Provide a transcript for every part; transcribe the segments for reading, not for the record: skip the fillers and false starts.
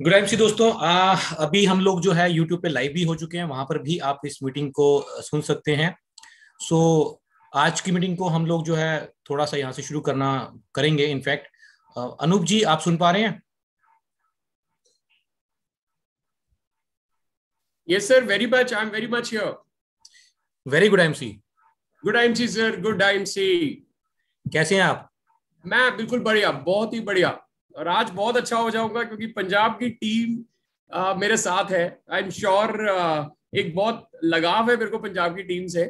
Good MC दोस्तों, अभी हम लोग जो है यूट्यूब पे लाइव भी हो चुके हैं। वहां पर भी आप इस मीटिंग को सुन सकते हैं। सो आज की मीटिंग को हम लोग जो है थोड़ा सा यहाँ से शुरू करना करेंगे। इनफैक्ट अनूप जी, आप सुन पा रहे हैं? Yes, sir. Very much. I'm very much here. Very good MC. Good IMC, sir. Good IMC. कैसे हैं आप? मैं बिल्कुल बढ़िया, बहुत ही बढ़िया। और आज बहुत अच्छा हो जाऊंगा क्योंकि पंजाब की टीम मेरे साथ है। आई एम श्योर एक बहुत लगाव है मेरे को पंजाब की टीम से।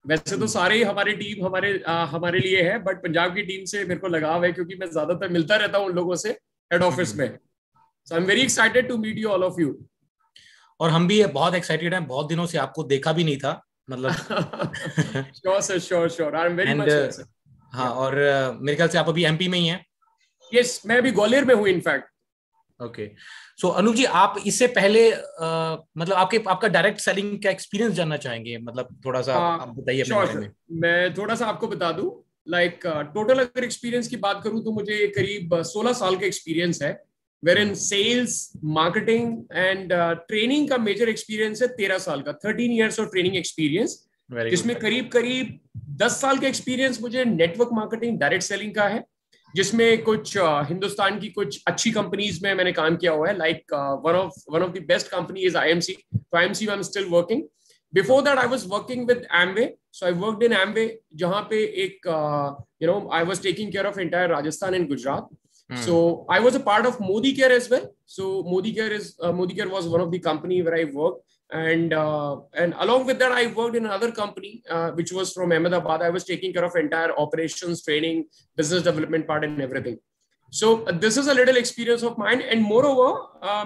वैसे तो सारे ही हमारी टीम हमारे लिए है, बट पंजाब की टीम से मेरे को लगाव है क्योंकि मैं ज्यादातर मिलता रहता हूँ उन लोगों से हेड ऑफिस में। So I am very excited to meet you all of you. और हम भी बहुत एक्साइटेड हैं। बहुत दिनों से आपको देखा भी नहीं था, मतलब। Sure sir, sure sure, I am very and much here sir. हाँ, और मेरे ख्याल से आप अभी एमपी में ही हैं। यस, मैं अभी ग्वालियर में हूँ इनफैक्ट। ओके। सो अनूप जी, आप इससे पहले मतलब आपका डायरेक्ट सेलिंग का एक्सपीरियंस जानना चाहेंगे? मतलब थोड़ा सा आप बताइए अपने श्योर बारे सर, में। मैं थोड़ा सा आपको बता दूं। लाइक टोटल अगर एक्सपीरियंस की बात करूं तो मुझे करीब 16 साल का एक्सपीरियंस है। Where in sales, marketing and training का मेजर एक्सपीरियंस है 13 साल का, 13 years of training experience. Very good. जिसमें करीब करीब 10 साल का एक्सपीरियंस मुझे नेटवर्क मार्केटिंग डायरेक्ट सेलिंग का है, जिसमें कुछ हिंदुस्तान की कुछ अच्छी कंपनीज में मैंने काम किया हुआ है। Like one of the best company is IMC. तो आईएमसी में I am still working. Before that, I was working with Amway. So I worked in Amway, जहाँ पे एक I was taking care of entire Rajasthan and Gujarat. So I was a part of Modi Care as well. So Modi Care was one of the company where I worked, and along with that, I worked in another company which was from Ahmedabad. I was taking care of entire operations, training, business development part, and everything. So this is a little experience of mine, and moreover,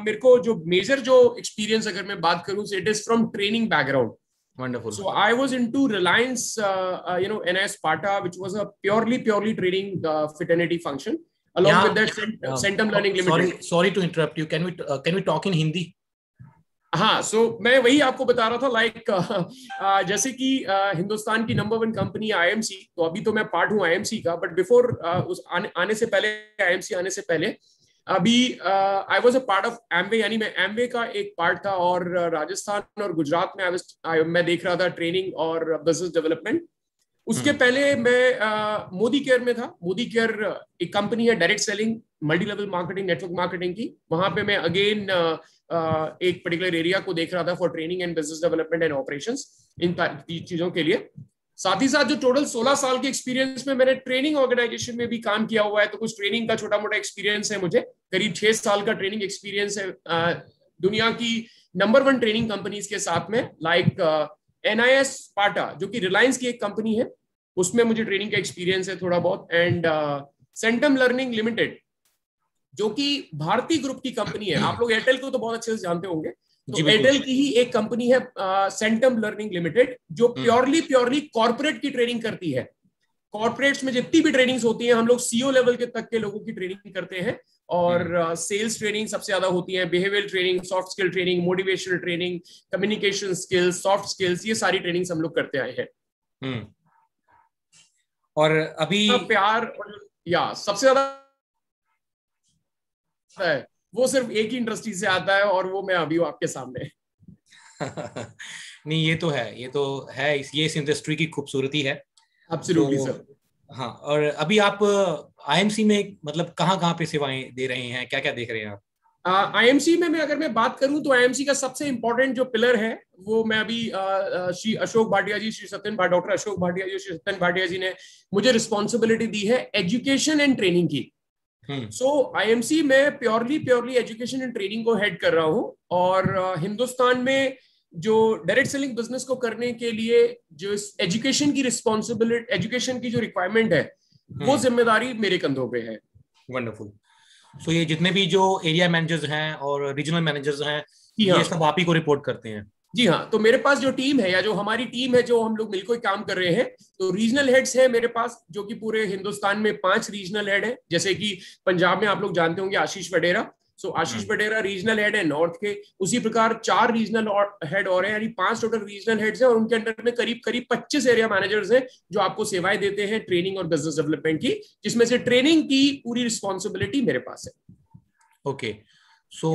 मेरे को जो major जो experience अगर मैं बात करूँ, so it is from training background. Wonderful. So I was into Reliance, NIS Pata, which was a purely training fraternity function. Along with यहाँ that, Centum Learning sorry Limited. Sorry to interrupt you. Can we talk in Hindi? हाँ, सो मैं वही आपको बता रहा था। Like जैसे कि हिंदुस्तान की नंबर 1 कंपनी आईएमसी, तो अभी तो मैं पार्ट हूँ आईएमसी का, बट बिफोर उस आने से पहले, आईएमसी आने से पहले, अभी I was a part of Amway, यानी मैं एमवे का एक पार्ट था। और राजस्थान और गुजरात में मैं देख रहा था ट्रेनिंग और बिजनेस डेवलपमेंट। उसके पहले मैं मोदी केयर में था। मोदी केयर एक कंपनी है direct selling, multi level marketing, network marketing की। वहां पे मैं अगेन एक पर्टिकुलर एरिया को देख रहा था for training and business development and operations, इन चीजों के लिए। साथ ही साथ जो टोटल 16 साल के एक्सपीरियंस में मैंने ट्रेनिंग ऑर्गेनाइजेशन में भी काम किया हुआ है, तो कुछ ट्रेनिंग का छोटा मोटा एक्सपीरियंस है मुझे। करीब 6 साल का ट्रेनिंग एक्सपीरियंस है दुनिया की नंबर 1 ट्रेनिंग कंपनीज के साथ में। लाइक एनआईएस पाटा, जो कि रिलायंस की एक कंपनी है, उसमें मुझे ट्रेनिंग का एक्सपीरियंस है थोड़ा बहुत। एंड सेंटम लर्निंग लिमिटेड, जो कि भारतीय ग्रुप की कंपनी है। आप लोग एयरटेल को तो बहुत अच्छे से जानते होंगे। जी तो बिल्कुल। एयरटेल की ही एक कंपनी है सेंटम लर्निंग लिमिटेड, जो प्योरली कॉर्पोरेट की ट्रेनिंग करती है। कॉर्पोरेट्स में जितनी भी ट्रेनिंग्स होती हैं, हम लोग सीईओ लेवल के तक के लोगों की ट्रेनिंग करते हैं। और सेल्स ट्रेनिंग सबसे ज्यादा होती है, behaviour training, soft skill training, motivational training, communication skills, soft skills, ये सारी ट्रेनिंग हम लोग करते आए हैं। और अभी प्यार और या सबसे ज्यादा है वो सिर्फ एक ही इंडस्ट्री से आता है, और वो मैं अभी हूं आपके सामने। नहीं, ये तो है ये इस इंडस्ट्री की खूबसूरती है। एब्सोल्युटली तो सर। हाँ, और अभी आप आईएमसी में मतलब कहाँ कहाँ पे सेवाएं दे रहे हैं, क्या क्या देख रहे हैं आप? आईएमसी में मैं अगर मैं बात करूं तो आईएमसी का सबसे इंपॉर्टेंट जो पिलर है, वो मैं अभी श्री अशोक भाटिया जी, डॉक्टर अशोक भाटिया जी, श्री सत्यन भाटिया जी ने मुझे रिस्पॉन्सिबिलिटी दी है एजुकेशन एंड ट्रेनिंग की। सो आईएमसी में प्योरली एजुकेशन एंड ट्रेनिंग को हेड कर रहा हूं। और हिंदुस्तान में जो डायरेक्ट सेलिंग बिजनेस को करने के लिए जो एजुकेशन की रिस्पॉन्सिबिलिटी, एजुकेशन की जो रिक्वायरमेंट है, वो जिम्मेदारी मेरे कंधों पे है। वंडरफुल। सो ये जितने भी जो एरिया मैनेजर्स हैं और रीजनल मैनेजर्स हैं, जी ये हाँ, सब आप ही को रिपोर्ट करते हैं? जी हाँ। तो मेरे पास जो टीम है, या जो हमारी टीम है, जो हम लोग मिलकर काम कर रहे हैं, तो रीजनल हेड्स है मेरे पास, जो कि पूरे हिंदुस्तान में 5 रीजनल हेड है। जैसे कि पंजाब में आप लोग जानते होंगे आशीष वडेरा। सो आशीष वडेरा रीजनल हेड है नॉर्थ के। उसी प्रकार 4 रीजनल हेड और हैं, यानी 5 टोटल रीजनल हेड्स हैं। और उनके अंडर में करीब करीब 25 एरिया मैनेजर्स हैं, जो आपको सेवाएं देते हैं ट्रेनिंग और बिजनेस डेवलपमेंट की, जिसमें से ट्रेनिंग की पूरी रिस्पॉन्सिबिलिटी मेरे पास है। ओके। सो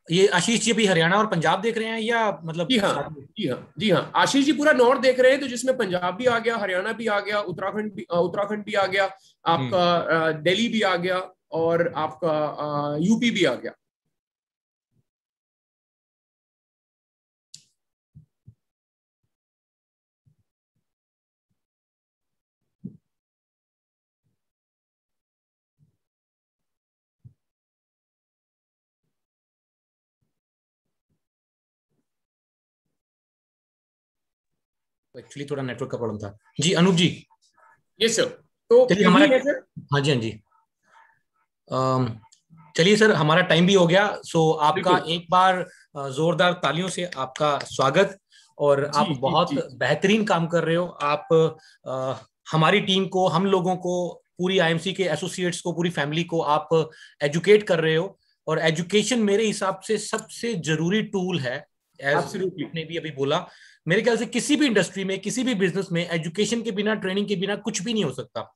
ये आशीष जी भी हरियाणा और पंजाब देख रहे हैं या मतलब? जी हाँ, जी हाँ, जी हाँ, आशीष जी पूरा नॉर्थ देख रहे हैं, तो जिसमें पंजाब भी आ गया, हरियाणा भी आ गया, उत्तराखंड भी आ गया, आपका दिल्ली भी आ गया, और आपका यूपी भी आ गया। एक्चुअली थोड़ा नेटवर्क का प्रॉब्लम था जी। अनूप जी, ये सर, तो चलिए यही हमारा, है सर। हाँ जी हाँ जी, चलिए सर हमारा टाइम भी हो गया। सो आपका बिल्कुल। एक बार जोरदार तालियों से आपका स्वागत। और जी आप जी बहुत जी। बेहतरीन काम कर रहे हो। आप हमारी टीम को, हम लोगों को, पूरी आईएमसी के एसोसिएट्स को, पूरी फैमिली को आप एजुकेट कर रहे हो। और एजुकेशन मेरे हिसाब से सबसे जरूरी टूल है। As absolutely. आपने भी अभी बोला, मेरे ख्याल से किसी भी इंडस्ट्री में, किसी भी बिजनेस में एजुकेशन के बिना, ट्रेनिंग के बिना कुछ भी नहीं हो सकता।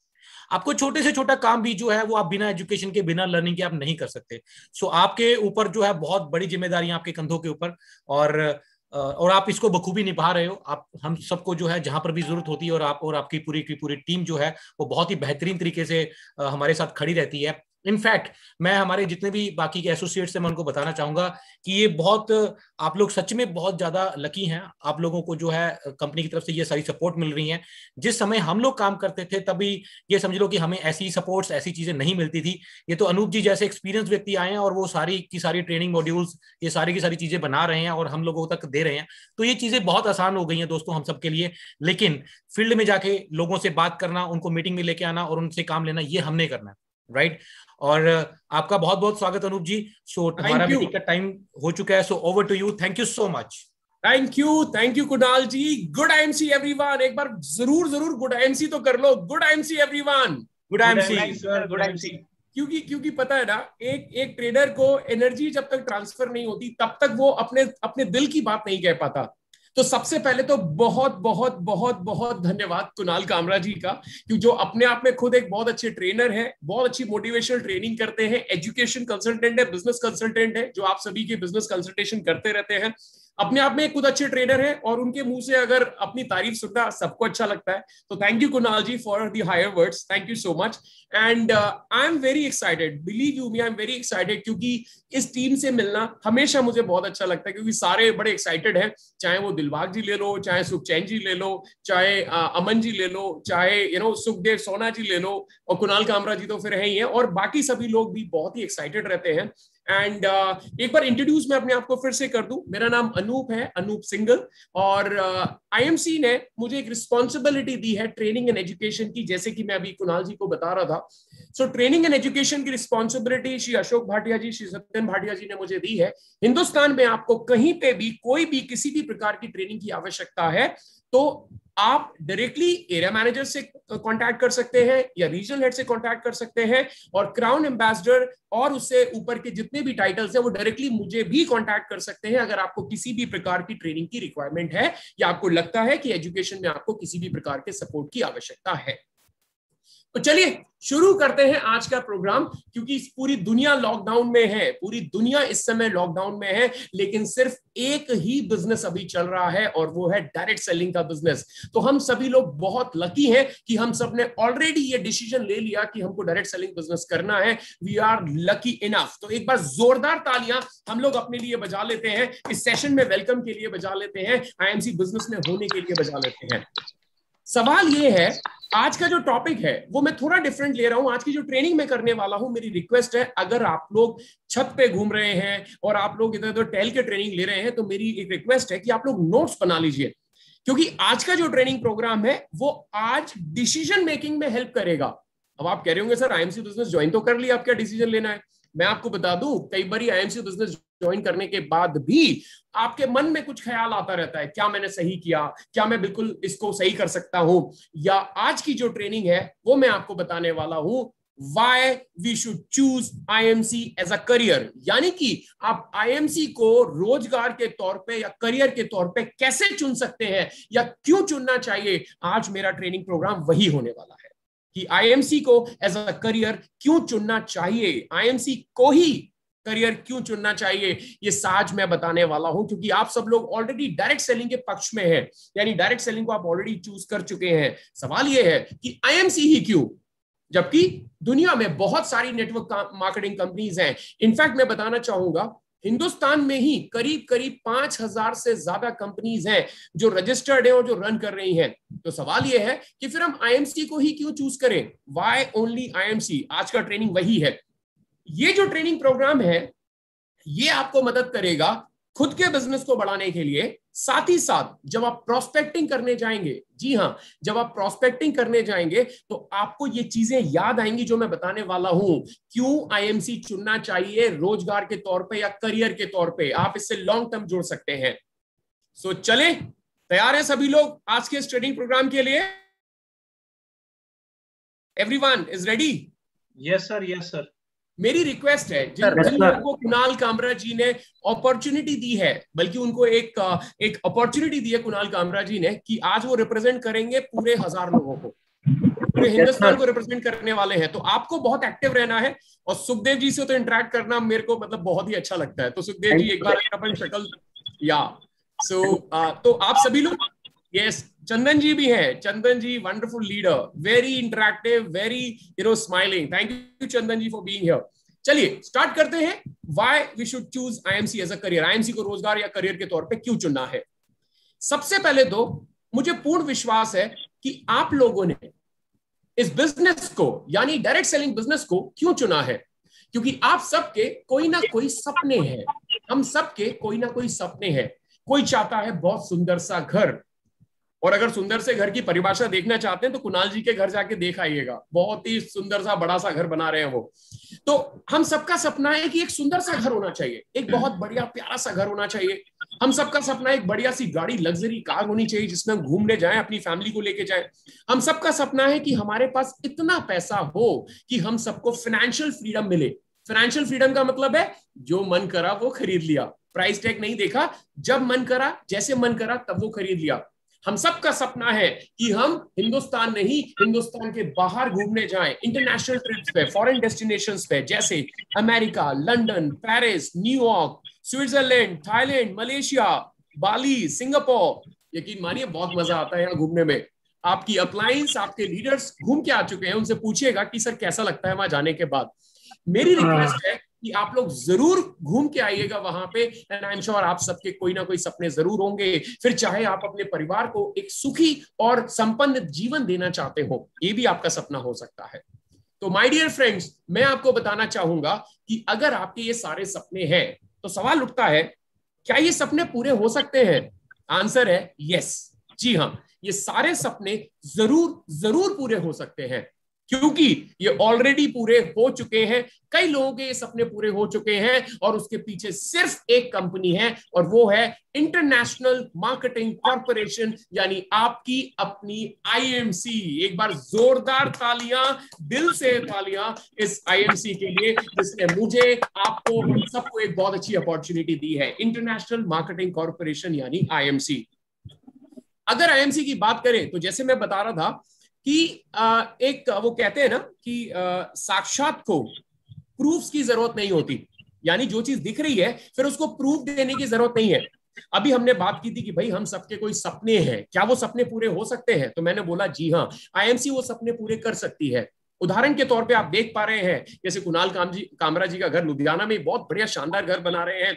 आपको छोटे से छोटा काम भी जो है वो आप बिना एजुकेशन के, बिना लर्निंग के आप नहीं कर सकते। सो आपके ऊपर जो है बहुत बड़ी जिम्मेदारी आपके कंधों के ऊपर। और आप इसको बखूबी निभा रहे हो। आप हम सबको जो है जहां पर भी जरूरत होती है, और आप और आपकी पूरी की पूरी टीम जो है वो बहुत ही बेहतरीन तरीके से हमारे साथ खड़ी रहती है। इनफैक्ट मैं हमारे जितने भी बाकी के एसोसिएट्स हैं मैं उनको बताना चाहूंगा कि ये बहुत, आप लोग सच में बहुत ज्यादा लकी हैं। आप लोगों को जो है कंपनी की तरफ से ये सारी सपोर्ट मिल रही है। जिस समय हम लोग काम करते थे तभी ये समझ लो कि हमें ऐसी सपोर्ट्स, ऐसी चीजें नहीं मिलती थी। ये तो अनूप जी जैसे एक्सपीरियंस व्यक्ति आए हैं और वो सारी की सारी ट्रेनिंग मॉड्यूल्स, ये सारी की सारी चीजें बना रहे हैं और हम लोगों तक दे रहे हैं। तो ये चीजें बहुत आसान हो गई हैं दोस्तों हम सबके लिए। लेकिन फील्ड में जाके लोगों से बात करना, उनको मीटिंग में लेके आना और उनसे काम लेना, ये हमने करना है। राइट। और आपका बहुत बहुत स्वागत अनूप जी। सो हमारा थैंक यू, मीटिंग का टाइम हो चुका है। So over to you. Thank you so much. Thank you Kunal ji. Good IMC everyone, एक बार जरूर जरूर गुड आईएमसी तो कर लो। Good IMC everyone. Good good IMC. MC sir, good MC. क्योंकि क्योंकि पता है ना, एक एक ट्रेडर को एनर्जी जब तक ट्रांसफर नहीं होती तब तक वो अपने अपने दिल की बात नहीं कह पाता। तो सबसे पहले तो बहुत बहुत बहुत बहुत धन्यवाद कुणाल कामरा जी का, क्योंकि जो अपने आप में खुद एक बहुत अच्छे ट्रेनर है, बहुत अच्छी मोटिवेशनल ट्रेनिंग करते हैं, एजुकेशन कंसल्टेंट है, बिजनेस कंसल्टेंट है, जो आप सभी के बिजनेस कंसल्टेशन करते रहते हैं, अपने आप में खुद अच्छे ट्रेनर है, और उनके मुंह से अगर अपनी तारीफ सुनना सबको अच्छा लगता है। तो thank you Kunal ji for the higher words, thank you so much. And I am very excited, believe you me, I am very excited, क्योंकि इस टीम से मिलना हमेशा मुझे बहुत अच्छा लगता है, क्योंकि सारे बड़े एक्साइटेड हैं। चाहे वो दिलबाग जी ले लो, चाहे सुखचैन जी ले लो, चाहे अमन जी ले लो, चाहे सुखदेव सोना जी ले लो, और कुणाल कामरा जी तो फिर है ही है, और बाकी सभी लोग भी बहुत ही एक्साइटेड रहते हैं। एंड एक बार इंट्रोड्यूस मैं अपने आप को फिर से कर दूं, मेरा नाम अनूप है, अनूप सिंगल, और आईएमसी ने मुझे एक रिस्पॉन्सिबिलिटी दी है ट्रेनिंग एंड एजुकेशन की, जैसे कि मैं अभी कुणाल जी को बता रहा था। सो ट्रेनिंग एंड एजुकेशन की रिस्पॉन्सिबिलिटी श्री अशोक भाटिया जी, श्री सत्यन भाटिया जी ने मुझे दी है। हिंदुस्तान में आपको कहीं पे भी, कोई भी, किसी भी प्रकार की ट्रेनिंग की आवश्यकता है तो आप डायरेक्टली एरिया मैनेजर से कांटेक्ट कर सकते हैं या रीजनल हेड से कांटेक्ट कर सकते हैं, और क्राउन एम्बेसडर और उससे ऊपर के जितने भी टाइटल्स हैं वो डायरेक्टली मुझे भी कांटेक्ट कर सकते हैं, अगर आपको किसी भी प्रकार की ट्रेनिंग की रिक्वायरमेंट है, या आपको लगता है कि एजुकेशन में आपको किसी भी प्रकार के सपोर्ट की आवश्यकता है। तो चलिए शुरू करते हैं आज का प्रोग्राम, क्योंकि पूरी दुनिया लॉकडाउन में है, पूरी दुनिया इस समय लॉकडाउन में है, लेकिन सिर्फ एक ही बिजनेस अभी चल रहा है, और वो है डायरेक्ट सेलिंग का बिजनेस। तो हम सभी लोग बहुत लकी हैं कि हम सब ने ऑलरेडी ये डिसीजन ले लिया कि हमको डायरेक्ट सेलिंग बिजनेस करना है। We are lucky enough. तो एक बार जोरदार तालियां हम लोग अपने लिए बजा लेते हैं, इस सेशन में वेलकम के लिए बजा लेते हैं, आईएमसी बिजनेस में होने के लिए बजा लेते हैं। सवाल ये है, आज का जो टॉपिक है वो मैं थोड़ा डिफरेंट ले रहा हूं। आज की जो ट्रेनिंग मैं करने वाला हूं, मेरी रिक्वेस्ट है, अगर आप लोग छत पे घूम रहे हैं और आप लोग इधर उधर टहल के ट्रेनिंग ले रहे हैं, तो मेरी एक रिक्वेस्ट है कि आप लोग नोट्स बना लीजिए, क्योंकि आज का जो ट्रेनिंग प्रोग्राम है वो आज डिसीजन मेकिंग में हेल्प करेगा। अब आप कह रहे होंगे सर आईएमसी बिजनेस ज्वाइन तो कर लिया, आप क्या डिसीजन लेना है? मैं आपको बता दूं, कई बार आईएमसी बिजनेस ज्वाइन करने के बाद भी आपके मन में कुछ ख्याल आता रहता है, क्या मैंने सही किया, क्या मैं बिल्कुल इसको सही कर सकता हूं? या आज की जो ट्रेनिंग है वो मैं आपको बताने वाला हूं, why we should choose IMC as a career, यानी कि आप IMC को रोजगार के तौर पे या करियर के तौर पे कैसे चुन सकते हैं, या क्यों चुनना चाहिए। आज मेरा ट्रेनिंग प्रोग्राम वही होने वाला है कि IMC को एज अ करियर क्यों चुनना चाहिए, IMC को ही करियर क्यों चुनना चाहिए, ये आज मैं बताने वाला हूं, क्योंकि आप सब लोग ऑलरेडी डायरेक्ट सेलिंग के पक्ष में हैं, यानी डायरेक्ट सेलिंग को आप ऑलरेडी चूज कर चुके हैं। सवाल ये है कि आईएमसी ही क्यों, जबकि दुनिया में बहुत सारी नेटवर्क मार्केटिंग कंपनीज हैं। इनफैक्ट मैं बताना चाहूंगा हिंदुस्तान में ही करीब करीब 5,000 से ज्यादा कंपनीज हैं जो रजिस्टर्ड है और जो रन कर रही हैं। तो सवाल यह है कि फिर हम आईएमसी को ही क्यों चूज करें, व्हाई ओनली आईएमसी। आज का ट्रेनिंग वही है। ये जो ट्रेनिंग प्रोग्राम है ये आपको मदद करेगा खुद के बिजनेस को बढ़ाने के लिए। साथ ही साथ जब आप प्रोस्पेक्टिंग करने जाएंगे, जी हां, जब आप प्रोस्पेक्टिंग करने जाएंगे तो आपको ये चीजें याद आएंगी जो मैं बताने वाला हूं। क्यों आईएमसी चुनना चाहिए रोजगार के तौर पे या करियर के तौर पे, आप इससे लॉन्ग टर्म जोड़ सकते हैं। सो चले, तैयार है सभी लोग आज के इस ट्रेनिंग प्रोग्राम के लिए? Everyone is ready? Yes sir, yes sir. मेरी रिक्वेस्ट है जिन लोगों को कुणाल कामरा जी ने अपॉर्चुनिटी दी है, बल्कि उनको एक अपॉर्चुनिटी दी है कुणाल कामरा जी ने कि आज वो रिप्रेजेंट करेंगे पूरे 1000 लोगों को, पूरे हिंदुस्तान को रिप्रेजेंट करने वाले हैं। तो आपको बहुत एक्टिव रहना है और सुखदेव जी से तो इंटरेक्ट करना मेरे को मतलब बहुत ही अच्छा लगता है। तो सुखदेव जी एक बार अपन शक्ल या तो आप सभी लोग, यस, चंदन जी भी है। Chandan ji wonderful leader, very interactive, very smiling. Thank you Chandan ji for being here. चलिए स्टार्ट करते हैं। Why we should choose IMC as a career, IMC को रोजगार या करियर के तौर पे क्यों चुनना है। सबसे पहले तो मुझे पूर्ण विश्वास है कि आप लोगों ने इस बिजनेस को यानी डायरेक्ट सेलिंग बिजनेस को क्यों चुना है, क्योंकि आप सबके कोई ना कोई सपने हैं। हम सबके कोई ना कोई सपने हैं। कोई चाहता है बहुत सुंदर सा घर, और अगर सुंदर से घर की परिभाषा देखना चाहते हैं तो कुणाल जी के घर जाके देख आइएगा, बहुत ही सुंदर सा बड़ा सा घर बना रहे हैं वो। तो हम सबका सपना है कि एक सुंदर सा घर होना चाहिए, एक बहुत बढ़िया प्यारा सा घर होना चाहिए। हम सबका सपना एक बढ़िया सी गाड़ी, लग्जरी कार होनी चाहिए जिसमें हम घूमने जाएं, अपनी फैमिली को लेके जाएं। हम सबका सपना है कि हमारे पास इतना पैसा हो कि हम सबको फाइनेंशियल फ्रीडम मिले। फाइनेंशियल फ्रीडम का मतलब है जो मन करा वो खरीद लिया, प्राइस टैग नहीं देखा, जब मन करा जैसे मन करा तब वो खरीद लिया। हम सबका सपना है कि हम हिंदुस्तान नहीं, हिंदुस्तान के बाहर घूमने जाएं, इंटरनेशनल ट्रिप्स पे, फॉरेन डेस्टिनेशंस पे, जैसे America, London, Paris, New York, Switzerland, Thailand, Malaysia, Bali, Singapore. यकीन मानिए बहुत मजा आता है यहाँ घूमने में। आपकी अपलायंस, आपके लीडर्स घूम के आ चुके हैं, उनसे पूछिएगा कि सर कैसा लगता है वहां जाने के बाद। मेरी रिक्वेस्ट है कि आप लोग जरूर घूम के आइएगा वहां पे, एंड आई एम श्योर आप सबके कोई ना कोई सपने जरूर होंगे। फिर चाहे आप अपने परिवार को एक सुखी और संपन्न जीवन देना चाहते हो, ये भी आपका सपना हो सकता है। तो माय डियर फ्रेंड्स, मैं आपको बताना चाहूंगा कि अगर आपके ये सारे सपने हैं तो सवाल उठता है, क्या ये सपने पूरे हो सकते हैं? आंसर है यस, जी हाँ, ये सारे सपने जरूर जरूर पूरे हो सकते हैं, क्योंकि ये ऑलरेडी पूरे हो चुके हैं। कई लोगों के ये सपने पूरे हो चुके हैं और उसके पीछे सिर्फ एक कंपनी है और वो है इंटरनेशनल मार्केटिंग कॉर्पोरेशन, यानी आपकी अपनी आईएमसी। एक बार जोरदार तालियां, दिल से तालियां इस आईएमसी के लिए जिसने मुझे, आपको, हम सबको एक बहुत अच्छी अपॉर्चुनिटी दी है। इंटरनेशनल मार्केटिंग कॉर्पोरेशन यानी आईएमसी। अगर आईएमसी की बात करें तो जैसे मैं बता रहा था कि एक वो कहते हैं ना कि साक्षात को प्रूफ्स की जरूरत नहीं होती, यानी जो चीज दिख रही है फिर उसको प्रूफ देने की जरूरत नहीं है। अभी हमने बात की थी कि भाई हम सबके कोई सपने हैं, क्या वो सपने पूरे हो सकते हैं? तो मैंने बोला जी हाँ, आईएमसी वो सपने पूरे कर सकती है। उदाहरण के तौर पे आप देख पा रहे हैं जैसे कुणाल कामरा जी का घर लुधियाना में बहुत बढ़िया शानदार घर बना रहे हैं।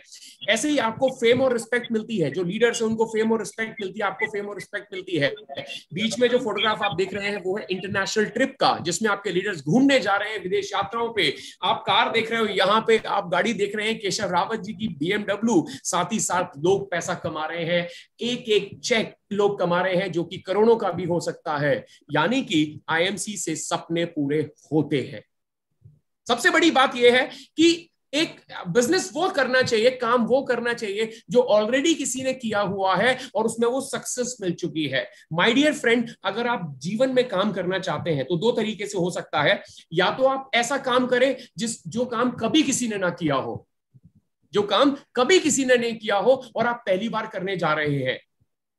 ऐसे ही आपको फेम और रिस्पेक्ट मिलती है, जो लीडर्स हैं उनको फेम और रिस्पेक्ट मिलती है, आपको फेम और रिस्पेक्ट मिलती है। बीच में जो फोटोग्राफ आप देख रहे हैं वो है इंटरनेशनल ट्रिप का, जिसमें आपके लीडर्स घूमने जा रहे हैं विदेश यात्राओं पे। आप कार देख रहे हो, यहाँ पे आप गाड़ी देख रहे हैं केशव रावत जी की BMW। साथ ही साथ लोग पैसा कमा रहे हैं, एक एक चेक लोग कमा रहे हैं जो कि करोड़ों का भी हो सकता है। यानी कि आईएमसी से सपने पूरे होते हैं। सबसे बड़ी बात यह है कि एक बिजनेस वो करना चाहिए, काम वो करना चाहिए जो ऑलरेडी किसी ने किया हुआ है और उसमें वो सक्सेस मिल चुकी है। माय डियर फ्रेंड, अगर आप जीवन में काम करना चाहते हैं तो दो तरीके से हो सकता है। या तो आप ऐसा काम करें जो काम कभी किसी ने ना किया हो, जो काम कभी किसी ने नहीं किया हो और आप पहली बार करने जा रहे हैं,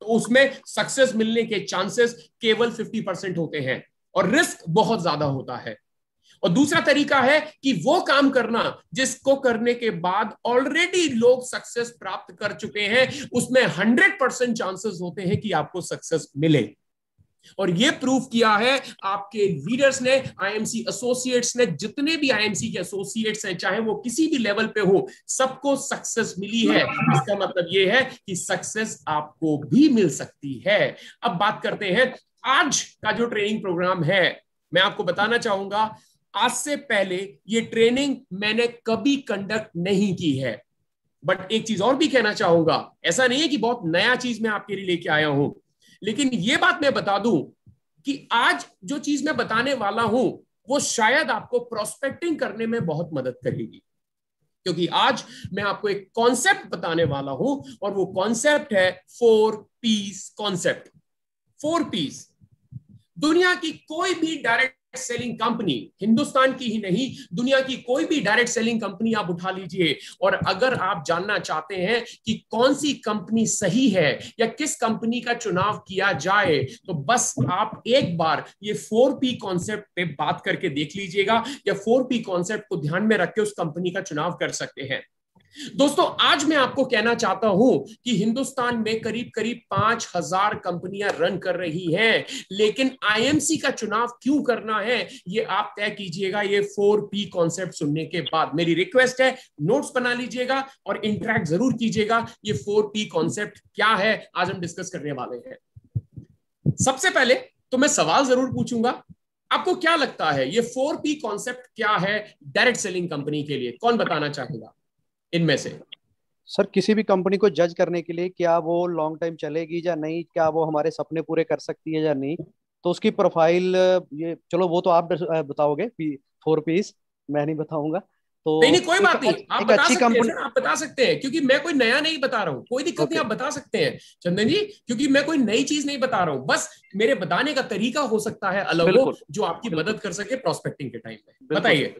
तो उसमें सक्सेस मिलने के चांसेस केवल 50% होते हैं और रिस्क बहुत ज्यादा होता है। और दूसरा तरीका है कि वो काम करना जिसको करने के बाद ऑलरेडी लोग सक्सेस प्राप्त कर चुके हैं, उसमें 100% चांसेस होते हैं कि आपको सक्सेस मिले। और ये प्रूव किया है आपके लीडर्स ने, आईएमसी एसोसिएट्स ने, जितने भी आईएमसी के एसोसिएट्स हैं, चाहे वो किसी भी लेवल पे हो, सबको सक्सेस मिली है। इसका मतलब ये है कि सक्सेस आपको भी मिल सकती है। अब बात करते हैं आज का जो ट्रेनिंग प्रोग्राम है। मैं आपको बताना चाहूंगा, आज से पहले ये ट्रेनिंग मैंने कभी कंडक्ट नहीं की है। बट एक चीज और भी कहना चाहूंगा, ऐसा नहीं है कि बहुत नया चीज मैं आपके लिए लेके आया हूं, लेकिन ये बात मैं बता दूं कि आज जो चीज मैं बताने वाला हूं वो शायद आपको प्रोस्पेक्टिंग करने में बहुत मदद करेगी, क्योंकि आज मैं आपको एक कॉन्सेप्ट बताने वाला हूं और वो कॉन्सेप्ट है 4Ps कॉन्सेप्ट। 4Ps, दुनिया की कोई भी डायरेक्ट सेलिंग कंपनी, हिंदुस्तान की ही नहीं, दुनिया की कोई भी डायरेक्ट सेलिंग कंपनी आप उठा लीजिए, और अगर आप जानना चाहते हैं कि कौन सी कंपनी सही है या किस कंपनी का चुनाव किया जाए, तो बस आप एक बार ये 4P कॉन्सेप्ट पे बात करके देख लीजिएगा, या 4P कॉन्सेप्ट को ध्यान में रख के उस कंपनी का चुनाव कर सकते हैं। दोस्तों, आज मैं आपको कहना चाहता हूं कि हिंदुस्तान में करीब करीब 5000 कंपनियां रन कर रही हैं, लेकिन आईएमसी का चुनाव क्यों करना है ये आप तय कीजिएगा ये 4P कॉन्सेप्ट सुनने के बाद। मेरी रिक्वेस्ट है, नोट्स बना लीजिएगा और इंटरैक्ट जरूर कीजिएगा। ये 4P कॉन्सेप्ट क्या है आज हम डिस्कस करने वाले हैं। सबसे पहले तो मैं सवाल जरूर पूछूंगा, आपको क्या लगता है ये 4P कॉन्सेप्ट क्या है डायरेक्ट सेलिंग कंपनी के लिए? कौन बताना चाहेगा इनमें से? सर, किसी भी कंपनी को जज करने के लिए, क्या वो लॉन्ग टाइम चलेगी या नहीं, क्या वो हमारे सपने पूरे कर सकती है या नहीं, तो उसकी प्रोफाइल, ये चलो वो तो आप बताओगे। 4Ps मैं नहीं बताऊंगा। तो नहीं, कोई बात नहीं, आप एक बता अच्छी सकते हैं कंपनी। सर, आप बता सकते हैं, क्योंकि मैं कोई नया नहीं बता रहा हूं, कोई दिक्कत नहीं, आप बता सकते हैं चंदन जी, क्योंकि मैं कोई नई चीज नहीं बता रहा हूं, बस मेरे बताने का तरीका हो सकता है अलग हो, जो आपकी मदद कर सके प्रोस्पेक्टिंग के टाइम में। बताइए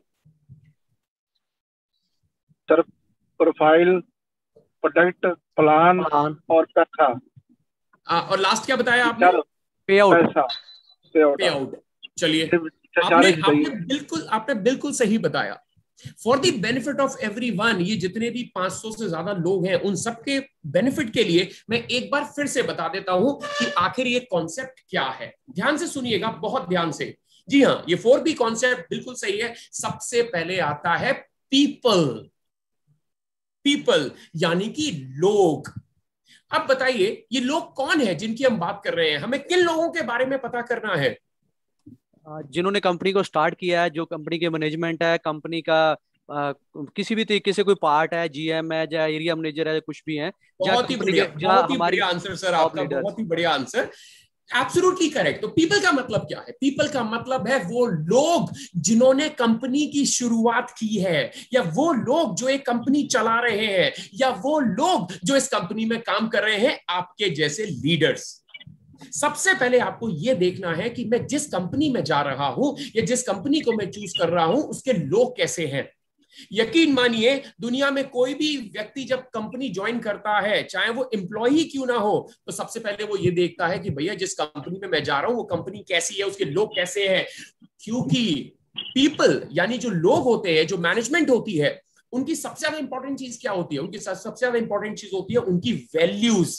सर। प्रोफाइल, प्रोडक्ट, प्लान और पैसा। और लास्ट क्या बताया आपने? पे आउट। पैसा, पे आउट। चलिए, आपने बिल्कुल सही बताया। For the benefit of everyone, ये जितने भी 500 से ज्यादा लोग हैं, उन सबके बेनिफिट के लिए मैं एक बार फिर से बता देता हूं कि आखिर ये कॉन्सेप्ट क्या है। ध्यान से सुनिएगा, बहुत ध्यान से। जी हाँ, ये 4P कॉन्सेप्ट बिल्कुल सही है। सबसे पहले आता है पीपल, यानी कि लोग। अब बताइए, ये लोग कौन है जिनकी हम बात कर रहे हैं? हमें किन लोगों के बारे में पता करना है? जिन्होंने कंपनी को स्टार्ट किया है, जो कंपनी के मैनेजमेंट है, कंपनी का किसी भी तरीके से कोई पार्ट है, जीएम है या एरिया मैनेजर है, कुछ भी है। बहुत ही बढ़िया आंसर सर आपका, बहुत ही बढ़िया आंसर, एब्सोल्युटली करेक्ट। तो पीपल का मतलब क्या है? पीपल का मतलब है वो लोग जिन्होंने कंपनी की शुरुआत की है, या वो लोग जो एक कंपनी चला रहे हैं, या वो लोग जो इस कंपनी में काम कर रहे हैं, आपके जैसे लीडर्स। सबसे पहले आपको यह देखना है कि मैं जिस कंपनी में जा रहा हूं या जिस कंपनी को मैं चूज कर रहा हूं, उसके लोग कैसे हैं। यकीन मानिए, दुनिया में कोई भी व्यक्ति जब कंपनी ज्वाइन करता है, चाहे वो एम्प्लॉय क्यों ना हो, तो सबसे पहले वो ये देखता है कि भैया जिस कंपनी में मैं जा रहा हूं वो कंपनी कैसी है, उसके लोग कैसे हैं। क्योंकि पीपल यानी जो लोग होते हैं, जो मैनेजमेंट होती है, उनकी सबसे ज्यादा इंपॉर्टेंट चीज क्या होती है? उनकी सबसे ज्यादा इंपॉर्टेंट चीज होती है उनकी वैल्यूज।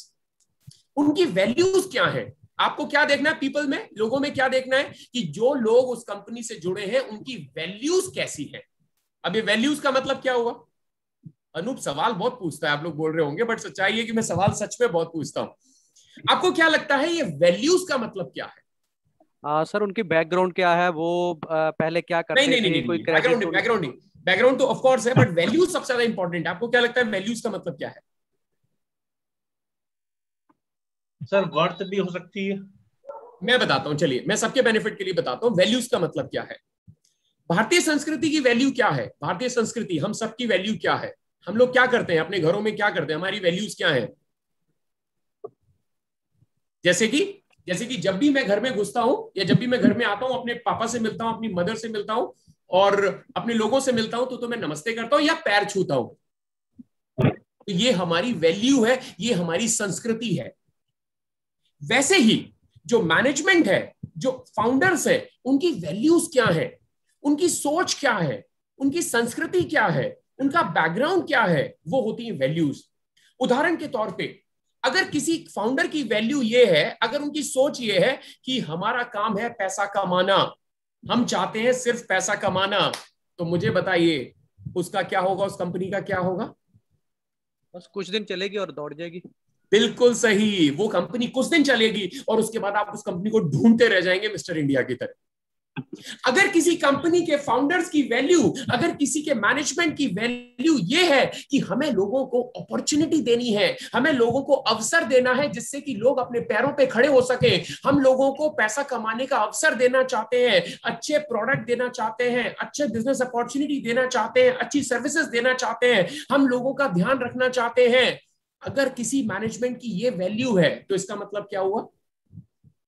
उनकी वैल्यूज क्या है? आपको क्या देखना है पीपल में, लोगों में क्या देखना है कि जो लोग उस कंपनी से जुड़े हैं उनकी वैल्यूज कैसी है। अब ये वैल्यूज का मतलब क्या हुआ? अनूप सवाल बहुत पूछता है, आप लोग बोल रहे होंगे, बट सच्चाई है कि मैं सवाल सच में बहुत पूछता हूं। आपको क्या लगता है ये वैल्यूज का मतलब क्या है? सर, उनकी बैकग्राउंड क्या है, वो पहले क्या करते थे? नहीं, कोई बैकग्राउंड तो ऑफ कोर्स है, बट वैल्यूज सबसे ज्यादा इंपॉर्टेंट है। आपको क्या लगता है वैल्यूज का मतलब क्या है? सर, वर्थ भी हो सकती है। मैं बताता हूं, चलिए मैं सबके बेनिफिट के लिए बताता हूं वैल्यूज का मतलब क्या है। भारतीय संस्कृति की वैल्यू क्या है? भारतीय संस्कृति, हम सबकी वैल्यू क्या है? हम लोग क्या करते हैं अपने घरों में, क्या करते हैं, हमारी वैल्यूज क्या है? जैसे कि जब भी मैं घर में घुसता हूं या जब भी मैं घर में आता हूं, अपने पापा से मिलता हूं, अपनी मदर से मिलता हूं और अपने लोगों से मिलता हूं, तो मैं नमस्ते करता हूं या पैर छूता हूं। तो ये हमारी वैल्यू है, ये हमारी संस्कृति है। वैसे ही जो मैनेजमेंट है, जो फाउंडर्स है, उनकी वैल्यूज क्या है? उनकी सोच क्या है, उनकी संस्कृति क्या है, उनका बैकग्राउंड क्या है, वो होती है वैल्यूज। उदाहरण के तौर पे अगर किसी फाउंडर की वैल्यू ये है, अगर उनकी सोच ये है कि हमारा काम है पैसा कमाना, हम चाहते हैं सिर्फ पैसा कमाना, तो मुझे बताइए उसका क्या होगा, उस कंपनी का क्या होगा? बस कुछ दिन चलेगी और दौड़ जाएगी। बिल्कुल सही, वो कंपनी कुछ दिन चलेगी और उसके बाद आप उस कंपनी को ढूंढते रह जाएंगे मिस्टर इंडिया की तरह। अगर किसी कंपनी के फाउंडर्स की वैल्यू, अगर किसी के मैनेजमेंट की वैल्यू ये है कि हमें लोगों को अपॉर्चुनिटी देनी है, हमें लोगों को अवसर देना है जिससे कि लोग अपने पैरों पे खड़े हो सके, हम लोगों को पैसा कमाने का अवसर देना चाहते हैं, अच्छे प्रोडक्ट देना चाहते हैं, अच्छे बिजनेस अपॉर्चुनिटी देना चाहते हैं, अच्छी सर्विसेज देना चाहते हैं, हम लोगों का ध्यान रखना चाहते हैं, अगर किसी मैनेजमेंट की ये वैल्यू है, तो इसका मतलब क्या हुआ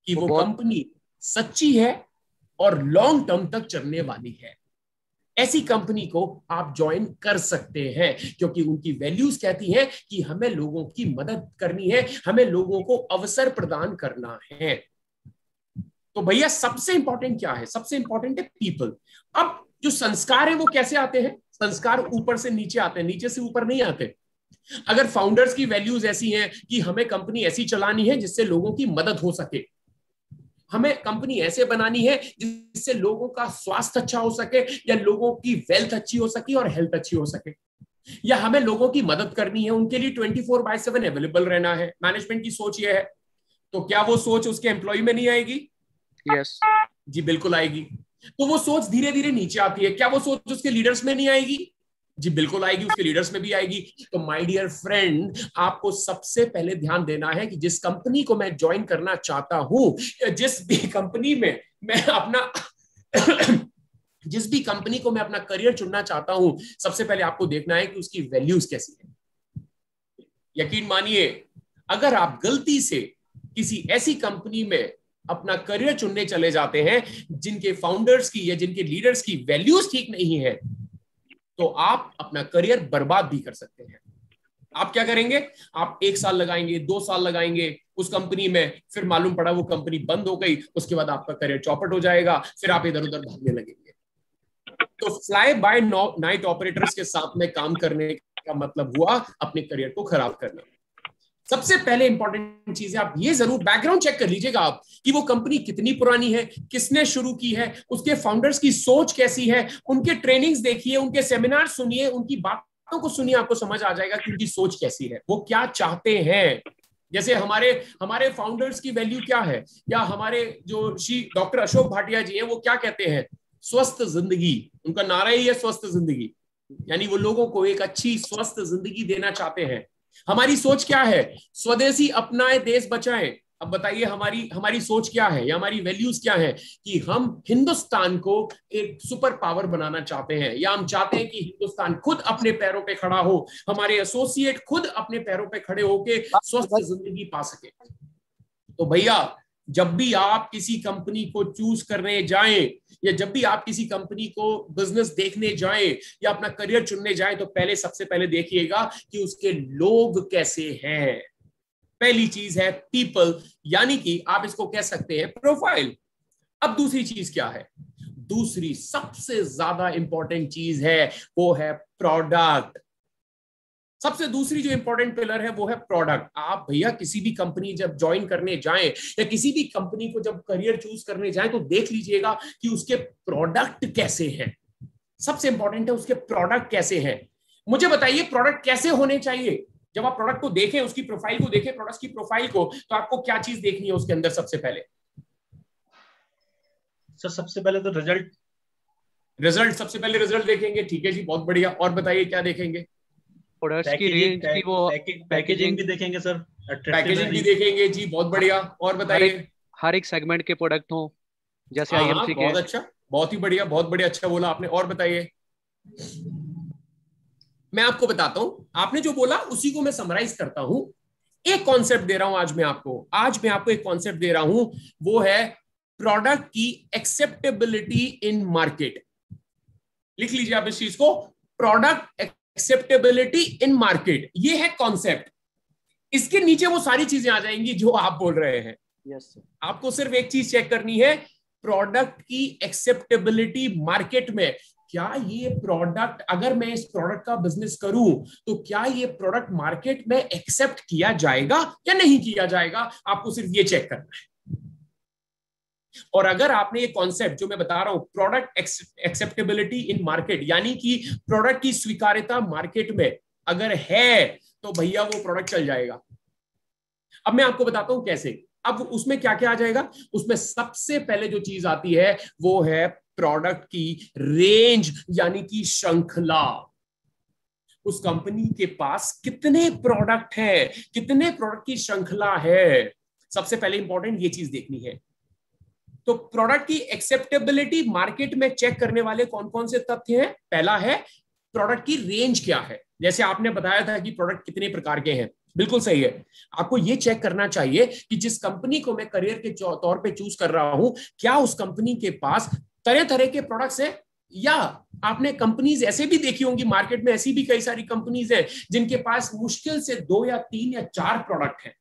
कि वो कंपनी सच्ची है और लॉन्ग टर्म तक चलने वाली है। ऐसी कंपनी को आप ज्वाइन कर सकते हैं क्योंकि उनकी वैल्यूज कहती हैं कि हमें लोगों की मदद करनी है, हमें लोगों को अवसर प्रदान करना है। तो भैया सबसे इंपॉर्टेंट क्या है? सबसे इंपॉर्टेंट है पीपल। अब जो संस्कार है वो कैसे आते हैं? संस्कार ऊपर से नीचे आते हैं, नीचे से ऊपर नहीं आते। अगर फाउंडर्स की वैल्यूज ऐसी हैं कि हमें कंपनी ऐसी चलानी है जिससे लोगों की मदद हो सके, हमें कंपनी ऐसे बनानी है जिससे लोगों का स्वास्थ्य अच्छा हो सके, या लोगों की वेल्थ अच्छी हो सके और हेल्थ अच्छी हो सके, या हमें लोगों की मदद करनी है, उनके लिए 24/7 अवेलेबल रहना है, मैनेजमेंट की सोच ये है, तो क्या वो सोच उसके एम्प्लॉय में नहीं आएगी? यस जी बिल्कुल आएगी। तो वो सोच धीरे धीरे नीचे आती है, क्या वो सोच उसके लीडर्स में नहीं आएगी? जी बिल्कुल आएगी, उसके लीडर्स में भी आएगी। तो माय डियर फ्रेंड, आपको सबसे पहले ध्यान देना है कि जिस कंपनी को मैं ज्वाइन करना चाहता हूं, जिस भी कंपनी में मैं अपना जिस भी कंपनी को मैं अपना करियर चुनना चाहता हूं, सबसे पहले आपको देखना है कि उसकी वैल्यूज कैसी है। यकीन मानिए, अगर आप गलती से किसी ऐसी कंपनी में अपना करियर चुनने चले जाते हैं जिनके फाउंडर्स की या जिनके लीडर्स की वैल्यूज ठीक नहीं है, तो आप अपना करियर बर्बाद भी कर सकते हैं। आप क्या करेंगे? आप 1 साल लगाएंगे, 2 साल लगाएंगे उस कंपनी में, फिर मालूम पड़ा वो कंपनी बंद हो गई, उसके बाद आपका करियर चौपट हो जाएगा, फिर आप इधर उधर भागने लगेंगे। तो फ्लाई बाय नाइट ऑपरेटर्स के साथ में काम करने का मतलब हुआ अपने करियर को खराब करना। सबसे पहले इंपॉर्टेंट चीज है, आप ये जरूर बैकग्राउंड चेक कर लीजिएगा आप कि वो कंपनी कितनी पुरानी है, किसने शुरू की है, उसके फाउंडर्स की सोच कैसी है, उनके ट्रेनिंग्स देखिए, उनके सेमिनार सुनिए, उनकी बातों को सुनिए, आपको समझ आ जाएगा कि उनकी सोच कैसी है, वो क्या चाहते हैं। जैसे हमारे फाउंडर्स की वैल्यू क्या है, या हमारे जो श्री डॉक्टर अशोक भाटिया जी हैं, वो क्या कहते हैं? स्वस्थ जिंदगी। उनका नारा ही है स्वस्थ जिंदगी, यानी वो लोगों को एक अच्छी स्वस्थ जिंदगी देना चाहते हैं। हमारी सोच क्या है? स्वदेशी अपनाए देश बचाएं। अब बताइए हमारी सोच क्या है या हमारी वैल्यूज क्या है? कि हम हिंदुस्तान को एक सुपर पावर बनाना चाहते हैं, या हम चाहते हैं कि हिंदुस्तान खुद अपने पैरों पे खड़ा हो, हमारे एसोसिएट खुद अपने पैरों पे खड़े होके स्वस्थ जिंदगी पा सके। तो भैया, जब भी आप किसी कंपनी को चूज करने जाएं, या जब भी आप किसी कंपनी को बिजनेस देखने जाएं या अपना करियर चुनने जाएं, तो सबसे पहले देखिएगा कि उसके लोग कैसे हैं। पहली चीज है पीपल, यानी कि आप इसको कह सकते हैं प्रोफाइल। अब दूसरी चीज क्या है? दूसरी सबसे ज्यादा इंपॉर्टेंट चीज है, वो है प्रोडक्ट। सबसे दूसरी जो इंपॉर्टेंट पिलर है वो है प्रोडक्ट। आप भैया किसी भी कंपनी जब ज्वाइन करने जाएं या किसी भी कंपनी को जब करियर चूज करने जाएं, तो देख लीजिएगा कि उसके प्रोडक्ट कैसे हैं। सबसे इंपॉर्टेंट है उसके प्रोडक्ट कैसे हैं। मुझे बताइए प्रोडक्ट कैसे होने चाहिए? जब आप प्रोडक्ट को देखें, उसकी प्रोफाइल को देखें, प्रोडक्ट की प्रोफाइल को, तो आपको क्या चीज देखनी है उसके अंदर? सबसे पहले सर सबसे पहले तो रिजल्ट सबसे पहले रिजल्ट देखेंगे। ठीक है जी, बहुत बढ़िया। और बताइए क्या देखेंगे? प्रोडक्ट्स की रेंज की वो पैकेजिंग भी देखेंगे सर, पैकेजिंग भी देखेंगे जी, बहुत बढ़िया। और बताइए? हर एक सेगमेंट के प्रोडक्ट हो, जैसे हाँ, आईएमसी के। बहुत अच्छा, बहुत ही बढ़िया, बहुत बढ़िया, अच्छा बोला आपने। और बताइए? मैं आपको बताता हूं, आपने जो बोला उसी को मैं समराइज करता हूं। एक कॉन्सेप्ट दे रहा हूं आज मैं आपको एक कॉन्सेप्ट दे रहा हूं, वो है प्रोडक्ट की एक्सेप्टेबिलिटी इन मार्केट। लिख लीजिए आप इस चीज को, प्रोडक्ट एक्सेप्टेबिलिटी इन मार्केट, ये है कॉन्सेप्ट। इसके नीचे वो सारी चीजें आ जाएंगी जो आप बोल रहे हैं। Yes sir. आपको सिर्फ एक चीज चेक करनी है प्रोडक्ट की एक्सेप्टेबिलिटी मार्केट में, क्या ये प्रोडक्ट, अगर मैं इस प्रोडक्ट का बिजनेस करूं तो क्या ये प्रोडक्ट मार्केट में एक्सेप्ट किया जाएगा या नहीं किया जाएगा, आपको सिर्फ ये चेक करना है। और अगर आपने ये कॉन्सेप्ट जो मैं बता रहा हूं, प्रोडक्ट एक्सेप्टेबिलिटी इन मार्केट, यानी कि प्रोडक्ट की स्वीकार्यता मार्केट में अगर है, तो भैया वो प्रोडक्ट चल जाएगा। अब मैं आपको बताता हूं कैसे। अब उसमें क्या क्या आ जाएगा, उसमें सबसे पहले जो चीज आती है वो है प्रोडक्ट की रेंज, यानी कि श्रृंखला। उस कंपनी के पास कितने प्रोडक्ट हैं, कितने प्रोडक्ट की श्रृंखला है, सबसे पहले इंपॉर्टेंट ये चीज देखनी है। तो प्रोडक्ट की एक्सेप्टेबिलिटी मार्केट में चेक करने वाले कौन कौन से तथ्य हैं? पहला है प्रोडक्ट की रेंज क्या है। जैसे आपने बताया था कि प्रोडक्ट कितने प्रकार के हैं, बिल्कुल सही है। आपको यह चेक करना चाहिए कि जिस कंपनी को मैं करियर के तौर पे चूज कर रहा हूं, क्या उस कंपनी के पास तरह तरह के प्रोडक्ट्स हैं, या आपने कंपनीज ऐसे भी देखी होंगी मार्केट में, ऐसी भी कई सारी कंपनीज हैं जिनके पास मुश्किल से 2 या 3 या 4 प्रोडक्ट हैं।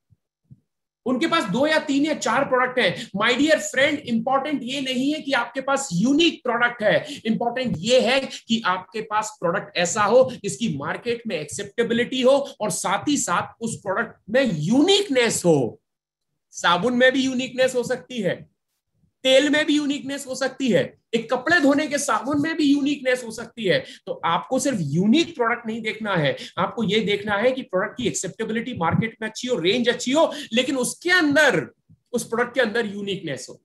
उनके पास 2 या 3 या 4 प्रोडक्ट हैं। माय डियर फ्रेंड, इंपॉर्टेंट ये नहीं है कि आपके पास यूनिक प्रोडक्ट है, इंपॉर्टेंट ये है कि आपके पास प्रोडक्ट ऐसा हो जिसकी मार्केट में एक्सेप्टेबिलिटी हो और साथ ही साथ उस प्रोडक्ट में यूनिकनेस हो। साबुन में भी यूनिकनेस हो सकती है, तेल में भी यूनिकनेस हो सकती है, एक कपड़े धोने के साबुन में भी यूनिकनेस हो सकती है। तो आपको सिर्फ यूनिक प्रोडक्ट नहीं देखना है, आपको यह देखना है कि प्रोडक्ट की एक्सेप्टेबिलिटी मार्केट में अच्छी हो, रेंज अच्छी हो, लेकिन उसके अंदर, उस प्रोडक्ट के अंदर यूनिकनेस हो।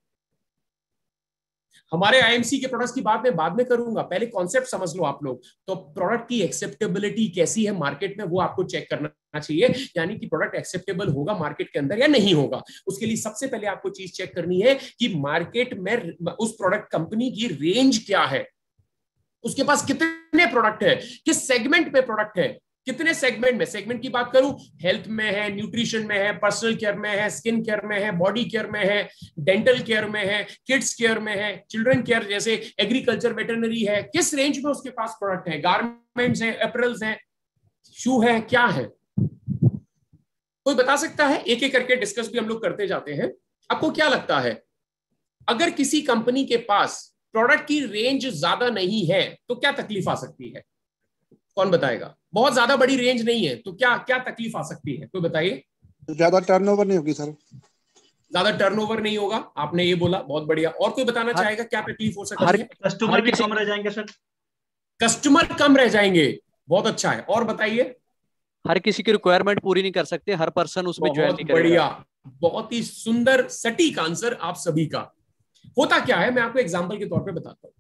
हमारे आईएमसी के प्रोडक्ट्स की बात मैं बाद में करूंगा, पहले कॉन्सेप्ट समझ लो आप लोग। तो प्रोडक्ट की एक्सेप्टेबिलिटी कैसी है मार्केट में, वो आपको चेक करना चाहिए, यानी कि प्रोडक्ट एक्सेप्टेबल होगा मार्केट के अंदर या नहीं होगा। उसके लिए सबसे पहले आपको चीज चेक करनी है कि मार्केट में उस प्रोडक्ट कंपनी की रेंज क्या है, उसके पास कितने प्रोडक्ट है, किस सेगमेंट में प्रोडक्ट है, कितने सेगमेंट में। सेगमेंट की बात करूं, हेल्थ में है, न्यूट्रिशन में है, पर्सनल केयर में है, स्किन केयर में है, बॉडी केयर में है, डेंटल केयर में है, किड्स केयर में है, चिल्ड्रन केयर जैसे एग्रीकल्चर वेटरनरी है, किस रेंज में उसके पास प्रोडक्ट है, गारमेंट्स हैं, अपरेल्स हैं, शू है, क्या है, कोई बता सकता है? एक एक करके डिस्कस भी हम लोग करते जाते हैं। आपको क्या लगता है, अगर किसी कंपनी के पास प्रोडक्ट की रेंज ज्यादा नहीं है तो क्या तकलीफ आ सकती है? कौन बताएगा? बहुत ज्यादा बड़ी रेंज नहीं है तो क्या क्या तकलीफ आ सकती है, कोई बताइए। ज्यादा टर्नओवर नहीं होगी सर। ज्यादा टर्नओवर नहीं होगा, आपने ये बोला, बहुत बढ़िया। और कोई बताना चाहेगा क्या तकलीफ हो सकती है? कस्टमर भी कम रह जाएंगे सर। कस्टमर कम रह जाएंगे, बहुत अच्छा है। और बताइए। हर किसी की रिक्वायरमेंट पूरी नहीं कर सकते, हर पर्सन उसमें ज्वाइन नहीं करेगा। बढ़िया, बहुत ही सुंदर सटीक आंसर आप सभी का। होता क्या है, मैं आपको एग्जांपल के तौर पे बताता हूं।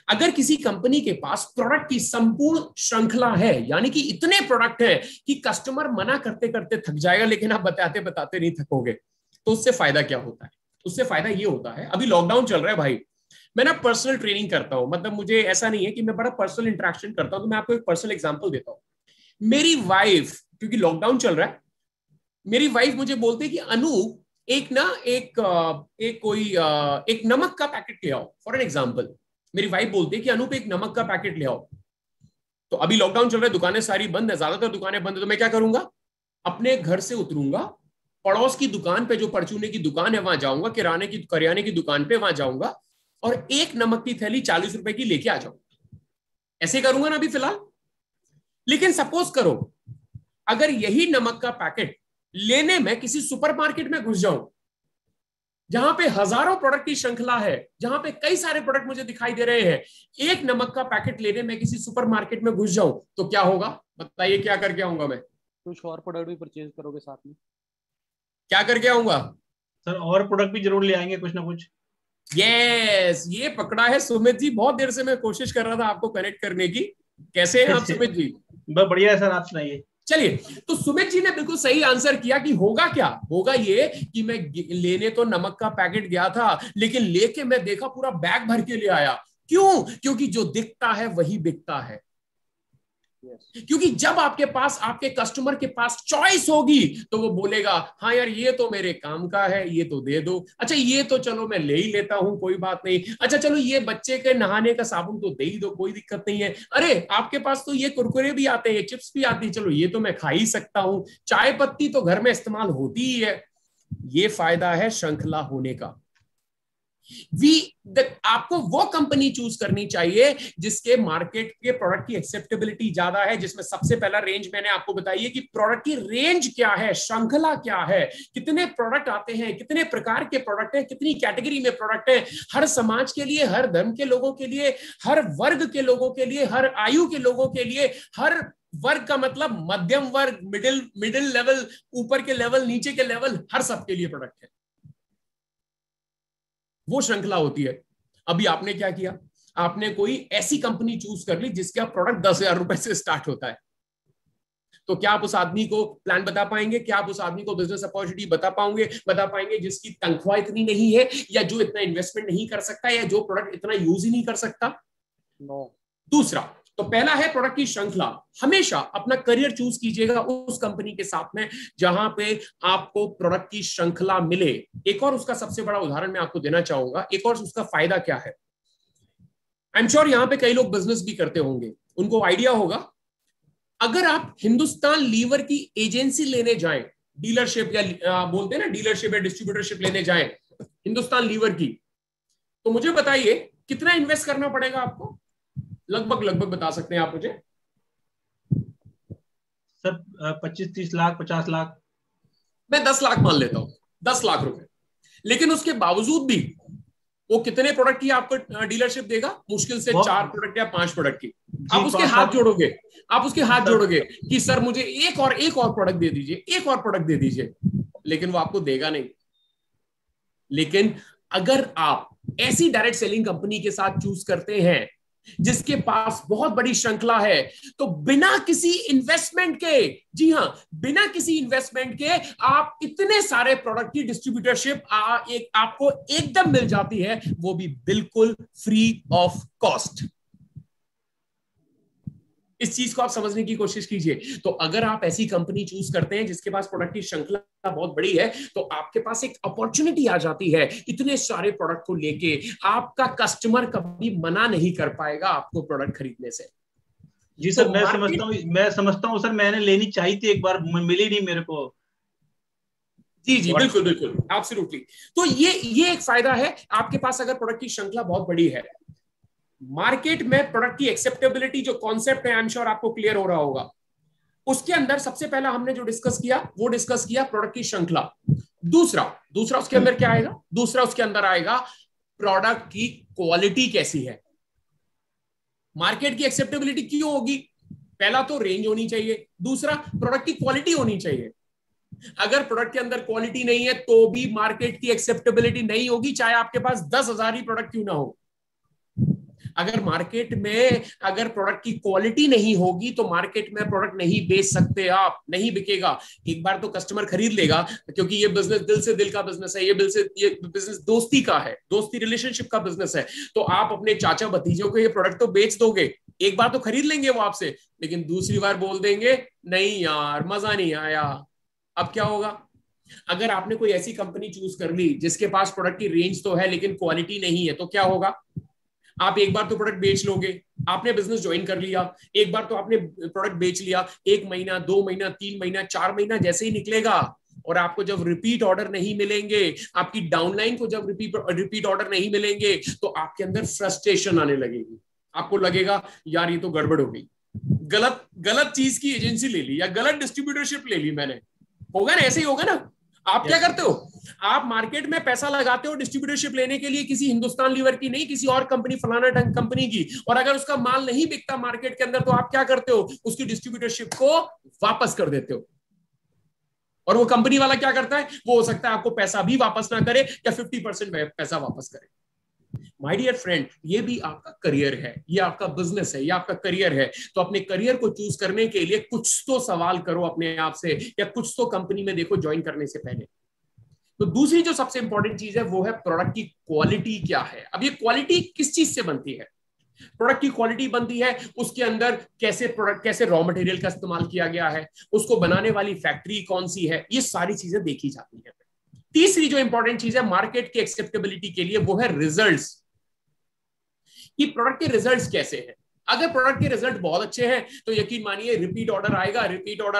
अगर किसी कंपनी के पास प्रोडक्ट की संपूर्ण श्रृंखला है, यानी कि इतने प्रोडक्ट हैं कि कस्टमर मना करते करते थक जाएगा, लेकिन आप बताते बताते नहीं थकोगे, तो उससे फायदा क्या होता है? उससे फायदा ये होता है, अभी लॉकडाउन चल रहा है भाई, मैं ना पर्सनल ट्रेनिंग करता हूं, मतलब मुझे ऐसा नहीं है कि मैं बड़ा पर्सनल इंटरेक्शन करता हूं, तो मैं आपको एक पर्सनल एग्जांपल देता हूं। मेरी वाइफ, क्योंकि लॉकडाउन चल रहा है, मेरी वाइफ मुझे बोलते हैं कि अनु एक नमक का पैकेट ले आओ, फॉर एन एग्जांपल। मेरी वाइफ बोलती है कि अनूप एक नमक का पैकेट ले आओ। तो अभी लॉकडाउन चल रहा है, दुकानें सारी बंद है, ज्यादातर दुकानें बंद है, तो मैं क्या करूंगा, अपने घर से उतरूंगा, पड़ोस की दुकान पे, जो परचूने की दुकान है वहां जाऊंगा, करियाने की दुकान पे वहां जाऊंगा और एक नमक की थैली 40 रुपए की लेके आ जाऊंगा। ऐसे करूंगा ना अभी फिलहाल। लेकिन सपोज करो अगर यही नमक का पैकेट लेने में किसी सुपरमार्केट में घुस जाऊं, जहां पे हजारों प्रोडक्ट की श्रृंखला है, जहां पे कई सारे प्रोडक्ट मुझे दिखाई दे रहे हैं, एक नमक का पैकेट लेने में किसी सुपरमार्केट में घुस जाऊं तो क्या होगा? बताइए, क्या करके आऊंगा मैं? कुछ और प्रोडक्ट भी परचेज करोगे साथ में। क्या करके आऊंगा सर? और प्रोडक्ट भी जरूर ले आएंगे कुछ ना कुछ। यस, ये पकड़ा है सुमित जी। बहुत देर से मैं कोशिश कर रहा था आपको कनेक्ट करने की। कैसे हैं आप सुमित जी? बहुत बढ़िया है सर, आप सुनाइए। चलिए, तो सुमित जी ने बिल्कुल सही आंसर किया कि होगा क्या, होगा ये कि मैं लेने तो नमक का पैकेट गया था, लेकिन लेके मैं देखा पूरा बैग भर के ले आया। क्यों? क्योंकि जो दिखता है वही बिकता है। क्योंकि जब आपके पास, आपके कस्टमर के पास चॉइस होगी तो वो बोलेगा हाँ यार ये तो मेरे काम का है, ये तो दे दो, अच्छा ये तो चलो मैं ले ही लेता हूं, कोई बात नहीं, अच्छा चलो ये बच्चे के नहाने का साबुन तो दे ही दो, कोई दिक्कत नहीं है, अरे आपके पास तो ये कुरकुरे भी आते हैं, चिप्स भी आती है, चलो ये तो मैं खा ही सकता हूं, चाय पत्ती तो घर में इस्तेमाल होती ही है। ये फायदा है श्रृंखला होने का। आपको वो कंपनी चूज करनी चाहिए जिसके मार्केट के प्रोडक्ट की एक्सेप्टेबिलिटी ज्यादा है, जिसमें सबसे पहला रेंज मैंने आपको बताई है कि प्रोडक्ट की रेंज क्या है, श्रृंखला क्या है, कितने प्रोडक्ट आते हैं, कितने प्रकार के प्रोडक्ट हैं, कितनी कैटेगरी में प्रोडक्ट है, हर समाज के लिए, हर धर्म के लोगों के लिए, हर वर्ग के लोगों के लिए, हर आयु के लोगों के लिए, हर वर्ग का मतलब मध्यम वर्ग, मिडिल लेवल, ऊपर के लेवल, नीचे के लेवल, हर सबके लिए प्रोडक्ट है। वो श्रृंखला होती है। अभी आपने क्या किया, आपने कोई ऐसी कंपनी चूज कर ली जिसका प्रोडक्ट 10,000 रुपए से स्टार्ट होता है। तो क्या आप उस आदमी को प्लान बता पाएंगे? क्या आप उस आदमी को बिजनेस अपॉर्चुनिटी बता पाएंगे जिसकी तनख्वाह इतनी नहीं है, या जो इतना इन्वेस्टमेंट नहीं कर सकता, या जो प्रोडक्ट इतना यूज ही नहीं कर सकता? नो। दूसरा, तो पहला है प्रोडक्ट की श्रृंखला। हमेशा अपना करियर चूज कीजिएगा उस कंपनी के साथ में जहां पे आपको प्रोडक्ट की श्रृंखला मिले। एक और उसका सबसे बड़ा उदाहरण मैं आपको देना चाहूंगा, एक और उसका फायदा क्या है। आई एम श्योर यहां पे कई लोग बिजनेस भी करते होंगे, उनको आइडिया होगा। अगर आप हिंदुस्तान लीवर की एजेंसी लेने जाएं, डीलरशिप या बोलते हैं ना डीलरशिप या डिस्ट्रीब्यूटरशिप लेने जाएं हिंदुस्तान लीवर की, तो मुझे बताइए कितना इन्वेस्ट करना पड़ेगा आपको? लगभग बता सकते हैं आप मुझे? सर 25-30 लाख, 50 लाख। मैं 10 लाख मान लेता हूं, 10 लाख रुपए। लेकिन उसके बावजूद भी वो कितने प्रोडक्ट की आपको डीलरशिप देगा? मुश्किल से 4 प्रोडक्ट या 5 प्रोडक्ट की। आप उसके हाथ जोड़ोगे, कि सर मुझे एक और प्रोडक्ट दे दीजिए, एक और प्रोडक्ट दे दीजिए, लेकिन वो आपको देगा नहीं। लेकिन अगर आप ऐसी डायरेक्ट सेलिंग कंपनी के साथ चूज करते हैं जिसके पास बहुत बड़ी श्रृंखला है, तो बिना किसी इन्वेस्टमेंट के, जी हां, बिना किसी इन्वेस्टमेंट के आप इतने सारे प्रोडक्ट की डिस्ट्रीब्यूटरशिप आपको एकदम मिल जाती है, वो भी बिल्कुल फ्री ऑफ कॉस्ट। इस चीज को आप समझने की कोशिश कीजिए। तो अगर आप ऐसी कंपनी चूज करते हैं जिसके पास प्रोडक्ट की श्रृंखला बहुत बड़ी है, तो आपके पास एक अपॉर्चुनिटी आ जाती है इतने सारे प्रोडक्ट को लेके। आपका कस्टमर कभी मना नहीं कर पाएगा आपको प्रोडक्ट खरीदने से। जी सर, मैं समझता हूँ सर, मैंने लेनी चाहिए थी एक बार, मिली नहीं मेरे को। जी बिल्कुल एब्सोल्युटली। तो ये एक फायदा है आपके पास अगर प्रोडक्ट की श्रृंखला बहुत बड़ी है। मार्केट में प्रोडक्ट की एक्सेप्टेबिलिटी जो कॉन्सेप्ट है, आई एम श्योर आपको क्लियर हो रहा होगा। उसके अंदर सबसे पहला हमने जो डिस्कस किया प्रोडक्ट की श्रृंखला। दूसरा उसके अंदर क्या आएगा? दूसरा उसके अंदर आएगा प्रोडक्ट की क्वालिटी कैसी है। मार्केट की एक्सेप्टेबिलिटी क्यों होगी? पहला तो रेंज होनी चाहिए, दूसरा प्रोडक्ट की क्वालिटी होनी चाहिए। अगर प्रोडक्ट के अंदर क्वालिटी नहीं है तो भी मार्केट की एक्सेप्टेबिलिटी नहीं होगी, चाहे आपके पास 10,000 ही प्रोडक्ट क्यों ना हो। अगर मार्केट में अगर प्रोडक्ट की क्वालिटी नहीं होगी तो मार्केट में प्रोडक्ट नहीं बेच सकते आप, नहीं बिकेगा। एक बार तो कस्टमर खरीद लेगा, क्योंकि ये बिजनेस दिल से दिल का बिजनेस है, ये बिजनेस दोस्ती का है, दोस्ती रिलेशनशिप का बिजनेस है। तो आप अपने चाचा भतीजों को ये प्रोडक्ट तो बेच दोगे, एक बार तो खरीद लेंगे वो आपसे, लेकिन दूसरी बार बोल देंगे नहीं यार मजा नहीं आया। अब क्या होगा? अगर आपने कोई ऐसी कंपनी चूज कर ली जिसके पास प्रोडक्ट की रेंज तो है लेकिन क्वालिटी नहीं है, तो क्या होगा? आप एक बार तो प्रोडक्ट बेच लोगे, आपने बिजनेस ज्वाइन कर लिया, एक बार तो आपने प्रोडक्ट बेच लिया, 1 महीना 2 महीना 3 महीना 4 महीना जैसे ही निकलेगा और आपको जब रिपीट ऑर्डर नहीं मिलेंगे, आपकी डाउनलाइन को जब रिपीट ऑर्डर नहीं मिलेंगे, तो आपके अंदर फ्रस्ट्रेशन आने लगेगी। आपको लगेगा यार ये तो गड़बड़ हो गई, गलत चीज की एजेंसी ले ली या गलत डिस्ट्रीब्यूटरशिप ले ली मैंने। होगा ना, ऐसे ही होगा ना। आप क्या करते हो? आप मार्केट में पैसा लगाते हो डिस्ट्रीब्यूटरशिप लेने के लिए, किसी हिंदुस्तान लीवर की नहीं, किसी और कंपनी, फलाना ढंग कंपनी की, और अगर उसका माल नहीं बिकता मार्केट के अंदर, तो आप क्या करते हो? उसकी डिस्ट्रीब्यूटरशिप को वापस कर देते हो। और वो कंपनी वाला क्या करता है? वो हो सकता है आपको पैसा भी वापस ना करे या 50% पैसा वापस करे। माय डियर फ्रेंड, ये भी आपका करियर है, ये आपका बिजनेस है, ये आपका करियर है। तो अपने करियर को चूज करने के लिए कुछ तो सवाल करो अपने आप से, या कुछ तो कंपनी में देखो ज्वाइन करने से पहले। तो दूसरी जो सबसे इंपॉर्टेंट चीज है वो है प्रोडक्ट की क्वालिटी क्या है। अब ये क्वालिटी किस चीज से बनती है? प्रोडक्ट की क्वालिटी बनती है उसके अंदर कैसे रॉ मटेरियल का इस्तेमाल किया गया है, उसको बनाने वाली फैक्ट्री कौन सी है, ये सारी चीजें देखी जाती है। तीसरी जो इंपॉर्टेंट चीज है मार्केट की एक्सेप्टेबिलिटी के लिए, वो है रिजल्ट्स, कि प्रोडक्ट के रिजल्ट्स कैसे हैं। अगर प्रोडक्ट के रिजल्ट बहुत अच्छे हैं तो यकीन मानिए रिपीट ऑर्डर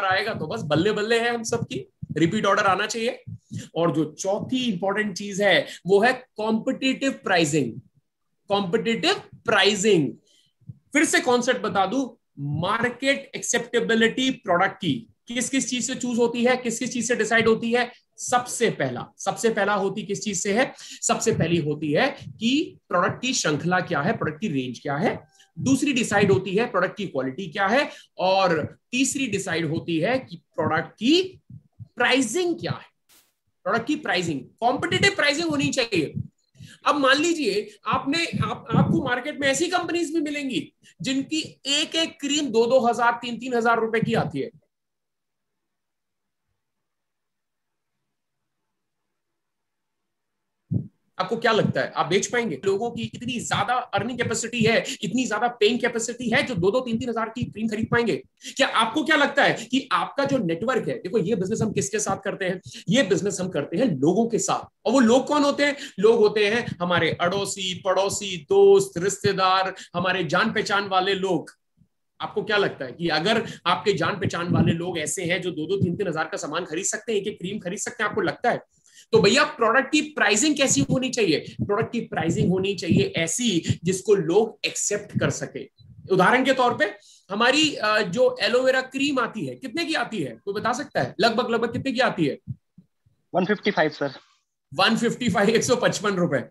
आएगा तो बस बल्ले बल्ले है हम सबकी, रिपीट ऑर्डर आना चाहिए। और जो चौथी इंपॉर्टेंट चीज है वो है कॉम्पिटिटिव प्राइसिंग। कॉम्पिटिटिव प्राइसिंग, फिर से कॉन्सेप्ट बता दूं, मार्केट एक्सेप्टेबिलिटी प्रोडक्ट की किस किस चीज से चूज होती है, किस किस चीज से डिसाइड होती है। सबसे पहला होती किस चीज से है, सबसे पहली होती है कि प्रोडक्ट की श्रृंखला क्या है, प्रोडक्ट की रेंज क्या है। दूसरी डिसाइड होती है प्रोडक्ट की क्वालिटी क्या है, और तीसरी डिसाइड होती है कि प्रोडक्ट की प्राइसिंग क्या है। प्रोडक्ट की प्राइसिंग, कॉम्पिटिटिव प्राइसिंग होनी चाहिए। अब मान लीजिए आपको मार्केट में ऐसी कंपनीज भी मिलेंगी जिनकी एक एक क्रीम 2-2 हजार 3-3 हजार रुपए की आती है। आपको क्या लगता है, आप बेच पाएंगे? लोगों की इतनी ज्यादा अर्निंग कैपेसिटी है, इतनी ज्यादा पेइंग कैपेसिटी है, जो 2-2 3-3 हजार की क्रीम खरीद पाएंगे? क्या आपको क्या लगता है कि आपका जो नेटवर्क है, देखो ये बिजनेस हम किसके साथ करते हैं, ये बिजनेस हम करते हैं लोगों के साथ। और वो लोग कौन होते हैं? लोग होते हैं हमारे अड़ोसी पड़ोसी, दोस्त, रिश्तेदार, हमारे जान पहचान वाले लोग। आपको क्या लगता है कि अगर आपके जान पहचान वाले लोग ऐसे हैं जो 2-2 3-3 हजार का सामान खरीद सकते हैं, एक एक क्रीम खरीद सकते हैं, आपको लगता है? तो भैया प्रोडक्ट की प्राइसिंग कैसी होनी चाहिए? प्रोडक्ट की प्राइसिंग होनी चाहिए ऐसी जिसको लोग एक्सेप्ट कर सके। उदाहरण के तौर पे हमारी जो एलोवेरा क्रीम आती है, कितने की आती है, कोई बता सकता है? लगभग कितने की आती है? 155 सर। 155, 155 रुपए।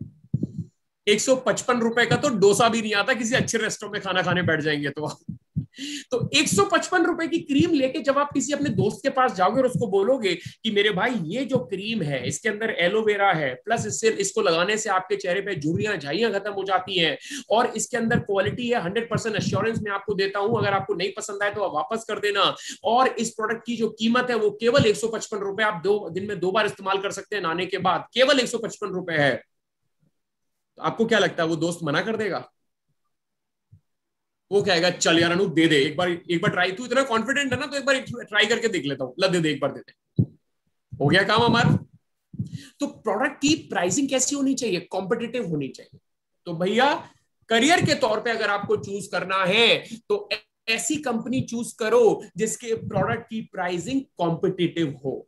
155 रुपए का तो डोसा भी नहीं आता, किसी अच्छे रेस्टोरेंट में खाना खाने बैठ जाएंगे तो 155 रुपए की क्रीम लेके जब आप किसी अपने दोस्त के पास जाओगे और उसको बोलोगे कि मेरे भाई ये जो क्रीम है इसके अंदर एलोवेरा है, प्लस इसको लगाने से आपके चेहरे पे झुर्रियां झाइयां खत्म हो जाती हैं, और इसके अंदर क्वालिटी है, 100% एश्योरेंस मैं आपको देता हूं, अगर आपको नहीं पसंद आए तो आप वापस कर देना, और इस प्रोडक्ट की जो कीमत है वो केवल 155 रुपए, आप 2 दिन में 2 बार इस्तेमाल कर सकते हैं नहाने के बाद, केवल 155 रुपए है। तो आपको क्या लगता है वो दोस्त मना कर देगा? वो कहेगा चल यार अनु दे दे, एक बार ट्राई, तू इतना कॉन्फिडेंट है ना तो एक बार ट्राई करके देख लेता हूं, ला दे दे, एक बार दे दे, हो गया काम हमारा। तो प्रोडक्ट की प्राइसिंग कैसी होनी चाहिए? कॉम्पिटिटिव होनी चाहिए। तो भैया करियर के तौर पे अगर आपको चूज करना है तो ऐसी कंपनी चूज करो जिसके प्रोडक्ट की प्राइसिंग कॉम्पिटिटिव हो।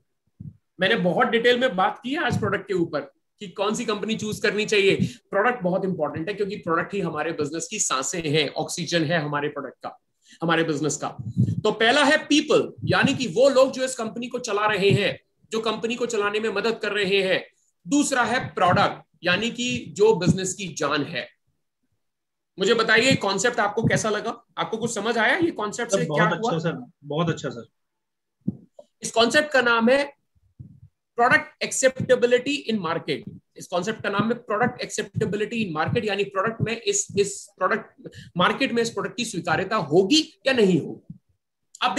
मैंने बहुत डिटेल में बात की है आज प्रोडक्ट के ऊपर कि कौन सी कंपनी चूज करनी चाहिए। प्रोडक्ट बहुत इंपॉर्टेंट है क्योंकि प्रोडक्ट ही हमारे बिजनेस की सांसें हैं, ऑक्सीजन है हमारे प्रोडक्ट का, हमारे बिजनेस का। तो पहला है पीपल, यानी कि वो लोग जो इस कंपनी को चला रहे हैं, जो कंपनी को चलाने में मदद कर रहे हैं। दूसरा है प्रोडक्ट, यानी कि जो बिजनेस की जान है। मुझे बताइए कॉन्सेप्ट आपको कैसा लगा? आपको कुछ समझ आया ये कॉन्सेप्ट से? क्या बहुत अच्छा सर, बहुत अच्छा सर। इस कॉन्सेप्ट का नाम है प्रोडक्ट एक्सेप्टेबिलिटी इन मार्केट। इस कॉन्सेप्ट का नाम है प्रोडक्ट एक्सेप्टेबिलिटी इन मार्केट, यानी प्रोडक्ट में इस प्रोडक्ट मार्केट में इस प्रोडक्ट की स्वीकार्यता होगी या नहीं होगी। आप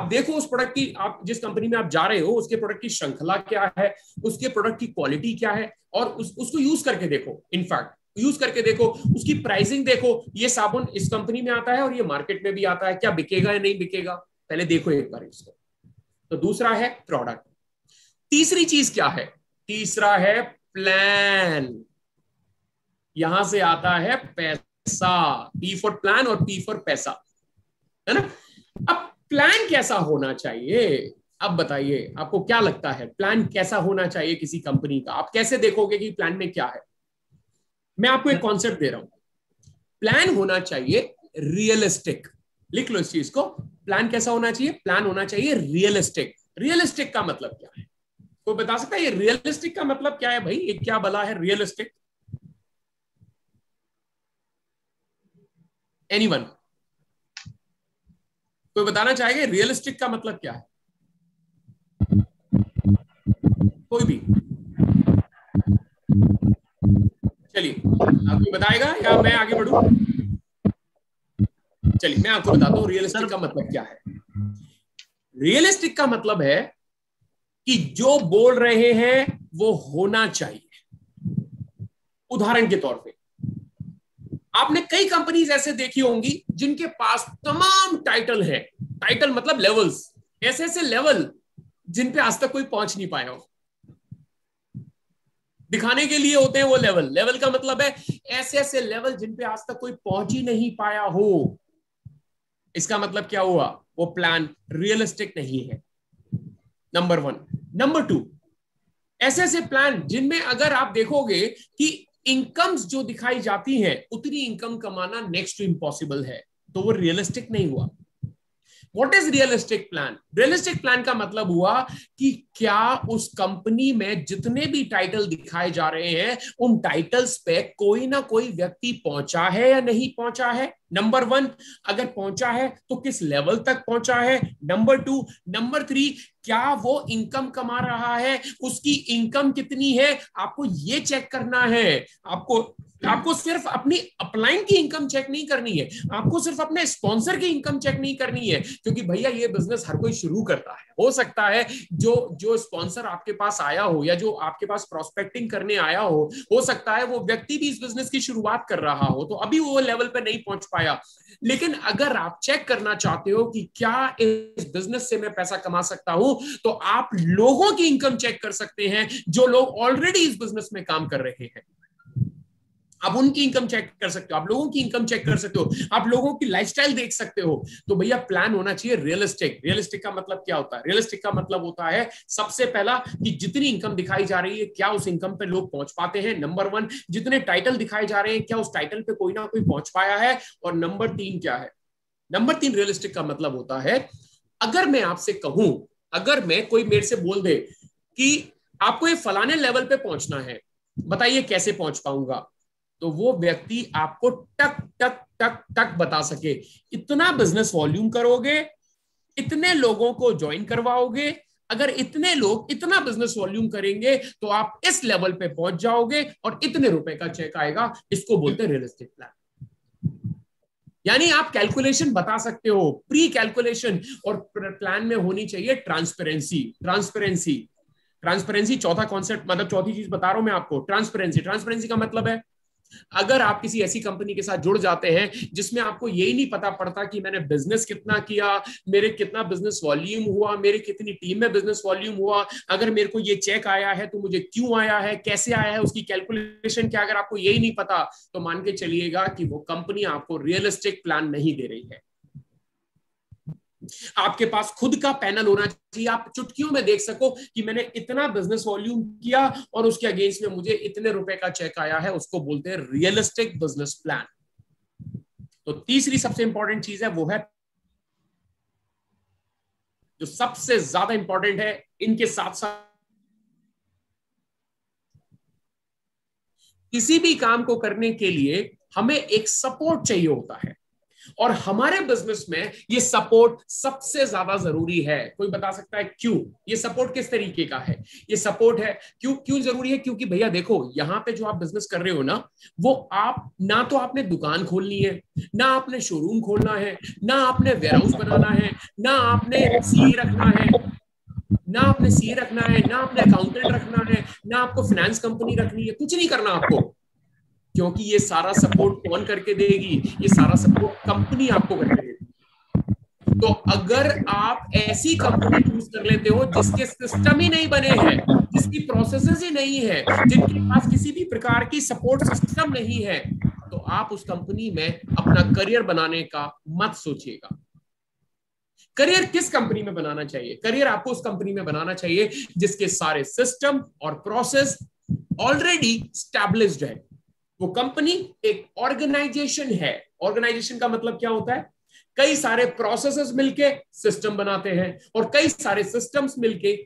देखो उस प्रोडक्ट की, आप जिस कंपनी में आप जा रहे हो उसके प्रोडक्ट की श्रृंखला क्या है, उसके प्रोडक्ट की क्वालिटी क्या है, और उसको यूज करके देखो। इनफैक्ट यूज करके देखो, उसकी प्राइसिंग देखो, ये साबुन इस कंपनी में आता है और ये मार्केट में भी आता है, क्या बिकेगा या नहीं बिकेगा, पहले देखो एक बार इसको। तो दूसरा है प्रोडक्ट। तीसरी चीज क्या है? तीसरा है प्लान। यहां से आता है पैसा, पी फॉर प्लान और पी फॉर पैसा, है ना। अब प्लान कैसा होना चाहिए? अब बताइए आपको क्या लगता है प्लान कैसा होना चाहिए किसी कंपनी का? आप कैसे देखोगे कि प्लान में क्या है? मैं आपको एक कॉन्सेप्ट दे रहा हूं। प्लान होना चाहिए रियलिस्टिक। लिख लो इस चीज को। प्लान कैसा होना चाहिए? प्लान होना चाहिए रियलिस्टिक। रियलिस्टिक का मतलब क्या है? कोई बता सकता है ये रियलिस्टिक का मतलब क्या है? भाई ये क्या भला है रियलिस्टिक? एनीवन? कोई बताना चाहेगा रियलिस्टिक का मतलब क्या है? कोई भी? चलिए आप कोई बताएगा या मैं आगे बढ़ूं? चलिए मैं आपको बताता हूं रियलिस्टिक का मतलब क्या है। रियलिस्टिक का मतलब है कि जो बोल रहे हैं वो होना चाहिए। उदाहरण के तौर पे आपने कई कंपनीज ऐसे देखी होंगी जिनके पास तमाम टाइटल है। टाइटल मतलब लेवल्स, ऐसे ऐसे लेवल जिन पे आज तक कोई पहुंच नहीं पाया हो। दिखाने के लिए होते हैं वो लेवल। लेवल का मतलब है ऐसे ऐसे लेवल जिन पे आज तक कोई पहुंच ही नहीं पाया हो। इसका मतलब क्या हुआ? वो प्लान रियलिस्टिक नहीं है। नंबर 1। नंबर 2, ऐसे ऐसे प्लान जिनमें अगर आप देखोगे कि इनकम्स जो दिखाई जाती हैं उतनी इनकम कमाना नेक्स्ट टू इम्पॉसिबल है, तो वो रियलिस्टिक नहीं हुआ। What is realistic plan? Realistic plan का मतलब हुआ कि क्या उस कंपनी में जितने भी टाइटल दिखाए जा रहे हैं उन टाइटल्स पे कोई ना कोई व्यक्ति पहुंचा है या नहीं पहुंचा है। नंबर 1, अगर पहुंचा है तो किस लेवल तक पहुंचा है। नंबर 2, नंबर 3, क्या वो इनकम कमा रहा है, उसकी इनकम कितनी है, आपको ये चेक करना है। आपको सिर्फ अपनी अपलाइन की इनकम चेक नहीं करनी है, आपको सिर्फ अपने स्पॉन्सर की इनकम चेक नहीं करनी है, क्योंकि भैया ये बिजनेस हर कोई शुरू करता है। हो सकता है जो स्पॉन्सर आपके पास आया हो या जो आपके पास प्रोस्पेक्टिंग करने आया हो सकता है वो व्यक्ति भी इस बिजनेस की शुरुआत कर रहा हो, तो अभी वो लेवल पे नहीं पहुंच पाया। लेकिन अगर आप चेक करना चाहते हो कि क्या इस बिजनेस से मैं पैसा कमा सकता हूं, तो आप लोगों की इनकम चेक कर सकते हैं जो लोग ऑलरेडी इस बिजनेस में काम कर रहे हैं। आप उनकी इनकम चेक कर सकते हो, आप लोगों की इनकम चेक कर सकते हो, आप लोगों की लाइफस्टाइल देख सकते हो। तो भैया प्लान होना चाहिए रियलिस्टिक। रियलिस्टिक का मतलब क्या होता है? रियलिस्टिक का मतलब होता है सबसे पहला कि जितनी इनकम दिखाई जा रही है क्या उस इनकम पे लोग पहुंच पाते हैं। नंबर 1, जितने टाइटल दिखाए जा रहे हैं क्या उस टाइटल पे कोई ना कोई पहुंच पाया है। और नंबर 3 क्या है? नंबर 3 रियलिस्टिक का मतलब होता है, अगर मैं आपसे कहूं, अगर मैं कोई मेरे से बोल दे कि आपको ये फलाने लेवल पे पहुंचना है, बताइए कैसे पहुंच पाऊंगा, तो वो व्यक्ति आपको टक टक टक टक बता सके। इतना बिजनेस वॉल्यूम करोगे, इतने लोगों को ज्वाइन करवाओगे, अगर इतने लोग इतना बिजनेस वॉल्यूम करेंगे तो आप इस लेवल पे पहुंच जाओगे और इतने रुपए का चेक आएगा। इसको बोलते हैं रियलिस्टिक प्लान। यानी आप कैलकुलेशन बता सकते हो, प्री कैलकुलेशन। और प्लान में होनी चाहिए ट्रांसपेरेंसी। ट्रांसपेरेंसी ट्रांसपेरेंसी चौथा कॉन्सेप्ट, मतलब चौथी चीज बता रहा हूं मैं आपको। ट्रांसपेरेंसी ट्रांसपेरेंसी का मतलब है, अगर आप किसी ऐसी कंपनी के साथ जुड़ जाते हैं जिसमें आपको यही नहीं पता पड़ता कि मैंने बिजनेस कितना किया, मेरे कितना बिजनेस वॉल्यूम हुआ, मेरे कितनी टीम में बिजनेस वॉल्यूम हुआ, अगर मेरे को ये चेक आया है तो मुझे क्यों आया है, कैसे आया है, उसकी कैलकुलेशन क्या, अगर आपको यही नहीं पता तो मान के चलिएगा कि वो कंपनी आपको रियलिस्टिक प्लान नहीं दे रही है। आपके पास खुद का पैनल होना चाहिए, आप चुटकियों में देख सको कि मैंने इतना बिजनेस वॉल्यूम किया और उसके अगेंस्ट में मुझे इतने रुपए का चेक आया है। उसको बोलते हैं रियलिस्टिक बिजनेस प्लान। तो तीसरी सबसे इंपॉर्टेंट चीज है, वो है जो सबसे ज्यादा इंपॉर्टेंट है, इनके साथ साथ किसी भी काम को करने के लिए हमें एक सपोर्ट चाहिए होता है, और हमारे बिजनेस में ये सपोर्ट सबसे ज्यादा जरूरी है। कोई बता सकता है क्यों? ये सपोर्ट किस तरीके का है? ये सपोर्ट है क्यों जरूरी है? क्योंकि भैया देखो, यहां पे जो आप बिजनेस कर रहे हो ना, वो आप ना तो आपने दुकान खोलनी है, ना आपने शोरूम खोलना है, ना आपने वेयरहाउस बनाना है, ना आपने सीए रखना है, ना आपने सीए रखना है, ना आपने अकाउंटेंट रखना है, ना आपको फाइनेंस कंपनी रखनी है, कुछ नहीं करना आपको, क्योंकि ये सारा सपोर्ट कौन करके देगी? ये सारा सपोर्ट कंपनी आपको करके देगी। तो अगर आप ऐसी कंपनी चूज कर लेते हो जिसके सिस्टम ही नहीं बने हैं, जिसकी प्रोसेसेस ही नहीं है, जिनके पास किसी भी प्रकार की सपोर्ट सिस्टम नहीं है, तो आप उस कंपनी में अपना करियर बनाने का मत सोचिएगा। करियर किस कंपनी में बनाना चाहिए? करियर आपको उस कंपनी में बनाना चाहिए जिसके सारे सिस्टम और प्रोसेस ऑलरेडी स्टैब्लिश्ड है। वो कंपनी एक ऑर्गेनाइजेशन है। ऑर्गेनाइजेशन का मतलब क्या होता है? कई सारे प्रोसेसेस मिलके सिस्टम बनाते हैं और कई सारे सिस्टम्स मिलके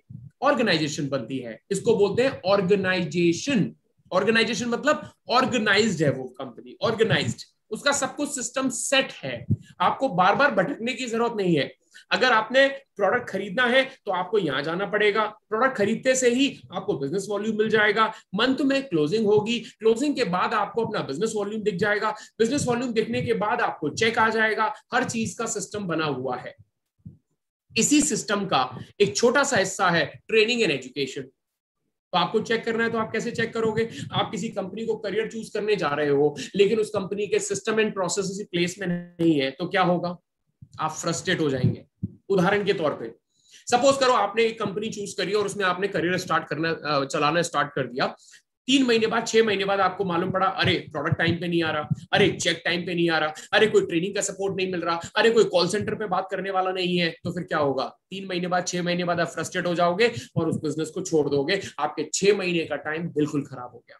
ऑर्गेनाइजेशन बनती है। इसको बोलते हैं ऑर्गेनाइजेशन। ऑर्गेनाइजेशन मतलब ऑर्गेनाइज्ड है वो कंपनी, ऑर्गेनाइज्ड, उसका सब कुछ सिस्टम सेट है। आपको बार बार भटकने की जरूरत नहीं है। अगर आपने प्रोडक्ट खरीदना है तो आपको यहां जाना पड़ेगा, प्रोडक्ट खरीदते से ही आपको बिजनेस वॉल्यूम मिल जाएगा, मंथ में क्लोजिंग होगी, क्लोजिंग के बाद आपको अपना बिजनेस वॉल्यूम दिख जाएगा, बिजनेस वॉल्यूम दिखने के बाद आपको चेक आ जाएगा। हर चीज का सिस्टम बना हुआ है। इसी सिस्टम का एक छोटा सा हिस्सा है ट्रेनिंग एंड एजुकेशन। तो आपको चेक करना है तो आप कैसे चेक करोगे? आप किसी कंपनी को करियर चूज करने जा रहे हो लेकिन उस कंपनी के सिस्टम एंड प्रोसेस प्लेस में नहीं है, तो क्या होगा? आप फ्रस्ट्रेट हो जाएंगे। उदाहरण के तौर पे सपोज करो आपने एक कंपनी चूज करी और उसमें आपने करियर स्टार्ट करना, चलाना स्टार्ट कर दिया। 3 महीने बाद, 6 महीने बाद आपको मालूम पड़ा, अरे प्रोडक्ट टाइम पे नहीं आ रहा, अरे चेक टाइम पे नहीं आ रहा, अरे कोई ट्रेनिंग का सपोर्ट नहीं मिल रहा, अरे कोई कॉल सेंटर पे बात करने वाला नहीं है, तो फिर क्या होगा? 3 महीने बाद, 6 महीने बाद आप फ्रस्ट्रेट हो जाओगे और उस बिजनेस को छोड़ दोगे। आपके 6 महीने का टाइम बिल्कुल खराब हो गया।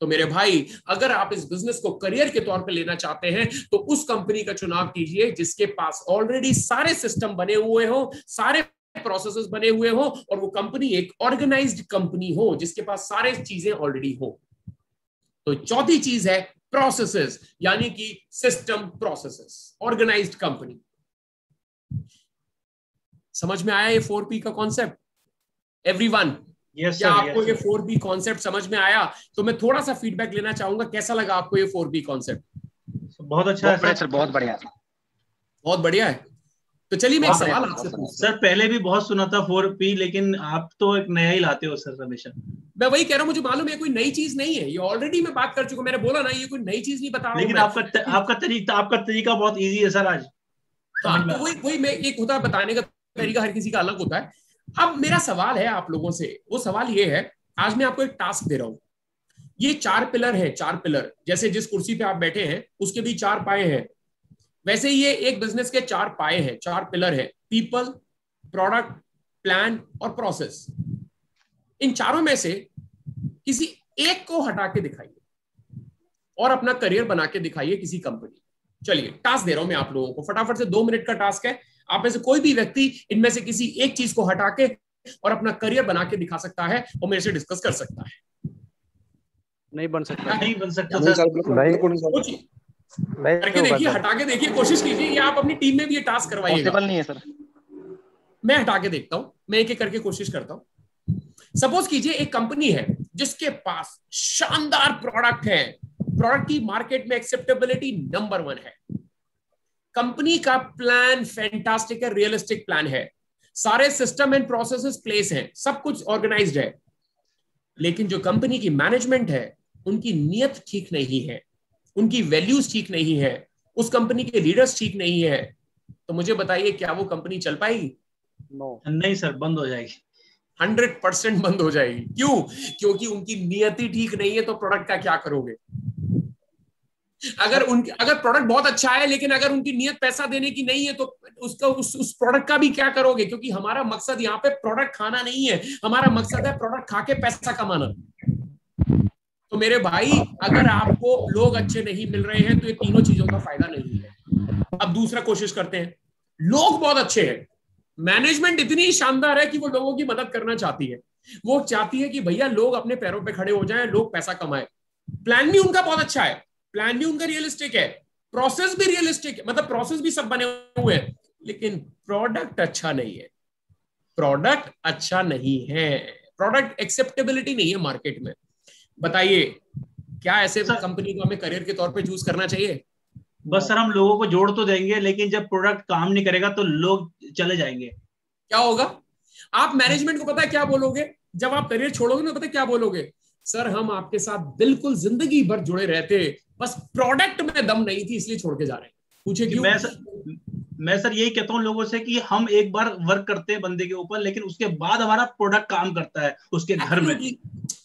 तो मेरे भाई, अगर आप इस बिजनेस को करियर के तौर पे लेना चाहते हैं तो उस कंपनी का चुनाव कीजिए जिसके पास ऑलरेडी सारे सिस्टम बने हुए हो, सारे प्रोसेसेस बने हुए हो, और वो कंपनी एक ऑर्गेनाइज्ड कंपनी हो जिसके पास सारे चीजें ऑलरेडी हो। तो चौथी चीज है प्रोसेसेस, यानी कि सिस्टम, प्रोसेसेस, ऑर्गेनाइज्ड कंपनी। समझ में आया ये 4P का कॉन्सेप्ट एवरीवन? यस क्या सर, आपको ये 4P कॉन्सेप्ट समझ में आया? तो मैं थोड़ा सा फीडबैक लेना चाहूंगा, कैसा लगा आपको ये 4P कॉन्सेप्ट? बहुत अच्छा है सर, बहुत बढ़िया। बहुत बढ़िया है। तो चलिए मैं एक सवाल आपसे पूछता हूं। सर पहले भी बहुत सुना था 4P, लेकिन आप तो एक नया ही लाते हो सर हमेशा। मैं वही कह रहा हूं, मुझे मालूम है कोई नई चीज नहीं है, ये ऑलरेडी मैं बात कर चुका हूं। मैंने बोला ना, ये कोई नई चीज नहीं बता रहा हूं। लेकिन आपका तरीका बहुत इजी है सर आज। हाँ, तो वही मैं, एक होता है बताने का तरीका, हर किसी का अलग होता है। अब मेरा सवाल है आप लोगों से, वो सवाल ये है, आज मैं आपको एक टास्क दे रहा हूं। ये 4 पिलर है, 4 पिलर, जैसे जिस कुर्सी पे आप बैठे हैं उसके भी 4 पाए हैं, वैसे ये एक बिजनेस के 4 पाए हैं, 4 पिलर है, पीपल, प्रोडक्ट, प्लान और प्रोसेस। इन चारों में से किसी एक को हटा के दिखाइए और अपना करियर बना के दिखाइए किसी कंपनी। चलिए टास्क दे रहा हूं मैं आप लोगों को, फटाफट से 2 मिनट का टास्क है। आप में से कोई भी व्यक्ति इनमें से किसी एक चीज को हटा के और अपना करियर बना के दिखा सकता है और मेरे से डिस्कस कर सकता है। नहीं बन सकता। नहीं बन सकता नहीं सर। सोचिए, करके देखिए, हटा के देखिए, कोशिश कीजिए, या आप अपनी टीम में भी ये टास्क करवाइएगा। पॉसिबल नहीं है सर। मैं हटा के देखता हूं, मैं एक एक करके कोशिश करता हूं। सपोज कीजिए एक कंपनी है जिसके पास शानदार प्रोडक्ट है, प्रोडक्ट की मार्केट में एक्सेप्टेबिलिटी नंबर 1 है, कंपनी का प्लान फैंटास्टिक है, रियलिस्टिक प्लान है, सारे सिस्टम एंड प्रोसेसेस प्लेस हैं, सब कुछ ऑर्गेनाइज्ड है, लेकिन जो कंपनी की मैनेजमेंट है उनकी नीयत ठीक नहीं है, उनकी वैल्यूज ठीक नहीं है, उस कंपनी के लीडर्स ठीक नहीं है। तो मुझे बताइए, क्या वो कंपनी चल पाएगी? नहीं सर, बंद हो जाएगी। 100% बंद हो जाएगी। क्यों? क्योंकि उनकी नियति ठीक नहीं है। तो प्रोडक्ट का क्या करोगे? अगर प्रोडक्ट बहुत अच्छा है लेकिन अगर उनकी नियत पैसा देने की नहीं है तो उसका उस प्रोडक्ट का भी क्या करोगे? क्योंकि हमारा मकसद यहाँ पे प्रोडक्ट खाना नहीं है, हमारा मकसद है प्रोडक्ट खा के पैसा कमाना। तो मेरे भाई, अगर आपको लोग अच्छे नहीं मिल रहे हैं तो ये तीनों चीजों का फायदा नहीं है। अब दूसरा कोशिश करते हैं। लोग बहुत अच्छे हैं, मैनेजमेंट इतनी शानदार है कि वो लोगों की मदद करना चाहती है, वो चाहती है कि भैया लोग अपने पैरों पे खड़े हो जाएं, लोग पैसा कमाएं। प्लान भी उनका बहुत अच्छा है, प्लान भी उनका रियलिस्टिक है, प्रोसेस भी रियलिस्टिक है, मतलब प्रोसेस भी सब बने हुए हैं, लेकिन प्रोडक्ट अच्छा नहीं है। प्रोडक्ट अच्छा नहीं है, प्रोडक्ट एक्सेप्टेबिलिटी नहीं है मार्केट में। बताइए, क्या ऐसे कंपनी को हमें करियर के तौर पे चूज करना चाहिए? बस सर, हम लोगों को जोड़ तो देंगे, लेकिन जब प्रोडक्ट काम नहीं करेगा तो लोग चले जाएंगे। क्या होगा? आप मैनेजमेंट को पता है क्या बोलोगे? जब आप करियर छोड़ोगे ना, पता है क्या बोलोगे? सर हम आपके साथ बिल्कुल जिंदगी भर जुड़े रहते, बस प्रोडक्ट में दम नहीं थी इसलिए छोड़ के जा रहे हैं। पूछे क्यों? मैं सर यही कहता हूँ लोगों से कि हम एक बार वर्क करते हैं बंदे के ऊपर, लेकिन उसके बाद हमारा प्रोडक्ट काम करता है उसके घर में।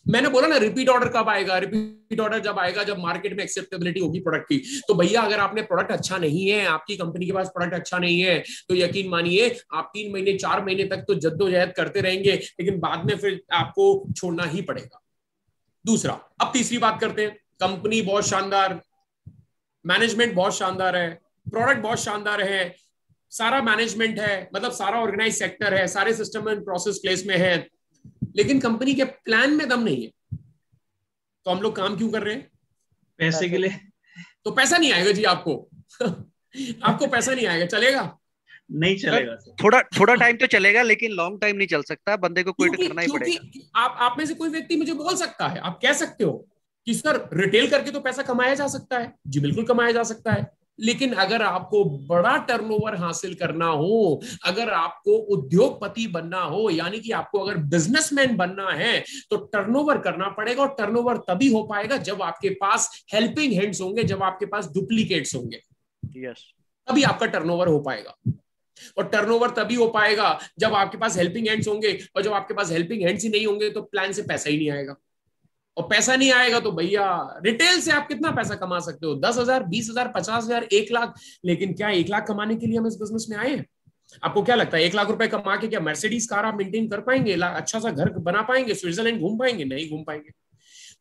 मैंने बोला ना, रिपीट ऑर्डर कब आएगा? रिपीट ऑर्डर जब आएगा जब मार्केट में एक्सेप्टेबिलिटी होगी प्रोडक्ट की। तो भैया, अगर आपने प्रोडक्ट अच्छा नहीं है, आपकी कंपनी के पास प्रोडक्ट अच्छा नहीं है, तो यकीन मानिए आप 3 महीने 4 महीने तक तो जद्दोजहद करते रहेंगे, लेकिन बाद में फिर आपको छोड़ना ही पड़ेगा। दूसरा, अब तीसरी बात करते हैं। कंपनी बहुत शानदार, मैनेजमेंट बहुत शानदार है, प्रोडक्ट बहुत शानदार है, सारा मैनेजमेंट है, मतलब सारा ऑर्गेनाइज सेक्टर है, सारे सिस्टम एंड प्रोसेस प्लेस में है, लेकिन कंपनी के प्लान में दम नहीं है। तो हम लोग काम क्यों कर रहे हैं? पैसे के लिए। तो पैसा नहीं आएगा जी आपको। आपको पैसा नहीं आएगा, चलेगा? नहीं चलेगा। थोड़ा टाइम तो चलेगा, लेकिन लॉन्ग टाइम नहीं चल सकता, बंदे को क्विट करना ही पड़ेगा। आप में से कोई व्यक्ति मुझे बोल सकता है, आप कह सकते हो कि सर रिटेल करके तो पैसा कमाया जा सकता है। जी बिल्कुल कमाया जा सकता है, लेकिन अगर आपको बड़ा टर्नओवर हासिल करना हो, अगर आपको उद्योगपति बनना हो, यानी कि आपको अगर बिजनेसमैन बनना है, तो टर्नओवर करना पड़ेगा। और टर्नओवर तभी हो पाएगा जब आपके पास हेल्पिंग हैंड्स होंगे, जब आपके पास डुप्लीकेट्स होंगे, तभी आपका टर्नओवर हो पाएगा। और टर्नओवर तभी हो पाएगा जब आपके पास हेल्पिंग हैंड्स होंगे, और जब आपके पास हेल्पिंग हैंड्स ही नहीं होंगे तो प्लान से पैसा ही नहीं आएगा। और पैसा नहीं आएगा तो भैया रिटेल से आप कितना पैसा कमा सकते हो? 10,000, 20,000, 50,000, 1 लाख। लेकिन क्या 1 लाख कमाने के लिए हम इस बिजनेस में आए हैं? आपको क्या लगता है 1 लाख रुपए कमा के क्या मर्सिडीज कार आप मेंटेन कर पाएंगे? अच्छा सा घर बना पाएंगे? स्विट्जरलैंड घूम पाएंगे? नहीं घूम पाएंगे।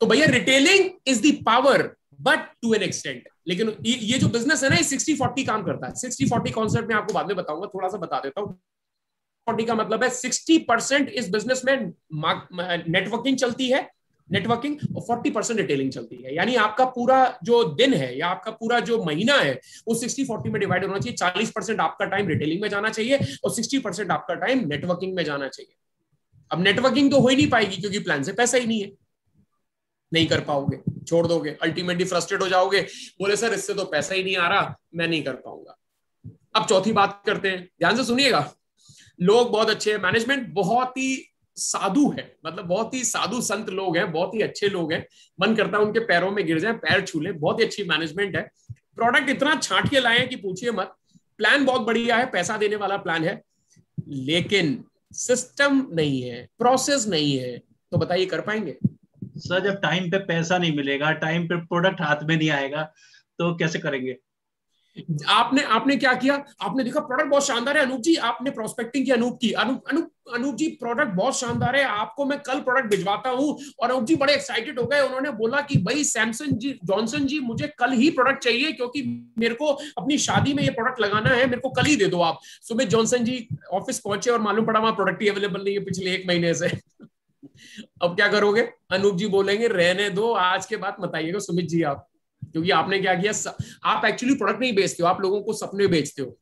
तो भैया retailing is the power, but to an extent. लेकिन ये जो बिजनेस है ना, 60-40 काम करता है। 60-40 कॉन्सेप्ट में आपको बाद में बताऊंगा, थोड़ा सा बता देता हूँ। 40 का मतलब है 60% इस बिजनेस में नेटवर्किंग चलती है, नेटवर्किंग, और 40% रिटेलिंग चलती है। यानी आपका पूरा जो दिन है या आपका पूरा जो महीना है वो 60-40 में डिवाइड होना चाहिए। 40% आपका टाइम रिटेलिंग में जाना चाहिए और 60% आपका टाइम नेटवर्किंग में जाना चाहिए। अब नेटवर्किंग तो हो ही नहीं पाएगी क्योंकि प्लान से पैसा ही नहीं है, नहीं कर पाओगे, छोड़ दोगे, अल्टीमेटली फ्रस्ट्रेट हो जाओगे, बोले सर इससे तो पैसा ही नहीं आ रहा, मैं नहीं कर पाऊंगा। अब चौथी बात करते हैं, ध्यान से सुनिएगा। लोग बहुत अच्छे हैं, मैनेजमेंट बहुत ही साधु है, मतलब बहुत ही साधु संत लोग हैं, बहुत ही अच्छे लोग हैं, मन करता है उनके पैरों में गिर जाए, पैर छू ले, बहुत ही अच्छी मैनेजमेंट है। प्रोडक्ट इतना छांट के लाए हैं कि पूछिए मत। प्लान बहुत बढ़िया है, पैसा देने वाला प्लान है, लेकिन सिस्टम नहीं है, प्रोसेस नहीं है। तो बताइए कर पाएंगे? सर जब टाइम पे पैसा नहीं मिलेगा, टाइम पे प्रोडक्ट हाथ में नहीं आएगा, तो कैसे करेंगे? आपने क्या किया? आपने देखा प्रोडक्ट बहुत शानदार है, अनूप जी आपने प्रोस्पेक्टिंग की, अनूप जी प्रोडक्ट बहुत शानदार है, आपको मैं कल प्रोडक्ट भिजवाता हूं। और अनूप जी बड़े एक्साइटेड हो गए, उन्होंने बोला कि भाई सैमसंग जी, जॉनसन जी, मुझे कल ही प्रोडक्ट चाहिए क्योंकि मेरे को अपनी शादी में ये प्रोडक्ट लगाना है, मेरे को कल ही दे दो आप। सुमित जॉनसन जी ऑफिस पहुंचे और मालूम पड़ा वहां प्रोडक्ट ही अवेलेबल नहीं है पिछले 1 महीने से। अब क्या करोगे? अनूप जी बोलेंगे रहने दो, आज के बाद मत आइएगा सुमित जी आप, क्योंकि आपने क्या किया, आप एक्चुअली प्रोडक्ट नहीं बेचते हो, आप लोगों को सपने बेचते हो,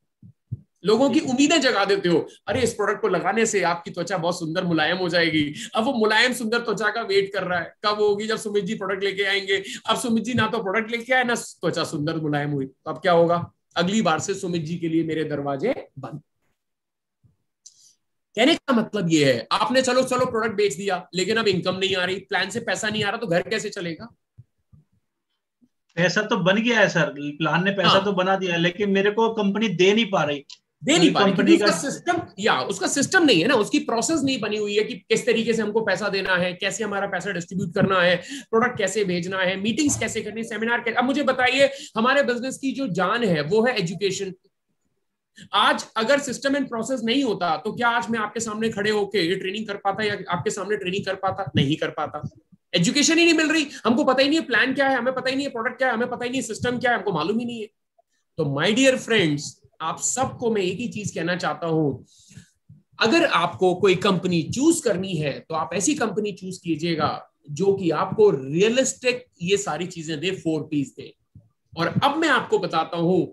लोगों की उम्मीदें जगा देते हो। अरे इस प्रोडक्ट को लगाने से आपकी त्वचा बहुत सुंदर मुलायम हो जाएगी। अब वो मुलायम सुंदर त्वचा का वेट कर रहा है, कब होगी? जब सुमित जी प्रोडक्ट लेके आएंगे। अब सुमित जी ना तो प्रोडक्ट लेके आए, ना त्वचा सुंदर मुलायम हुई, तो अब क्या होगा? अगली बार से सुमित जी के लिए मेरे दरवाजे बंद। कहने का मतलब ये है, आपने चलो प्रोडक्ट बेच दिया, लेकिन अब इनकम नहीं आ रही, प्लान से पैसा नहीं आ रहा, तो घर कैसे चलेगा? पैसा तो बन गया है सर, प्लान ने पैसा तो बना दिया, लेकिन मेरे को कंपनी दे नहीं पा रही कंपनी का सिस्टम, या उसका सिस्टम नहीं है ना, उसकी प्रोसेस नहीं बनी हुई है कि किस तरीके से हमको पैसा देना है, कैसे हमारा पैसा डिस्ट्रीब्यूट करना है, प्रोडक्ट कैसे भेजना है, मीटिंग्स कैसे करनी, सेमिनार कैसे। अब मुझे बताइए, हमारे बिजनेस की जो जान है वो है एजुकेशन। आज अगर सिस्टम एंड प्रोसेस नहीं होता तो क्या आज मैं आपके सामने खड़े होके ये ट्रेनिंग कर पाता या आपके सामने ट्रेनिंग कर पाता? नहीं कर पाता। एजुकेशन ही नहीं मिल रही, हमको पता ही नहीं है प्लान क्या है, हमें पता ही नहीं है प्रोडक्ट क्या है, हमें पता ही नहीं है सिस्टम क्या है, हमको मालूम ही नहीं है। तो माय डियर फ्रेंड्स, आप सबको मैं एक ही चीज कहना चाहता हूं, अगर आपको कोई कंपनी चूज करनी है तो आप ऐसी कंपनी चूज कीजिएगा जो कि आपको रियलिस्टिक ये सारी चीजें दे, 4 Ps दे। और अब मैं आपको बताता हूं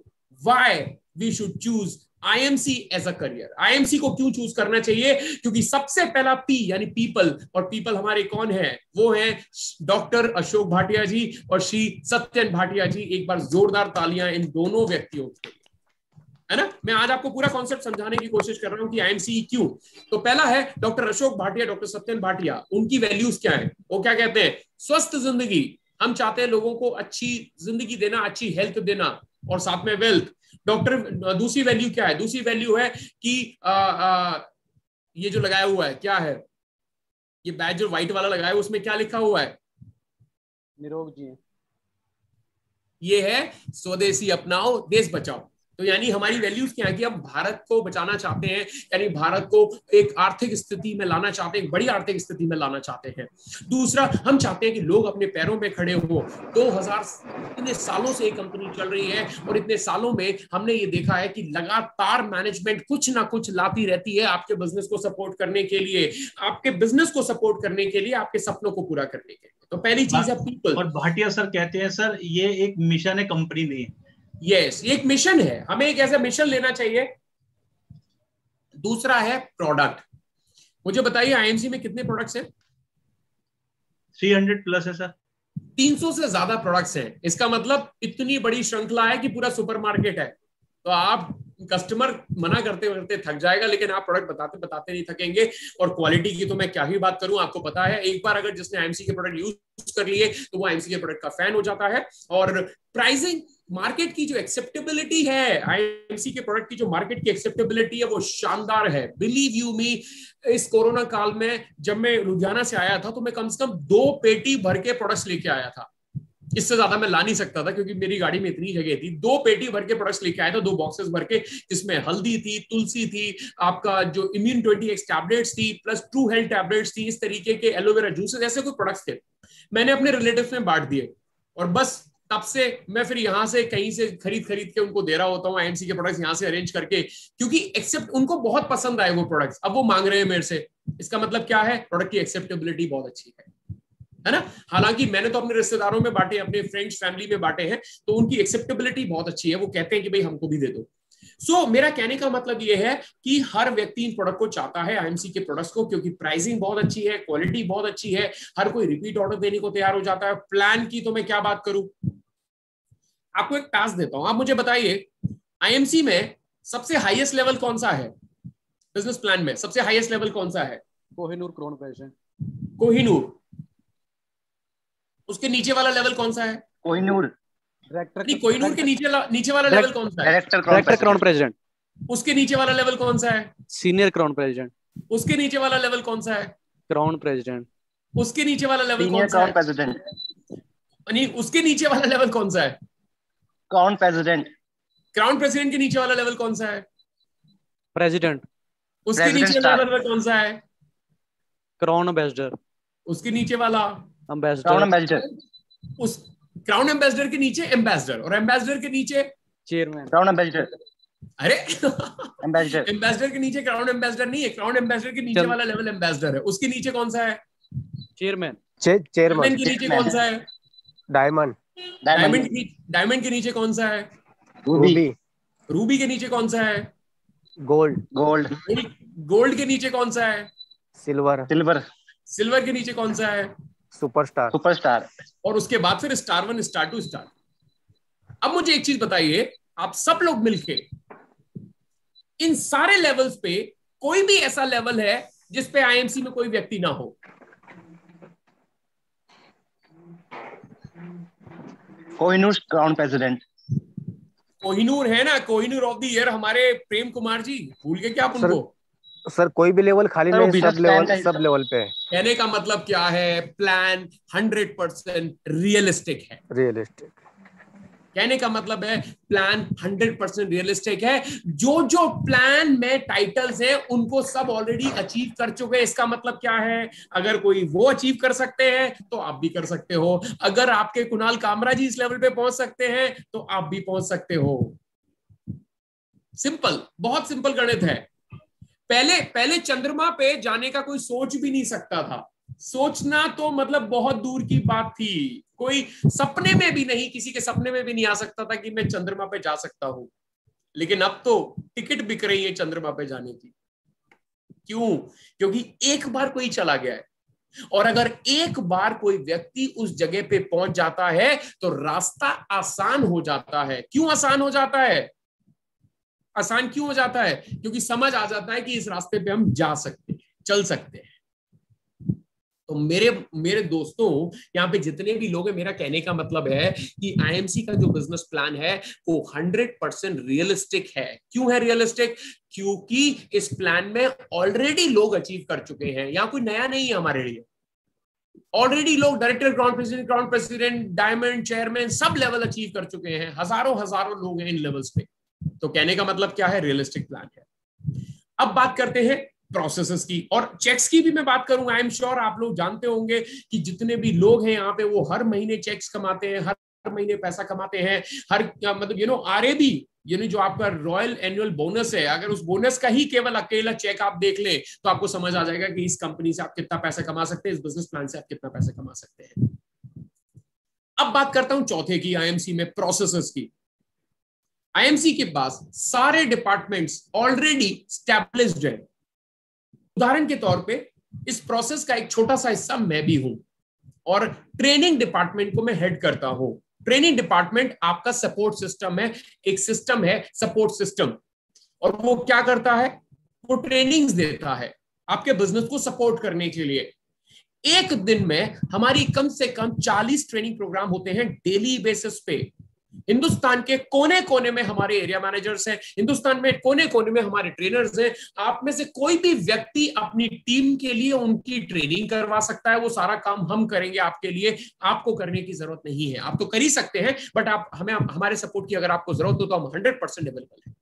why we should choose IMC as a career. IMC को क्यों चूज करना चाहिए? क्योंकि सबसे पहला P यानी पीपल, और पीपल हमारे कौन है? वो है डॉक्टर अशोक भाटिया जी और श्री सत्यन भाटिया जी। एक बार जोरदार तालियां इन दोनों व्यक्तियों के लिए, है ना। मैं आज आपको पूरा कॉन्सेप्ट समझाने की कोशिश कर रहा हूं कि IMC क्यों। तो पहला है डॉक्टर अशोक भाटिया, डॉक्टर सत्यन भाटिया, उनकी वैल्यूज क्या है? वो क्या कहते हैं? स्वस्थ जिंदगी। हम चाहते हैं लोगों को अच्छी जिंदगी देना, अच्छी हेल्थ देना, और साथ में वेल्थ। डॉक्टर दूसरी वैल्यू क्या है? दूसरी वैल्यू है कि ये जो लगाया हुआ है क्या है, ये बैज जो व्हाइट वाला लगाया है उसमें क्या लिखा हुआ है? निरोग जी। ये है स्वदेशी अपनाओ देश बचाओ। तो यानी हमारी वैल्यूज क्या है कि हम भारत को बचाना चाहते हैं, यानी भारत को एक आर्थिक स्थिति में लाना चाहते हैं, एक बड़ी आर्थिक स्थिति में लाना चाहते हैं। दूसरा, हम चाहते हैं कि लोग अपने पैरों में खड़े हो। 2000 इतने सालों से एक कंपनी चल रही है और इतने सालों में हमने ये देखा है कि लगातार मैनेजमेंट कुछ ना कुछ लाती रहती है आपके बिजनेस को सपोर्ट करने के लिए, आपके बिजनेस को सपोर्ट करने के लिए, आपके सपनों को पूरा करने के लिए। तो पहली चीज है पीपल। और भाटिया सर कहते हैं सर ये एक मिशन है, कंपनी नहीं है। यस, ये एक मिशन है, हमें एक ऐसा मिशन लेना चाहिए। दूसरा है प्रोडक्ट। मुझे बताइए IMC में कितने प्रोडक्ट्स हैं? 300 प्लस है सर। 300 से ज्यादा प्रोडक्ट्स हैं। इसका मतलब इतनी बड़ी श्रृंखला है कि पूरा सुपरमार्केट है। तो आप कस्टमर मना करते करते थक जाएगा, लेकिन आप प्रोडक्ट बताते बताते नहीं थकेंगे। और क्वालिटी की तो मैं क्या ही बात करूं, आपको पता है एक बार अगर जिसने IMC के प्रोडक्ट यूज कर लिए तो वो IMC के प्रोडक्ट का फैन हो जाता है। और प्राइसिंग मार्केट की जो एक्सेप्टेबिलिटी है, आईएमसी के प्रोडक्ट की जो मार्केट की एक्सेप्टेबिलिटी है वो शानदार है। बिलीव यू मी, इस कोरोना काल में जब मैं लुधियाना से आया था तो मैं कम से कम 2 पेटी भर के प्रोडक्ट्स लेके आया था। इससे ज्यादा मैं ला नहीं सकता था क्योंकि मेरी गाड़ी में इतनी जगह थी। 2 पेटी भर के प्रोडक्ट्स लेके आया था, 2 बॉक्सेस भर के, जिसमें हल्दी थी, तुलसी थी, आपका जो इम्यून 20x टैबलेट्स थी, प्लस ट्रू हेल्थ टैबलेट्स थी, इस तरीके के एलोवेरा जूसेस, ऐसे कोई प्रोडक्ट्स थे। मैंने अपने रिलेटिव्स में बांट दिए और बस तब से मैं फिर यहाँ से कहीं से खरीद के उनको दे रहा होता हूँ आईएमसी के प्रोडक्ट्स यहाँ से अरेंज करके, क्योंकि एक्सेप्ट उनको बहुत पसंद आए वो प्रोडक्ट्स। अब वो मांग रहे हैं मेरे से, इसका मतलब क्या है, प्रोडक्ट की एक्सेप्टेबिलिटी बहुत अच्छी है ना। हालांकि मैंने तो अपने रिश्तेदारों में बांटे, अपने फ्रेंड्स फैमिली में बांटे हैं, तो उनकी एक्सेप्टेबिलिटी बहुत अच्छी है। वो कहते हैं कि भाई हमको भी दे दो। सो मेरा कहने का मतलब ये है कि हर व्यक्ति इन प्रोडक्ट को चाहता है, आईएमसी के प्रोडक्ट्स को, क्योंकि प्राइसिंग बहुत अच्छी है, क्वालिटी बहुत अच्छी है, हर कोई रिपीट ऑर्डर देने को तैयार हो जाता है। प्लान की तो मैं क्या बात करूं, आपको एक टास्क देता हूं, आप मुझे बताइए आईएमसी में सबसे हाईएस्ट लेवल कौन सा है, बिजनेस प्लान में सबसे हाईएस्ट लेवल कौन सा है? Kohinoor crown president. कोहिनूर। उसके नीचे वाला लेवल कौन सा है? कोहिनूर। नहीं, कोहिनूर के नीचे वाला लेवल कौन सा है? Director crown president. उसके नीचे वाला लेवल कौन सा है? Senior crown president. उसके नीचे वाला लेवल कौन सा है? Crown president. उसके नीचे वाला लेवल सीनियर कौन सा है? Crown president. नहीं, उसके नीचे वाला लेवल कौन सा है? Crown president. क्राउन प्रेसिडेंट के नीचे वाला लेवल कौन सा है? प्रेसिडेंट। उसके नीचे वाला लेवल कौन सा है? Crown ambassador. उसके नीचे वाला एम्बेसडर। Crown ambassador. उस क्राउन एम्बेसडर के नीचे एम्बेसडर, और एम्बेसडर के नीचे चेयरमैन। Crown ambassador. अरे एम्बेसडर। एम्बेसडर के नीचे क्राउन एम्बेसडर नहीं है, क्राउन एम्बेसडर के नीचे वाला लेवल एम्बेसडर है। उसके नीचे कौन सा है? चेयरमैन। चेयरमैन के नीचे कौन सा है? डायमंड। डायमंड के नीचे कौन सा है? रूबी। रूबी के नीचे कौन सा है? गोल्ड। गोल्ड। गोल्ड के नीचे कौन सा है? सिल्वर। सिल्वर। सिल्वर के नीचे कौन सा है? सुपरस्टार। सुपरस्टार। और उसके बाद फिर स्टार 1, स्टार 2, स्टार। अब मुझे एक चीज बताइए, आप सब लोग मिलके इन सारे लेवल्स पे कोई भी ऐसा लेवल है जिस पे आईएमसी में कोई व्यक्ति ना हो? Kohinoor crown president. कोहिनूर है ना, कोहिनूर ऑफ द ईयर हमारे प्रेम कुमार जी, भूल गए क्या आप उनको? सर कोई भी लेवल खाली सर, वो नहीं, सब लेवल पे है। कहने का मतलब क्या है, प्लान 100% रियलिस्टिक है। रियलिस्टिक कहने का मतलब है प्लान 100% रियलिस्टिक है। जो प्लान में टाइटल्स हैं उनको सब ऑलरेडी अचीव कर चुके हैं। इसका मतलब क्या है, अगर कोई वो अचीव कर सकते हैं तो आप भी कर सकते हो। अगर आपके कुणाल कामरा जी इस लेवल पे पहुंच सकते हैं तो आप भी पहुंच सकते हो। सिंपल, बहुत सिंपल गणित है। पहले चंद्रमा पे जाने का कोई सोच भी नहीं सकता था। सोचना तो मतलब बहुत दूर की बात थी, कोई सपने में भी नहीं, किसी के सपने में भी नहीं आ सकता था कि मैं चंद्रमा पे जा सकता हूं। लेकिन अब तो टिकट बिक रही है चंद्रमा पे जाने की। क्यों? क्योंकि एक बार कोई चला गया है, और अगर एक बार कोई व्यक्ति उस जगह पे पहुंच जाता है तो रास्ता आसान हो जाता है। क्यों आसान हो जाता है? आसान क्यों हो जाता है? क्योंकि समझ आ जाता है कि इस रास्ते पे हम जा सकते हैं, चल सकते हैं। तो मेरे दोस्तों, यहाँ पे जितने भी लोग हैं, मेरा कहने का मतलब है कि आईएमसी का जो बिजनेस प्लान है वो 100% रियलिस्टिक है। क्यों है रियलिस्टिक? क्योंकि इस प्लान में ऑलरेडी लोग अचीव कर चुके हैं। यहाँ कोई नया नहीं है हमारे लिए। ऑलरेडी लोग director, crown president, diamond, chairman, sub level achieve कर चुके हैं। हजारों लोग हैं इन लेवल्स पे। तो कहने का मतलब क्या है, रियलिस्टिक प्लान है। अब बात करते हैं प्रोसेसेस की और चेक्स की भी मैं बात करूंगा। आई एम श्योर आप लोग जानते होंगे कि जितने भी लोग हैं यहाँ पे वो हर महीने चेक्स कमाते हैं, हर महीने पैसा कमाते हैं। हर मतलब आरएबी जो आपका रॉयल एनुअल बोनस है, अगर उस बोनस का ही केवल अकेला चेक आप देख लें तो आपको समझ आ जाएगा कि इस कंपनी से आप कितना पैसा कमा सकते हैं, इस बिजनेस प्लान से आप कितना पैसा कमा सकते हैं। अब बात करता हूं चौथे की, आईएमसी में प्रोसेसेस की। आईएमसी के पास सारे डिपार्टमेंट्स ऑलरेडी स्टैब्लिश्ड है। उदाहरण के तौर पे इस प्रोसेस का एक छोटा सा हिस्सा मैं भी हूं और ट्रेनिंग डिपार्टमेंट को मैं हेड करता हूं। ट्रेनिंग डिपार्टमेंट आपका सपोर्ट सिस्टम है, एक सिस्टम है सपोर्ट सिस्टम, और वो क्या करता है, वो ट्रेनिंग्स देता है आपके बिजनेस को सपोर्ट करने के लिए। एक दिन में हमारी कम से कम 40 ट्रेनिंग प्रोग्राम होते हैं डेली बेसिस पे। हिंदुस्तान के कोने कोने में हमारे एरिया मैनेजर्स हैं, हिंदुस्तान में कोने कोने में हमारे ट्रेनर्स हैं। आप में से कोई भी व्यक्ति अपनी टीम के लिए उनकी ट्रेनिंग करवा सकता है, वो सारा काम हम करेंगे आपके लिए, आपको करने की जरूरत नहीं है। आप तो कर ही सकते हैं, बट आप हमें हमारे सपोर्ट की अगर आपको जरूरत हो तो हम 100% अवेलेबल हैं।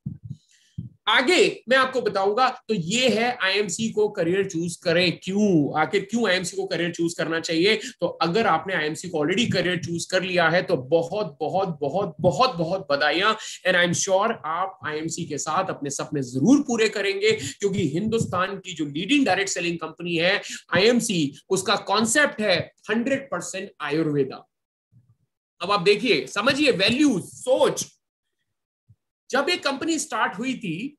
आगे मैं आपको बताऊंगा। तो ये है आईएमसी को करियर चूज करें क्यों, आखिर क्यों आईएमसी को करियर चूज करना चाहिए। तो अगर आपने आईएमसी को ऑलरेडी करियर चूज कर लिया है तो बहुत बहुत बहुत बहुत बहुत बधाइयां, एंड आई एम श्योर आप आईएमसी के साथ अपने सपने जरूर पूरे करेंगे, क्योंकि हिंदुस्तान की जो लीडिंग डायरेक्ट सेलिंग कंपनी है आईएमसी, उसका कॉन्सेप्ट है 100% आयुर्वेदा। अब आप देखिए, समझिए वैल्यूज, सोच। जब ये कंपनी स्टार्ट हुई थी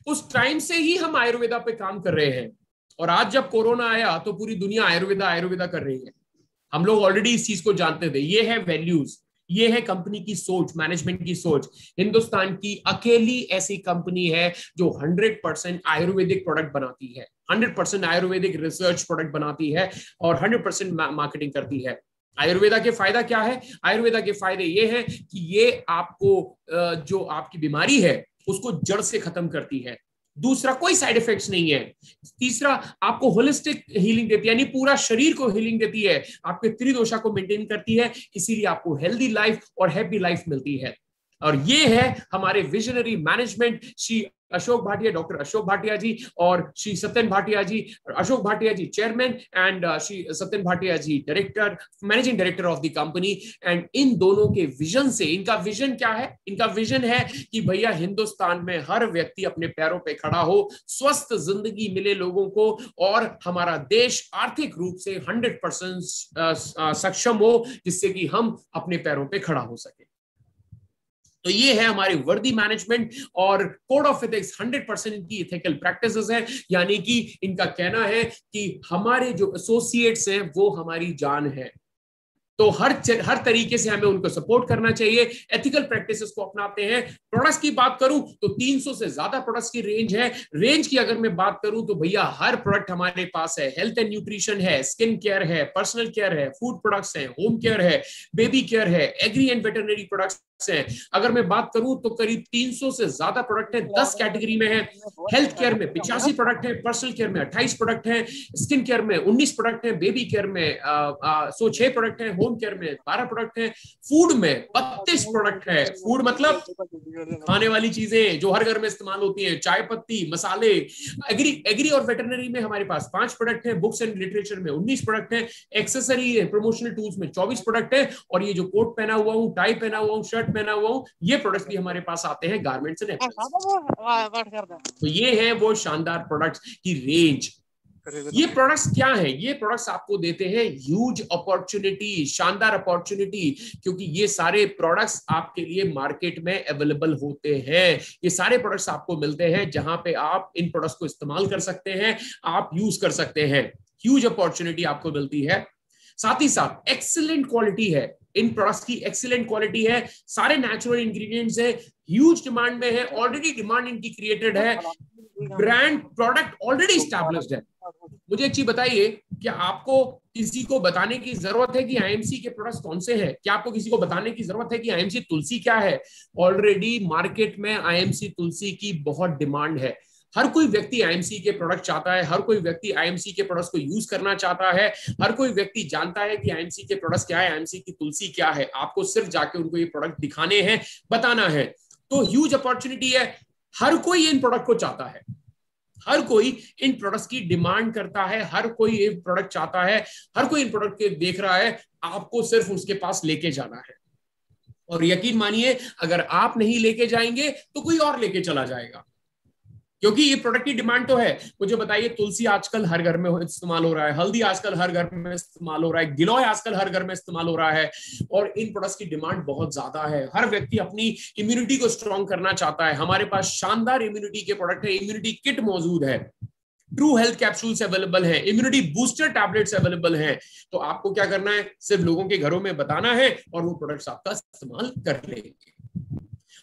उस टाइम से ही हम आयुर्वेदा पे काम कर रहे हैं, और आज जब कोरोना आया तो पूरी दुनिया आयुर्वेदा आयुर्वेदा कर रही है। हम लोग ऑलरेडी इस चीज को जानते थे। ये है वैल्यूज, ये है कंपनी की सोच, मैनेजमेंट की सोच। हिंदुस्तान की अकेली ऐसी कंपनी है जो 100% आयुर्वेदिक प्रोडक्ट बनाती है, 100% आयुर्वेदिक रिसर्च प्रोडक्ट बनाती है और 100% मार्केटिंग करती है। आयुर्वेदा के फायदा क्या है? आयुर्वेदा के फायदे ये हैं कि ये आपको जो आपकी बीमारी है उसको जड़ से खत्म करती है। दूसरा, कोई साइड इफेक्ट्स नहीं है। तीसरा, आपको होलिस्टिक हीलिंग देती है, यानी पूरा शरीर को हीलिंग देती है, आपके त्रिदोषा को मेंटेन करती है, इसीलिए आपको हेल्दी लाइफ और हैप्पी लाइफ मिलती है। और ये है हमारे visionary management, Shri Ashok Bhatia, doctor Ashok Bhatia ji और Shri Satyan Bhatia ji. Ashok Bhatia ji chairman and Shri Satyan Bhatia ji director, managing director of the company. And इन दोनों के विजन से, इनका विजन क्या है? इनका विजन है कि भैया हिंदुस्तान में हर व्यक्ति अपने पैरों पे खड़ा हो, स्वस्थ जिंदगी मिले लोगों को, और हमारा देश आर्थिक रूप से 100% सक्षम हो, जिससे कि हम अपने पैरों पे खड़ा हो सके। तो ये है हमारी वर्दी मैनेजमेंट और कोड ऑफ एथिक्स। 100% इनकी एथिकल प्रैक्टिसेस है, यानी कि इनका कहना है कि हमारे जो एसोसिएट्स हैं वो हमारी जान है, तो हर तरीके से हमें उनको सपोर्ट करना चाहिए। एथिकल प्रैक्टिसेस को अपनाते हैं। प्रोडक्ट्स की बात करूं तो 300 से ज्यादा प्रोडक्ट्स की रेंज है। रेंज की अगर मैं बात करूं तो भैया हर प्रोडक्ट हमारे पास है। हेल्थ एंड न्यूट्रिशन है, स्किन केयर है, पर्सनल केयर है, फूड प्रोडक्ट्स है, होम केयर है, बेबी केयर है, एग्री एंड वेटरनरी प्रोडक्ट्स है। अगर मैं बात करूं तो करीब 300 से ज्यादा प्रोडक्ट है, 10 कैटेगरी में है। हेल्थ केयर में 85 प्रोडक्ट है, पर्सनल केयर में 28 प्रोडक्ट है, स्किन केयर में 19 प्रोडक्ट है, बेबी केयर में 106 प्रोडक्ट है, होम केयर में 12 प्रोडक्ट है, फूड में 32 प्रोडक्ट है। फूड मतलब खाने वाली चीजें जो हर घर में इस्तेमाल होती हैं, चाय पत्ती, मसाले। एग्री और वेटरनरी में हमारे पास 5 प्रोडक्ट है, बुक्स एंड लिटरेचर में 19 प्रोडक्ट है, एक्सेसरी प्रमोशनल टूल्स में 24 प्रोडक्ट है, और ये जो कोट पहना हुआ हूँ, टाई पहना हुआ हूँ, शर्ट पहना हुआ हूँ, ये प्रोडक्ट्स भी हमारे पास आते हैं गारमेंट्स एंड एप्पल्स। तो ये है वो शानदार प्रोडक्ट्स की रेंज। ये प्रोडक्ट्स क्या है? ये प्रोडक्ट्स आपको देते हैं ह्यूज अपॉर्चुनिटी, शानदार अपॉर्चुनिटी, क्योंकि ये सारे प्रोडक्ट्स आपके लिए मार्केट में अवेलेबल होते हैं। ये सारे प्रोडक्ट्स आपको मिलते हैं जहां पे आप इन प्रोडक्ट्स को इस्तेमाल कर सकते हैं, आप यूज कर सकते हैं। ह्यूज अपॉर्चुनिटी आपको मिलती है। साथ ही साथ एक्सीलेंट क्वालिटी है, इन प्रोडक्ट्स की एक्सीलेंट क्वालिटी है, सारे नेचुरल इंग्रेडिएंट्स है, ह्यूज डिमांड में है, ऑलरेडी डिमांड इनकी क्रिएटेड है, ब्रांड प्रोडक्ट ऑलरेडी एस्टैब्लिश्ड है। मुझे एक चीज बताइए, क्या आपको किसी को बताने की जरूरत है कि आईएमसी के प्रोडक्ट्स कौन से हैं? क्या आपको किसी को बताने की जरूरत है कि आईएमसी तुलसी क्या है? ऑलरेडी मार्केट में आईएमसी तुलसी की बहुत डिमांड है। हर कोई व्यक्ति आईएमसी के प्रोडक्ट चाहता है, हर कोई व्यक्ति आईएमसी के प्रोडक्ट्स को यूज करना चाहता है, हर कोई व्यक्ति जानता है कि आईएमसी के प्रोडक्ट्स क्या है, आईएमसी की तुलसी क्या है। आपको सिर्फ जाके उनको ये प्रोडक्ट दिखाने हैं, बताना है। तो ह्यूज अपॉर्चुनिटी है। हर कोई इन प्रोडक्ट को चाहता है, हर कोई इन प्रोडक्ट्स की डिमांड करता है, हर कोई ये प्रोडक्ट चाहता है, हर कोई इन प्रोडक्ट के देख रहा है। आपको सिर्फ उसके पास लेके जाना है, और यकीन मानिए अगर आप नहीं लेके जाएंगे तो कोई और लेके चला जाएगा, क्योंकि ये प्रोडक्ट की डिमांड तो है। मुझे बताइए, तुलसी आजकल हर घर में इस्तेमाल हो रहा है, हल्दी आजकल हर घर में इस्तेमाल हो रहा है, गिलोय आजकल हर घर में इस्तेमाल हो रहा है, और इन प्रोडक्ट्स की डिमांड बहुत ज्यादा है। हर व्यक्ति अपनी इम्यूनिटी को स्ट्रॉन्ग करना चाहता है। हमारे पास शानदार इम्यूनिटी के प्रोडक्ट है, इम्यूनिटी किट मौजूद है, ट्रू हेल्थ कैप्सूल्स अवेलेबल हैं, इम्यूनिटी बूस्टर टैबलेट्स अवेलेबल हैं। तो आपको क्या करना है? सिर्फ लोगों के घरों में बताना है और वो प्रोडक्ट्स आपका इस्तेमाल कर लेंगे।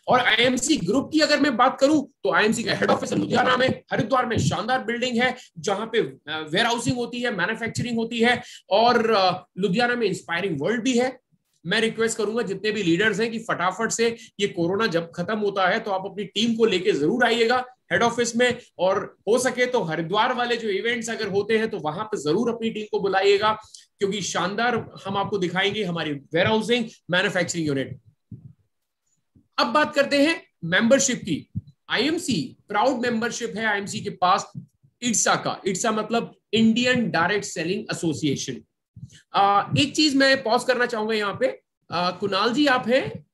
और आईएमसी ग्रुप की अगर मैं बात करूं तो आईएमसी का हेड ऑफिस लुधियाना में, हरिद्वार में शानदार बिल्डिंग है जहां पे वेयर हाउसिंग होती है, मैन्युफैक्चरिंग होती है, और लुधियाना में इंस्पायरिंग वर्ल्ड भी है। मैं रिक्वेस्ट करूंगा जितने भी लीडर्स हैं कि फटाफट से ये कोरोना जब खत्म होता है तो आप अपनी टीम को लेके जरूर आइएगा हेड ऑफिस में, और हो सके तो हरिद्वार वाले जो इवेंट्स अगर होते हैं तो वहां पे जरूर अपनी टीम को बुलाइएगा, क्योंकि शानदार हम आपको दिखाएंगे हमारी वेयरहाउसिंग मैन्युफैक्चरिंग यूनिट। अब बात करते हैं मेंबरशिप की। आईएमसी प्राउड मेंबरशिप है आईएमसी के पास इट्सा का। इट्सा मतलब इंडियन डायरेक्ट सेलिंग एसोसिएशन। एक चीज मैं पॉज करना चाहूंगा यहाँ पे, कुणाल जी आप हैं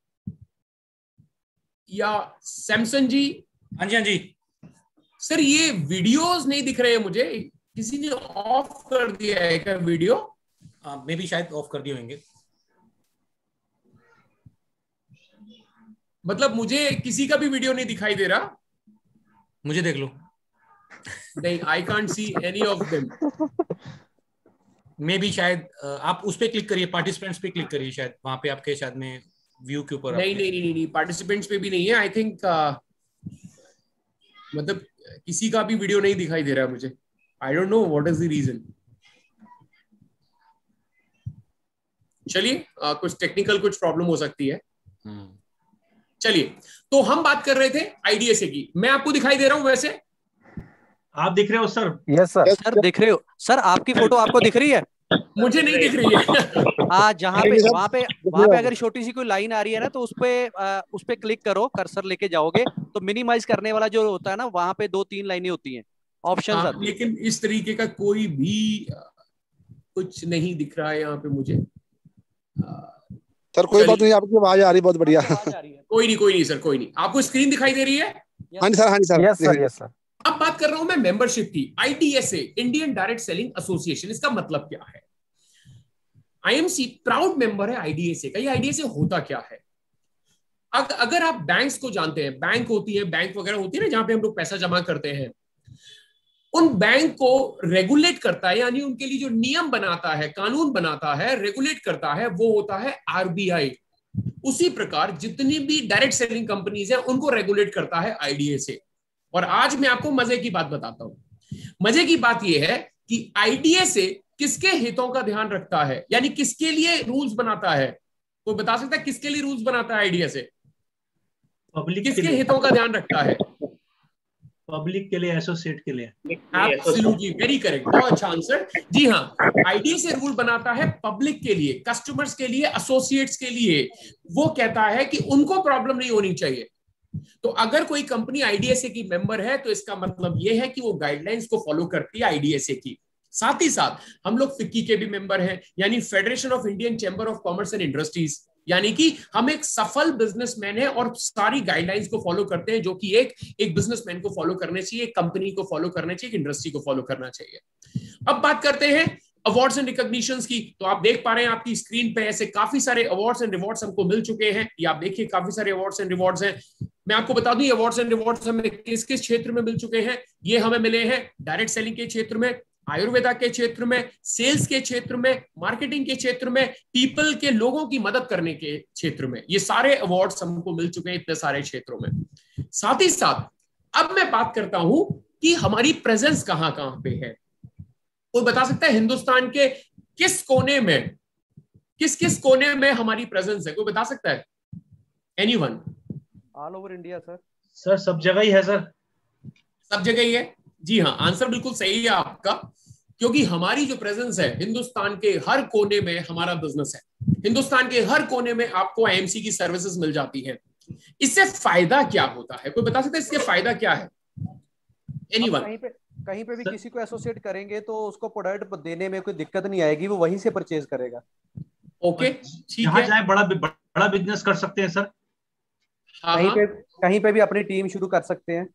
या सैमसन जी? हाँ जी, हाँ जी सर, ये वीडियोस नहीं दिख रहे हैं मुझे, किसी ने ऑफ कर दिया है क्या वीडियो? मे भी शायद ऑफ कर दिए होंगे। मतलब मुझे किसी का भी वीडियो नहीं दिखाई दे रहा। मुझे देख लो। नहीं, I can't see any of them. मे भी शायद आप उस पे क्लिक करिए, पार्टिसिपेंट्स पे क्लिक करिए, शायद वहां पे आपके शायद में व्यू के ऊपर। नहीं, पार्टिसिपेंट्स पे भी नहीं है आई थिंक। मतलब किसी का भी वीडियो नहीं दिखाई दे रहा है मुझे। I don't know what is the reason. चलिए, कुछ टेक्निकल कुछ प्रॉब्लम हो सकती है। चलिए, तो हम बात कर रहे थे आईडीएसए की। मैं आपको दिखाई दे रहा हूं वैसे? आप दिख रहे हो सर? Yes sir. सर दिख रहे हो सर, आपकी फोटो आपको दिख रही है? मुझे नहीं दिख रही है। जहाँ पे वहां पे अगर छोटी सी कोई लाइन आ रही है ना, तो उस पे क्लिक करो, कर्सर लेके जाओगे तो मिनिमाइज करने वाला जो होता है ना, वहां पे 2-3 लाइनें होती हैं, ऑप्शंस आती है। लेकिन इस तरीके का कोई भी कुछ नहीं दिख रहा है यहाँ पे मुझे। सर कोई बात नहीं, आपकी आवाज आ रही, बहुत बढ़िया। कोई नहीं सर, कोई नहीं। आपको स्क्रीन दिखाई दे रही है? हाँ जी सर, हाँ जी sir. Yes sir, yes sir. अब बात कर रहा हूं मैं मेंबरशिप की। IDSA, Indian Direct Selling Association, इसका मतलब क्या है? आईएमसी प्राउड मेंबर है आईडीएसए का। ये आईडीएसए होता क्या है? अगर आप बैंक्स को जानते हैं, बैंक होती है, बैंक वगैरह होती है ना, जहां पे हम लोग पैसा जमा करते हैं, उन बैंक को रेगुलेट करता है, यानी उनके लिए जो नियम बनाता है, कानून बनाता है, रेगुलेट करता है, वो होता है आरबीआई। उसी प्रकार जितनी भी डायरेक्ट सेलिंग कंपनीज हैं उनको रेगुलेट करता है आईडीएसए। और आज मैं आपको मजे की बात बताता हूं। मजे की बात यह है कि आईडीएसए किसके हितों का ध्यान रखता है, यानी किसके लिए रूल्स बनाता है? कोई बता सकता है किसके लिए रूल्स बनाता है आईडीएसए? पब्लिक किसके हितों का ध्यान रखता है? पब्लिक के लिए, एसोसिएट के लिए। एब्सोल्युटली, वेरी करेक्ट, बहुत अच्छा आंसर। जी हाँ, आईडीएसए रूल बनाता है पब्लिक के लिए, कस्टमर्स के लिए, एसोसिएट्स के लिए। वो कहता है कि उनको प्रॉब्लम नहीं होनी चाहिए। तो अगर कोई कंपनी आईडीएसए की मेंबर है तो इसका मतलब यह है कि वो गाइडलाइंस को फॉलो करती है आईडीएसए की। साथ ही साथ हम लोग फिक्की के भी मेंबर हैं, यानी federation of Indian chamber of commerce and industries, यानी कि हम एक सफल बिजनेसमैन है और सारी गाइडलाइंस को फॉलो करते हैं, जो कि एक बिजनेसमैन को फॉलो करने चाहिए, एक कंपनी को फॉलो करना चाहिए, एक इंडस्ट्री को फॉलो करना चाहिए। अब बात करते हैं अवार्ड्स एंड रिकॉग्निशंस की। तो आप देख पा रहे हैं आपकी स्क्रीन पे ऐसे काफी सारे अवार्ड्स एंड रिवॉर्ड्स हमको मिल चुके हैं। ये आप देखिए, काफी सारे अवार्ड्स एंड रिवॉर्ड्स हैं। मैं आपको बता दूं अवार्ड्स एंड रिवॉर्ड्स हमें किस किस क्षेत्र में मिल चुके हैं। ये हमें मिले हैं डायरेक्ट सेलिंग के क्षेत्र में, आयुर्वेदा के क्षेत्र में, सेल्स के क्षेत्र में, मार्केटिंग के क्षेत्र में, पीपल के लोगों की मदद करने के क्षेत्र में। ये सारे अवार्ड्स हमको मिल चुके हैं इतने सारे क्षेत्रों में। साथ ही साथ अब मैं बात करता हूं कि हमारी प्रेजेंस कहां कहां पे है। कोई बता सकता है हिंदुस्तान के किस कोने में, किस किस कोने में हमारी प्रेजेंस है? कोई बता सकता है? Anyone? All over India sir. Sir सब जगह ही है सर। सब जगह ही है? जी हाँ, आंसर बिल्कुल सही है आपका, क्योंकि हमारी जो प्रेजेंस है हिंदुस्तान के हर कोने में हमारा बिजनेस है। हिंदुस्तान के हर कोने में आपको आईएमसी की सर्विसेज मिल जाती हैं। इससे फायदा क्या होता है? कोई बता सकता है इसके फायदा क्या है? एनीवन? कहीं पे भी किसी को एसोसिएट करेंगे तो उसको प्रोडक्ट देने में कोई दिक्कत नहीं आएगी, वो वहीं से परचेज करेगा। ओके, ठीक जहां है। जाए बड़ा बिजनेस कर सकते हैं सर। कहीं पे भी अपनी टीम शुरू कर सकते हैं।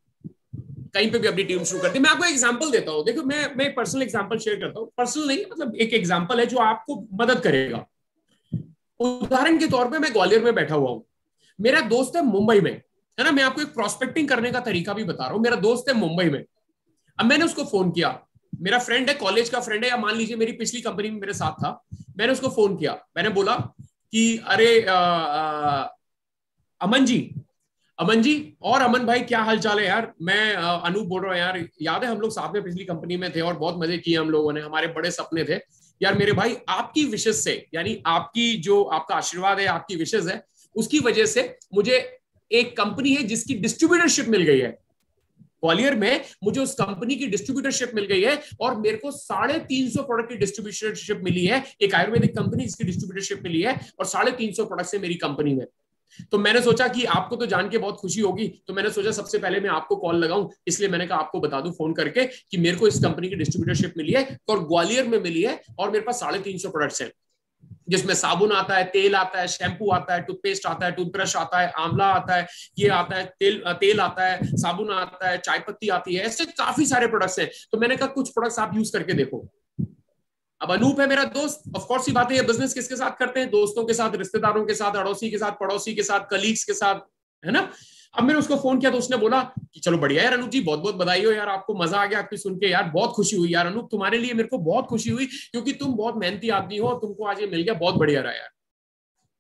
कहीं पे भी अपनी टीम शुरू करते हैं। मैं आपको एग्जांपल देता हूं। देखो, मैं पर्सनल एग्जांपल शेयर करता हूं। पर्सनल नहीं, मतलब एक एग्जांपल है जो आपको मदद करेगा। उदाहरण के तौर पे मैं ग्वालियर में बैठा हुआ हूं, मेरा दोस्त है मुंबई में, है ना। मैं आपको एक प्रोस्पेक्टिंग करने का तरीका भी बता रहा हूं। मेरा दोस्त है मुंबई में। अब मैंने उसको फोन किया, मेरा फ्रेंड है, कॉलेज का फ्रेंड है, या मान लीजिए मेरी पिछली कंपनी में मेरे साथ था। मैंने उसको फोन किया, मैंने बोला कि अरे अमन जी और अमन भाई, क्या हाल चाल है यार? मैं अनूप बोल रहा हूँ यार, याद है हम लोग साथ में पिछली कंपनी में थे और बहुत मजे किए हम लोगों ने, हमारे बड़े सपने थे यार मेरे भाई आपकी विशेष से, यानी आपकी जो आपका आशीर्वाद है, आपकी विशेष है, उसकी वजह से मुझे एक कंपनी है जिसकी डिस्ट्रीब्यूटरशिप मिल गई है ग्वालियर में, मुझे उस कंपनी की डिस्ट्रीब्यूटरशिप मिल गई है और मेरे को 350 प्रोडक्ट की डिस्ट्रीब्यूटरशिप मिली है। एक आयुर्वेदिक कंपनी जिसकी डिस्ट्रीब्यूटरशिप मिली है और 350 प्रोडक्ट है मेरी कंपनी में। तो मैंने सोचा कि आपको तो जान के बहुत खुशी होगी, तो मैंने सोचा सबसे पहले मैं आपको कॉल लगाऊं, इसलिए मैंने कहा आपको बता दूं फोन करके कि मेरे को इस कंपनी की डिस्ट्रीब्यूटरशिप मिली है और ग्वालियर में मिली है और मेरे पास 350 प्रोडक्ट्स हैं, जिसमें साबुन आता है, तेल आता है, शैम्पू आता है, टूथपेस्ट आता है, टूथब्रश आता है, आंवला आता है, ये आता है, तेल आता है, साबुन आता है, चाय पत्ती आती है, ऐसे काफी सारे प्रोडक्ट्स हैं। तो मैंने कहा कुछ प्रोडक्ट्स आप यूज करके देखो। अब अनूप है मेरा दोस्त, ऑफ कोर्स ही बात है, ये बिजनेस किसके साथ करते हैं? दोस्तों के साथ, रिश्तेदारों के साथ, अड़ोसी के साथ, पड़ोसी के साथ, कलीग्स के साथ, है ना। अब मैंने उसको फोन किया तो उसने बोला कि चलो बढ़िया यार अनूप जी, बहुत बहुत बधाई हो यार, आपको मजा आ गया आपकी सुन के यार, बहुत खुशी हुई यार अनूप, तुम्हारे लिए मेरे को बहुत खुशी हुई क्योंकि तुम बहुत मेहनती आदमी हो और तुमको आज ये मिल गया, बहुत बढ़िया रहा यार।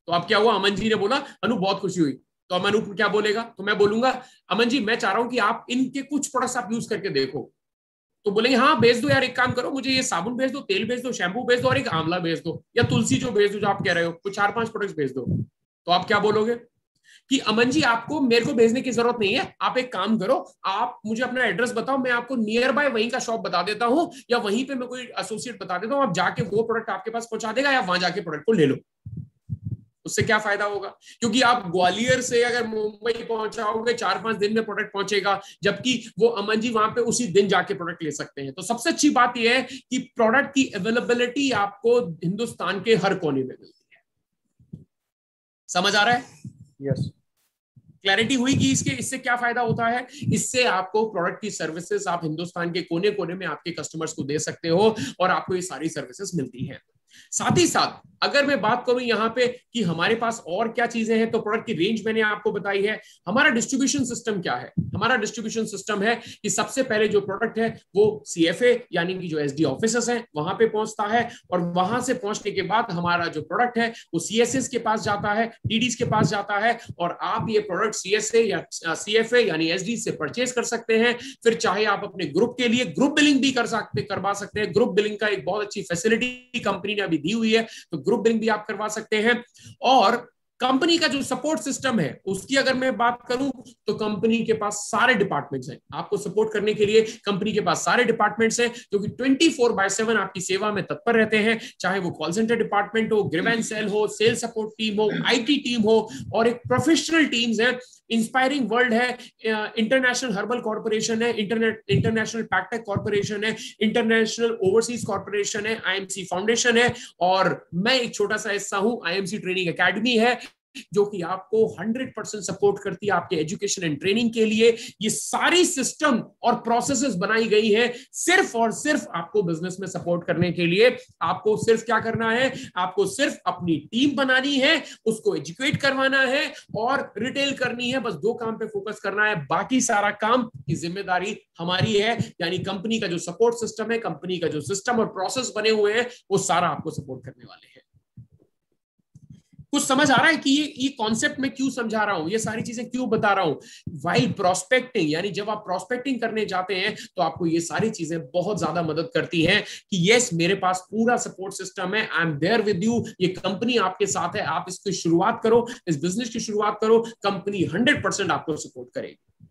तो अब क्या हुआ, अमन जी ने बोला अनूप बहुत खुशी हुई, तो अब अनूप क्या बोलेगा? तो मैं बोलूंगा अमन जी मैं चाह रहा हूं कि आप इनके कुछ प्रोडक्ट्स आप यूज करके देखो। तो बोलेंगे हाँ भेज दो यार, एक काम करो मुझे ये साबुन भेज दो, तेल भेज दो, शैम्पू भेज दो और एक आंवला भेज दो, या तुलसी जो भेज दो जो आप कह रहे हो, कुछ 4-5 प्रोडक्ट्स भेज दो। तो आप क्या बोलोगे कि अमन जी आपको मेरे को भेजने की जरूरत नहीं है, आप एक काम करो, आप मुझे अपना एड्रेस बताओ, मैं आपको नियर बाय वहीं का शॉप बता देता हूं या वहीं पे मैं कोई एसोसिएट बता देता हूं, आप जाके वो प्रोडक्ट आपके पास पहुंचा देगा या वहां जाके प्रोडक्ट को ले लो। उससे क्या फायदा होगा? क्योंकि आप ग्वालियर से अगर मुंबई पहुंचाओगे 4-5 दिन में प्रोडक्ट पहुंचेगा, जबकि वो अमन जी वहां पे उसी दिन जाके प्रोडक्ट ले सकते हैं। तो सबसे अच्छी बात यह है कि प्रोडक्ट की अवेलेबिलिटी आपको हिंदुस्तान के हर कोने में मिलती है। समझ आ रहा है? यस। क्लैरिटी हुई कि इससे क्या फायदा होता है? इससे आपको प्रोडक्ट की सर्विसेज आप हिंदुस्तान के कोने कोने में आपके कस्टमर्स को दे सकते हो और आपको ये सारी सर्विसेज मिलती हैं। साथ ही साथ अगर मैं बात करूं यहां पे कि हमारे पास और क्या चीजें हैं, तो प्रोडक्ट की रेंज मैंने आपको बताई है। हमारा डिस्ट्रीब्यूशन सिस्टम क्या है? हमारा डिस्ट्रीब्यूशन सिस्टम है कि सबसे पहले जो प्रोडक्ट है वो CFA यानी कि जो SD ऑफिसर्स हैं वहां पे पहुंचता है और वहां से पहुंचने के बाद हमारा जो प्रोडक्ट है वो CSS के पास जाता है, TDs के पास जाता है और आप ये प्रोडक्ट CSA या CFA यानी SD से परचेज कर सकते हैं। फिर चाहे आप अपने ग्रुप के लिए ग्रुप बिलिंग भी करवा सकते हैं। ग्रुप बिलिंग का एक बहुत अच्छी फैसिलिटी कंपनी ने अभी दी हुई है, तो ग्रुप बिलिंग भी आप करवा सकते हैं। और कंपनी का जो सपोर्ट सिस्टम है उसकी अगर मैं बात करूं तो कंपनी के पास सारे डिपार्टमेंट्स हैं आपको सपोर्ट करने के लिए। कंपनी के पास सारे डिपार्टमेंट्स हैं जो कि 24/7 आपकी सेवा में तत्पर रहते हैं, चाहे वो कॉल सेंटर डिपार्टमेंट हो, ग्रीवेंस सेल हो, सेल सपोर्ट टीम हो, IT टीम हो और एक प्रोफेशनल टीम्स है। इंस्पायरिंग वर्ल्ड है, इंटरनेशनल हर्बल कॉर्पोरेशन है, इंटरनेशनल पैक्टेक कॉर्पोरेशन है, इंटरनेशनल ओवरसीज कॉर्पोरेशन है, IMC फाउंडेशन है और मैं एक छोटा सा हिस्सा हूं, IMC ट्रेनिंग एकेडमी है जो कि आपको 100% सपोर्ट करती है आपके एजुकेशन एंड ट्रेनिंग के लिए। ये सारी सिस्टम और प्रोसेसेस बनाई गई है सिर्फ और सिर्फ आपको बिजनेस में सपोर्ट करने के लिए। आपको सिर्फ क्या करना है? आपको सिर्फ अपनी टीम बनानी है, उसको एजुकेट करवाना है और रिटेल करनी है। बस 2 काम पे फोकस करना है, बाकी सारा काम की जिम्मेदारी हमारी है। यानी कंपनी का जो सपोर्ट सिस्टम है, कंपनी का जो सिस्टम और प्रोसेस बने हुए हैं वो सारा आपको सपोर्ट करने वाले हैं। कुछ समझ आ रहा है कि ये कॉन्सेप्ट में क्यों समझा रहा हूं, ये सारी चीजें क्यों बता रहा हूं? वाइल प्रोस्पेक्टिंग, यानी जब आप प्रोस्पेक्टिंग करने जाते हैं तो आपको ये सारी चीजें बहुत ज्यादा मदद करती हैं कि यस मेरे पास पूरा सपोर्ट सिस्टम है, I am there with you, ये कंपनी आपके साथ है, आप इसकी शुरुआत करो, इस बिजनेस की शुरुआत करो, कंपनी 100% आपको सपोर्ट करेगी।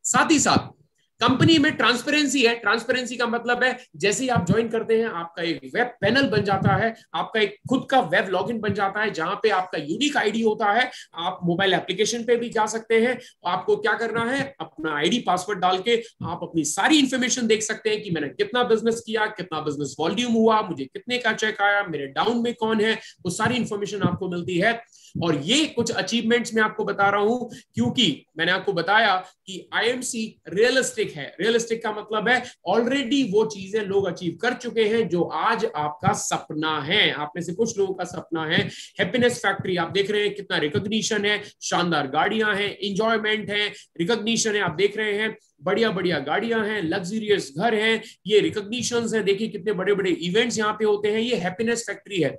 साथ ही साथ कंपनी में ट्रांसपेरेंसी है। ट्रांसपेरेंसी का मतलब है जैसे ही आप ज्वाइन करते हैं आपका एक वेब पैनल बन जाता है, आपका एक खुद का वेब लॉगिन बन जाता है जहां पे आपका यूनिक आईडी होता है। आप मोबाइल एप्लीकेशन पे भी जा सकते हैं। आपको क्या करना है? अपना आईडी पासवर्ड डाल के आप अपनी सारी इंफॉर्मेशन देख सकते हैं कि मैंने कितना बिजनेस किया, कितना बिजनेस वॉल्यूम हुआ, मुझे कितने का चेक आया, मेरे डाउन में कौन है, वो सारी इंफॉर्मेशन आपको मिलती है। और ये कुछ अचीवमेंट्स मैं आपको बता रहा हूं क्योंकि मैंने आपको बताया कि IMC रियलिस्टिक है। रियलिस्टिक का मतलब है ऑलरेडी वो चीजें लोग अचीव कर चुके हैं जो आज आपका सपना है। आप में से कुछ लोगों का सपना है हैप्पीनेस फैक्ट्री। आप देख रहे हैं कितना रिकॉग्निशन है, शानदार गाड़ियां हैं, एंजॉयमेंट है, रिकॉग्निशन है। आप देख रहे हैं बढ़िया बढ़िया गाड़ियां हैं, लग्जरियस घर हैं, ये रिकॉग्निशंस हैं। देखिए कितने बड़े बड़े इवेंट्स यहाँ पे होते हैं। ये हैप्पीनेस फैक्ट्री है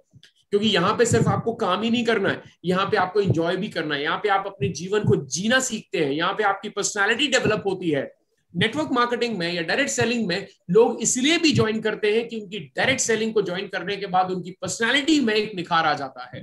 क्योंकि यहाँ पे सिर्फ आपको काम ही नहीं करना है, यहाँ पे आपको एंजॉय भी करना है। यहाँ पे आप अपने जीवन को जीना सीखते हैं, यहाँ पे आपकी पर्सनालिटी डेवलप होती है। नेटवर्क मार्केटिंग में या डायरेक्ट सेलिंग में लोग इसलिए भी ज्वाइन करते हैं कि उनकी डायरेक्ट सेलिंग को ज्वाइन करने के बाद उनकी पर्सनालिटी में एक निखार आ जाता है।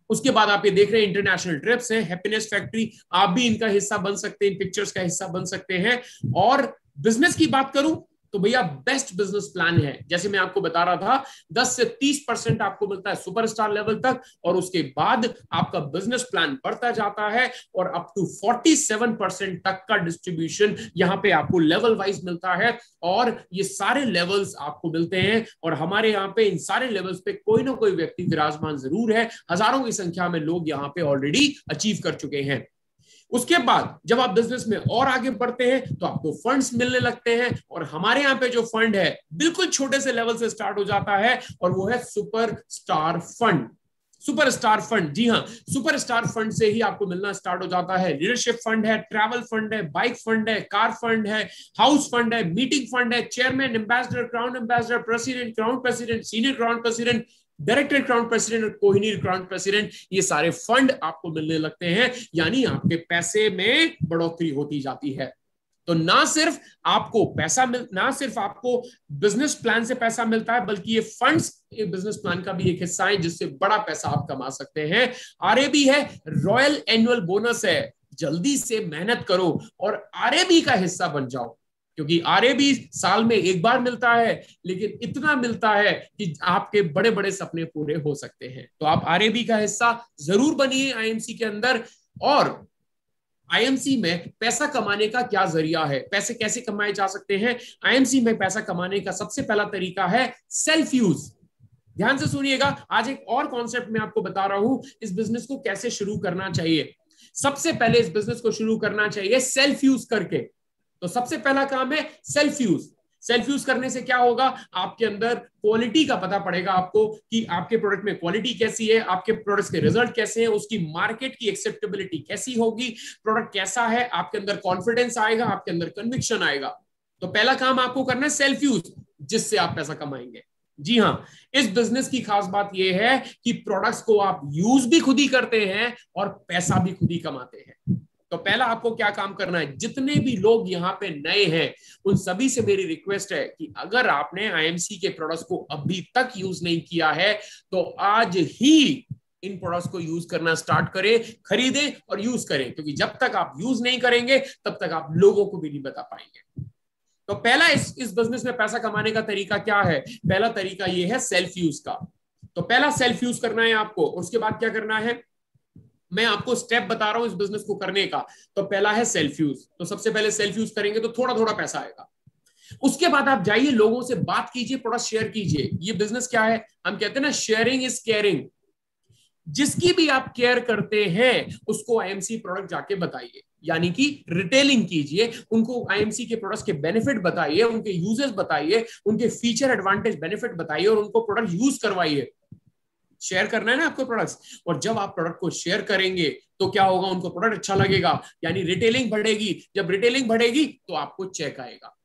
उसके बाद आप ये देख रहे हैं इंटरनेशनल ट्रिप्स हैं, हैप्पीनेस फैक्ट्री, आप भी इनका हिस्सा बन सकते हैं, पिक्चर्स का हिस्सा बन सकते हैं। और बिजनेस की बात करूं तो भैया बेस्ट बिजनेस प्लान है, जैसे मैं आपको बता रहा था 10 से 30% आपको मिलता है सुपरस्टार लेवल तक, और उसके बाद आपका बिजनेस प्लान बढ़ता जाता है और अप टू 47% तक का डिस्ट्रीब्यूशन यहाँ पे आपको लेवल वाइज मिलता है। और ये सारे लेवल्स आपको मिलते हैं और हमारे यहाँ पे इन सारे लेवल्स पे कोई ना कोई व्यक्ति विराजमान जरूर है, हजारों की संख्या में लोग यहाँ पे ऑलरेडी अचीव कर चुके हैं। उसके बाद जब आप बिजनेस में और आगे बढ़ते हैं तो आपको फंड्स मिलने लगते हैं, और हमारे यहाँ पे जो फंड है बिल्कुल छोटे से लेवल से स्टार्ट हो जाता है और वो है super star fund. Super star fund, जी हाँ, सुपर स्टार फंड से ही आपको मिलना स्टार्ट हो जाता है। लीडरशिप फंड है, ट्रैवल फंड है, बाइक फंड है, कार फंड है, हाउस फंड है, मीटिंग फंड है, chairman, ambassador, crown ambassador, president, crown president, senior crown president, director crown president और कोहिनूर क्राउन प्रेसिडेंट, ये सारे फंड आपको मिलने लगते हैं। यानी आपके पैसे में बढ़ोतरी होती जाती है। तो ना सिर्फ आपको बिजनेस प्लान से पैसा मिलता है, बल्कि ये फंड्स बिजनेस प्लान का भी एक हिस्सा है जिससे बड़ा पैसा आप कमा सकते हैं। आरएबी है, रॉयल एनुअल बोनस है, जल्दी से मेहनत करो और आरएबी का हिस्सा बन जाओ, क्योंकि आरएबी साल में एक बार मिलता है, लेकिन इतना मिलता है कि आपके बड़े बड़े सपने पूरे हो सकते हैं। तो आप आरएबी का हिस्सा जरूर बनिए आईएमसी के अंदर। और आईएमसी में पैसा कमाने का क्या जरिया है, पैसे कैसे कमाए जा सकते हैं? आईएमसी में पैसा कमाने का सबसे पहला तरीका है सेल्फ यूज। ध्यान से सुनिएगा, आज एक और कॉन्सेप्ट मैं आपको बता रहा हूं, इस बिजनेस को कैसे शुरू करना चाहिए। सबसे पहले इस बिजनेस को शुरू करना चाहिए सेल्फ यूज करके। तो सबसे पहला काम है सेल्फ यूज। सेल्फ यूज करने से क्या होगा, आपके अंदर क्वालिटी का पता पड़ेगा आपको कि आपके प्रोडक्ट में क्वालिटी कैसी है, आपके प्रोडक्ट्स के रिजल्ट कैसे हैं, उसकी मार्केट की एक्सेप्टेबिलिटी कैसी होगी, प्रोडक्ट कैसा है, आपके अंदर कॉन्फिडेंस आएगा, आपके अंदर कन्विक्शन आएगा। तो पहला काम आपको करना है सेल्फ यूज, जिससे आप पैसा कमाएंगे। जी हाँ, इस बिजनेस की खास बात यह है कि प्रोडक्ट्स को आप यूज भी खुद ही करते हैं और पैसा भी खुद ही कमाते हैं। तो पहला आपको क्या काम करना है, जितने भी लोग यहाँ पे नए हैं उन सभी से मेरी रिक्वेस्ट है कि अगर आपने आईएमसी के प्रोडक्ट्स को अभी तक यूज नहीं किया है तो आज ही इन प्रोडक्ट्स को यूज करना स्टार्ट करें, खरीदें और यूज करें, क्योंकि जब तक आप यूज नहीं करेंगे तब तक आप लोगों को भी नहीं बता पाएंगे। तो पहला इस बिजनेस में पैसा कमाने का तरीका क्या है? पहला तरीका यह है सेल्फ यूज का। तो पहला सेल्फ यूज करना है आपको। उसके बाद क्या करना है, मैं आपको स्टेप बता रहा हूं इस बिजनेस को करने का। तो पहला है सेल्फ यूज। तो सबसे पहले सेल्फ यूज करेंगे तो थोड़ा थोड़ा पैसा आएगा। उसके बाद आप जाइए, लोगों से बात कीजिए, प्रोडक्ट शेयर कीजिए। ये बिजनेस क्या है, हम कहते हैं ना शेयरिंग इज केयरिंग। जिसकी भी आप केयर करते हैं उसको आईएमसी प्रोडक्ट जाके बताइए, यानी कि रिटेलिंग कीजिए, उनको आईएमसी के प्रोडक्ट्स के बेनिफिट बताइए, उनके यूजेस बताइए, उनके फीचर एडवांटेज बेनिफिट बताइए और उनको प्रोडक्ट यूज करवाइए। शेयर करना है ना आपको प्रोडक्ट्स, और जब आप प्रोडक्ट को शेयर करेंगे तो क्या होगा, उनको प्रोडक्ट अच्छा लगेगा, यानी रिटेलिंग बढ़ेगी। जब रिटेलिंग बढ़ेगी तो आपको चेक आएगा।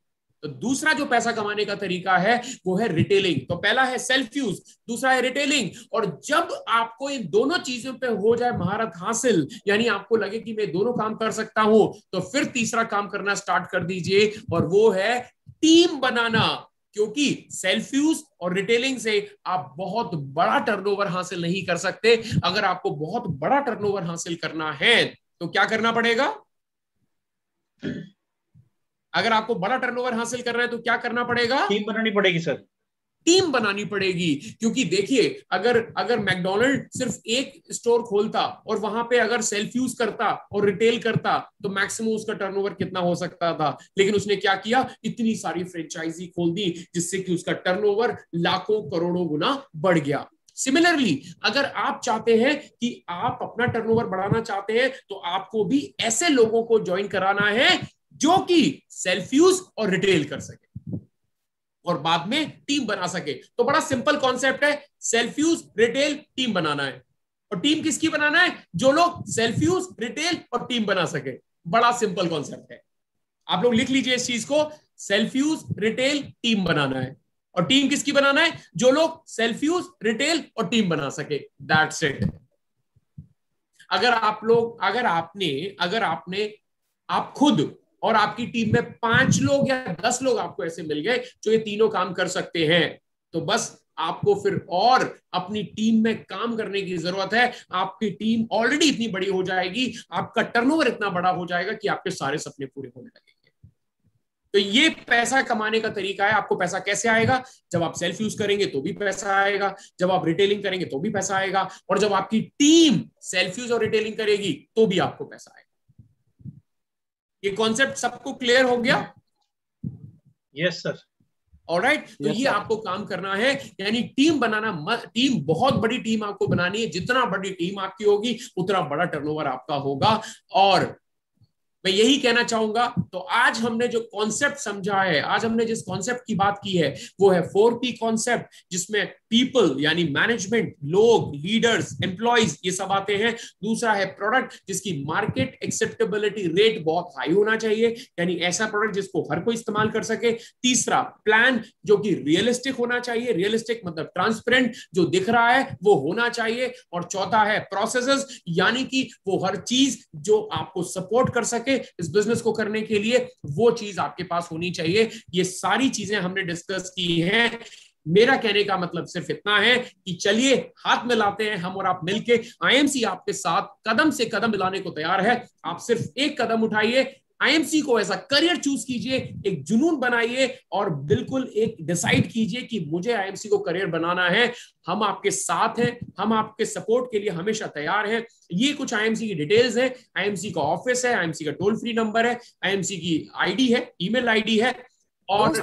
तो दूसरा जो पैसा कमाने का तरीका है वो है रिटेलिंग। तो पहला है सेल्फ यूज, दूसरा है रिटेलिंग। और जब आपको इन दोनों चीजों पे हो जाए महारत हासिल, यानी आपको लगे कि मैं दोनों काम कर सकता हूं, तो फिर तीसरा काम करना स्टार्ट कर दीजिए, और वो है टीम बनाना। क्योंकि सेल्फ यूज और रिटेलिंग से आप बहुत बड़ा टर्नओवर हासिल नहीं कर सकते। अगर आपको बहुत बड़ा टर्नओवर हासिल करना है तो क्या करना पड़ेगा, अगर आपको बड़ा टर्नओवर हासिल करना है तो क्या करना पड़ेगा, टीम बनानी पड़ेगी सर, टीम बनानी पड़ेगी। क्योंकि देखिए, अगर मैकडॉनल्ड सिर्फ एक स्टोर खोलता और वहां पे अगर सेल्फ यूज करता और रिटेल करता तो मैक्सिमम उसका टर्नओवर कितना हो सकता था, लेकिन उसने क्या किया, इतनी सारी फ्रेंचाइजी खोल दी जिससे कि उसका टर्नओवर लाखों करोड़ों गुना बढ़ गया। सिमिलरली अगर आप चाहते हैं कि आप अपना टर्नओवर बढ़ाना चाहते हैं तो आपको भी ऐसे लोगों को ज्वाइन कराना है जो कि सेल्फ यूज और रिटेल कर सके और बाद में टीम बना सके। तो बड़ा सिंपल कॉन्सेप्ट है, सेल्फ यूज, रिटेल, टीम बनाना है। और टीम किसकी बनाना है, जो लोग सेल्फ यूज, रिटेल और टीम बना सके। बड़ा सिंपल कॉन्सेप्ट है, आप लोग लिख लीजिए इस चीज को, सेल्फ यूज, रिटेल, टीम बनाना है। और टीम किसकी बनाना है, जो लोग सेल्फ यूज, रिटेल और टीम बना सके। That's it. अगर आप खुद और आपकी टीम में 5 लोग या 10 लोग आपको ऐसे मिल गए जो ये तीनों काम कर सकते हैं, तो बस आपको फिर और अपनी टीम में काम करने की जरूरत है। आपकी टीम ऑलरेडी इतनी बड़ी हो जाएगी, आपका टर्नओवर इतना बड़ा हो जाएगा कि आपके सारे सपने पूरे होने लगेंगे। तो ये पैसा कमाने का तरीका है। आपको पैसा कैसे आएगा? जब आप सेल्फ यूज करेंगे तो भी पैसा आएगा, जब आप रिटेलिंग करेंगे तो भी पैसा आएगा, और जब आपकी टीम सेल्फ यूज और रिटेलिंग करेगी तो भी आपको पैसा आएगा। ये कॉन्सेप्ट सबको क्लियर हो गया? Yes sir. ऑलराइट, तो ये आपको काम करना है, यानी टीम बनाना। टीम, बहुत बड़ी टीम आपको बनानी है। जितना बड़ी टीम आपकी होगी उतना बड़ा टर्नओवर आपका होगा। और मैं यही कहना चाहूंगा, तो आज हमने जो कॉन्सेप्ट समझा है, आज हमने जिस कॉन्सेप्ट की बात की है वो है 4P कॉन्सेप्ट, जिसमें पीपल यानी मैनेजमेंट, लोग, लीडर्स, एम्प्लॉइज, ये सब आते हैं। दूसरा है प्रोडक्ट, जिसकी मार्केट एक्सेप्टेबिलिटी रेट बहुत हाई होना चाहिए, यानी ऐसा प्रोडक्ट जिसको हर कोई इस्तेमाल कर सके। तीसरा प्लान, जो कि रियलिस्टिक होना चाहिए, रियलिस्टिक मतलब ट्रांसपेरेंट, जो दिख रहा है वो होना चाहिए। और चौथा है प्रोसेसेस, यानी कि वो हर चीज जो आपको सपोर्ट कर सके इस बिजनेस को करने के लिए, वो चीज आपके पास होनी चाहिए। ये सारी चीजें हमने डिस्कस की हैं। मेरा कहने का मतलब सिर्फ इतना है कि चलिए हाथ मिलाते हैं हम और आप मिलके। आईएमसी आपके साथ कदम से कदम मिलाने को तैयार है। आप सिर्फ एक कदम उठाइए, आईएमसी को ऐसा करियर चूज कीजिए, एक जुनून बनाइए और बिल्कुल एक डिसाइड कीजिए कि मुझे आईएमसी को करियर बनाना है। हम आपके साथ हैं, हम आपके सपोर्ट के लिए हमेशा तैयार हैं। ये कुछ आईएमसी की डिटेल्स है। आईएमसी का ऑफिस है, आईएमसी का टोल फ्री नंबर है, आईएमसी की आईडी है, ईमेल आईडी है, और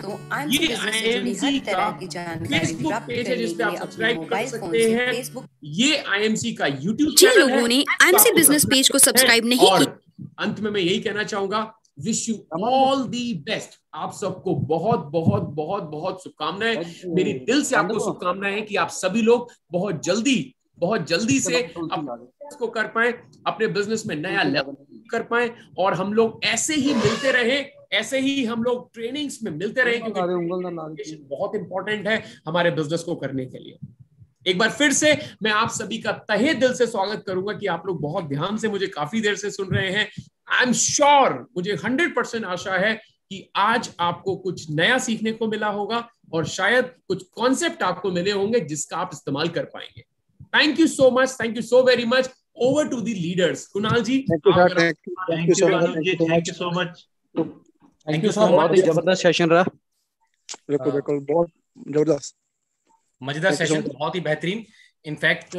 ये आईएमसी का फेसबुक पेज है जिसपे आप सब्सक्राइब कर सकते हैं। ये आईएमसी का यूट्यूब चैनल है। जिन लोगों ने आईएमसी बिजनेस पेज को सब्सक्राइब नहीं किया, अंत में मैं यही कहना चाहूंगा, wish you all the best. आप सबको बहुत बहुत बहुत बहुत शुभकामनाएं। मेरी दिल से आपको शुभकामनाएं हैं कि आप सभी लोग बहुत जल्दी से इसको कर पाए, अपने बिजनेस में नया लेवल कर पाए, और हम लोग ऐसे ही मिलते रहे, ऐसे ही हम लोग ट्रेनिंग्स में मिलते रहे, क्योंकि बहुत इंपॉर्टेंट है हमारे बिजनेस को करने के लिए। एक बार फिर से मैं आप सभी का तहे दिल से स्वागत करूंगा कि आप लोग बहुत ध्यान से मुझे काफी देर से सुन रहे हैं। आई एम श्योर, मुझे 100% आशा है कि आज आपको कुछ नया सीखने को मिला होगा, और शायद कुछ कॉन्सेप्ट आपको मिले होंगे जिसका आप इस्तेमाल कर पाएंगे। Thank you so much, thank you so very much. Over to the leaders. Kunal ji, thank you so much. बहुत जबरदस्त सेशन रहा। बिल्कुल बहुत जबरदस्त, मजेदार सेशन, बहुत ही बेहतरीन। इनफैक्ट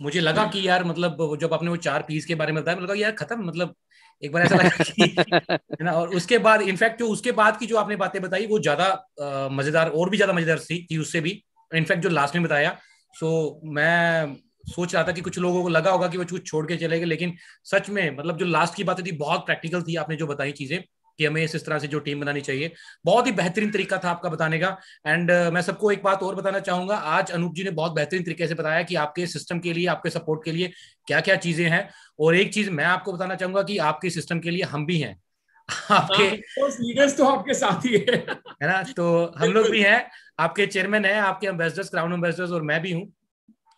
मुझे लगा कि यार, मतलब जब आपने वो 4 पीस के बारे में बताया, मुझे लगा यार खत्म, मतलब एक बार ऐसा लगा कि है ना। और उसके बाद इनफैक्ट जो उसके बाद की जो आपने बातें बताई वो ज्यादा मजेदार, और भी ज्यादा मजेदार थी उससे भी। इनफैक्ट जो लास्ट में बताया, सो मैं सोच रहा था कि कुछ लोगों को लगा होगा कि वो कुछ छोड़ के चले गए, लेकिन सच में मतलब जो लास्ट की बातें थी बहुत प्रैक्टिकल थी। आपने जो बताई चीजें कि हमें इस तरह से जो टीम बनानी चाहिए, बहुत ही बेहतरीन तरीका था आपका बताने का। एंड मैं सबको एक बात और बताना चाहूंगा, आज अनूप जी ने बहुत बेहतरीन तरीके से बताया कि आपके सिस्टम के लिए, आपके सपोर्ट के लिए क्या क्या चीजें हैं। और एक चीज मैं आपको बताना चाहूंगा कि आपके सिस्टम के लिए हम भी हैं, आपके लीडर्स तो आपके साथ ही है ना। तो हम लोग भी हैं, आपके चेयरमैन हैं, आपके एम्बेसडर्स, क्राउन एम्बेसडर्स, और मैं भी हूँ।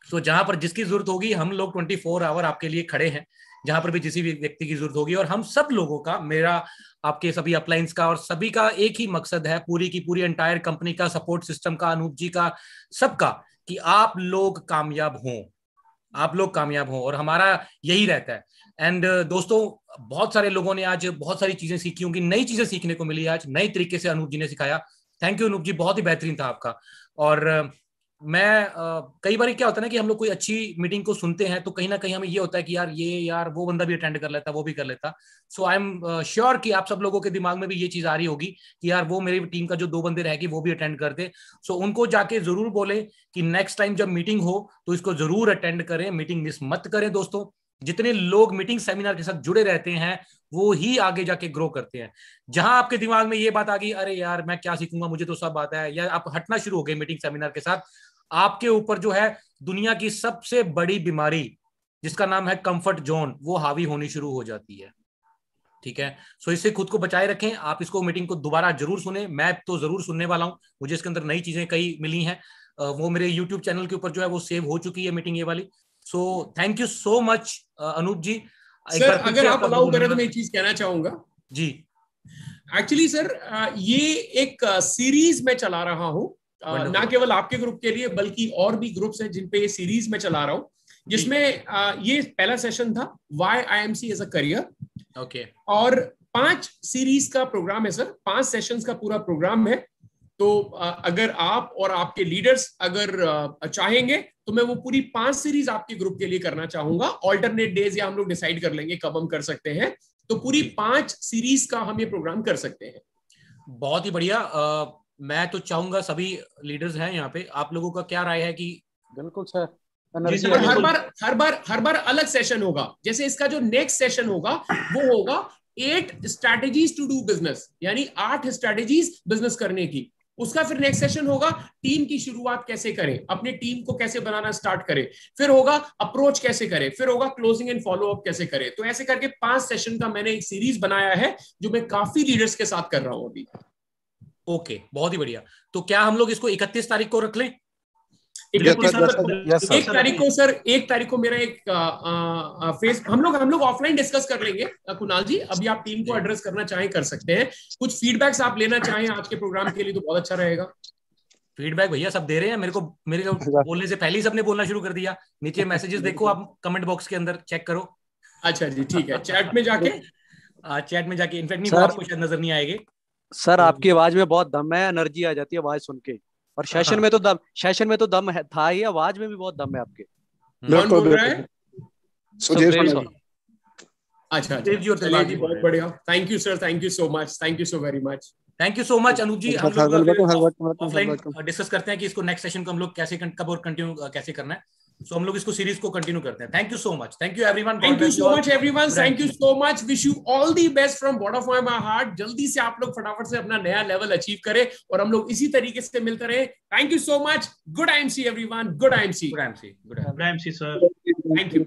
तो जहां पर जिसकी जरूरत होगी हम लोग 24 आवर आपके लिए खड़े हैं, जहां पर भी किसी भी व्यक्ति की जरूरत होगी। और हम सब लोगों का, मेरा, आपके सभी अपलाइंस का और सभी का एक ही मकसद है, पूरी की पूरी एंटायर कंपनी का, सपोर्ट सिस्टम का, अनूप जी का, सबका, कि आप लोग कामयाब हों, आप लोग कामयाब हों। और हमारा यही रहता है। एंड दोस्तों, बहुत सारे लोगों ने आज बहुत सारी चीजें सीखी होंगी, नई चीजें सीखने को मिली आज, नई तरीके से अनूप जी ने सिखाया। थैंक यू अनूप जी, बहुत ही बेहतरीन था आपका। और मैं कई बार क्या होता है ना कि हम लोग कोई अच्छी मीटिंग को सुनते हैं तो कहीं ना कहीं हमें ये होता है कि यार वो बंदा भी अटेंड कर लेता, वो भी कर लेता। सो आई एम श्योर कि आप सब लोगों के दिमाग में भी ये चीज आ रही होगी कि यार वो मेरी टीम का जो 2 बंदे रहेगी वो भी अटेंड कर दे। सो उनको जाके जरूर बोले कि नेक्स्ट टाइम जब मीटिंग हो तो इसको जरूर अटेंड करें, मीटिंग मिस मत करें। दोस्तों, जितने लोग मीटिंग सेमिनार के साथ जुड़े रहते हैं वो ही आगे जाके ग्रो करते हैं। जहां आपके दिमाग में ये बात आ गई, अरे यार मैं क्या सीखूंगा, मुझे तो सब आता है, या आप हटना शुरू हो गए मीटिंग सेमिनार के साथ, आपके ऊपर जो है दुनिया की सबसे बड़ी बीमारी जिसका नाम है कंफर्ट जोन, वो हावी होनी शुरू हो जाती है। ठीक है, सो इससे खुद को बचाए रखें। आप इसको मीटिंग को दोबारा जरूर सुने, मैं तो जरूर सुनने वाला हूं, मुझे इसके अंदर नई चीजें कई मिली हैं। वो मेरे यूट्यूब चैनल के ऊपर जो है वो सेव हो चुकी है मीटिंग ये वाली। So thank you so much Anoop ji. Sir, अगर आप अलाउ करें तो मैं एक चीज कहना चाहूंगा जी। एक्चुअली सर ये एक सीरीज में चला रहा हूँ, ना केवल आपके ग्रुप के लिए बल्कि और भी ग्रुप्स हैं जिन पे ये सीरीज में चला रहा हूँ, जिसमें ये पहला सेशन था why IMC as a career. Okay. और 5 सीरीज का प्रोग्राम है सर, 5 सेशंस का पूरा प्रोग्राम है। तो अगर आप और आपके लीडर्स अगर चाहेंगे तो मैं वो पूरी 5 सीरीज आपके ग्रुप के लिए करना चाहूंगा। ऑल्टरनेट डेज या हम लोग डिसाइड कर लेंगे कब हम कर सकते हैं, तो पूरी 5 सीरीज का हम ये प्रोग्राम कर सकते हैं। बहुत ही बढ़िया। मैं तो चाहूंगा, सभी लीडर्स हैं यहाँ पे, आप लोगों का क्या राय है कि? बिल्कुल सर, हर बार अलग सेशन होगा। जैसे इसका जो नेक्स्ट सेशन होगा वो होगा 8 स्ट्रैटेजीज टू डू बिजनेस, यानी 8 स्ट्रैटेजीज बिजनेस करने की। उसका फिर नेक्स्ट सेशन होगा टीम की शुरुआत कैसे करें, अपने टीम को कैसे बनाना स्टार्ट करें, फिर होगा अप्रोच कैसे करें, फिर होगा क्लोजिंग एंड फॉलो अप कैसे करें। तो ऐसे करके 5 सेशन का मैंने एक सीरीज बनाया है जो मैं काफी लीडर्स के साथ कर रहा हूं अभी। ओके, बहुत ही बढ़िया। तो क्या हम लोग इसको 31 तारीख को रख लें? 1 तारीख को सर, 1 तारीख को मेरा एक फेस हम लोग ऑफलाइन डिस्कस कर लेंगे। कुणाल जी, अभी आप टीम को एड्रेस करना चाहें कर सकते हैं, कुछ फीडबैक्स आप लेना चाहें आज के प्रोग्राम के लिए तो बहुत अच्छा रहेगा। फीडबैक भैया सब दे रहे हैं, मेरे को बोलने से पहले ही सबने बोलना शुरू कर दिया। नीचे मैसेजेस देखो आप, कमेंट बॉक्स के अंदर चेक करो। अच्छा जी, ठीक है, चैट में जाके इनफैक्ट नहीं, वो आपको शायद नजर नहीं आएंगे सर। आपकी आवाज में बहुत दम है, एनर्जी आ जाती है आवाज सुन के। और सेशन में तो दम है, था ही, आवाज में भी बहुत दम है आपके। कौन बोल रहा है? अच्छा जी, बहुत बढ़िया। Thank you sir, thank you so much, thank you so very much. Thank you so much Anoop ji. हम लोग ऑफलाइन डिस्कस करते हैं कि इसको नेक्स्ट सेशन को हम लोग कैसे कब और कंटिन्यू कैसे करना है। सो हम लोग इसको सीरीज को कंटिन्यू करते हैं। Thank you so much, thank you everyone, thank you so much everyone, thank you so much, wish you all the best from bottom of my heart. जल्दी से आप लोग फटाफट से अपना नया लेवल अचीव करें और हम लोग इसी तरीके से मिलते रहे। Thank you so much, good IMC everyone, good IMC, good IMC, good IMC sir, thank you.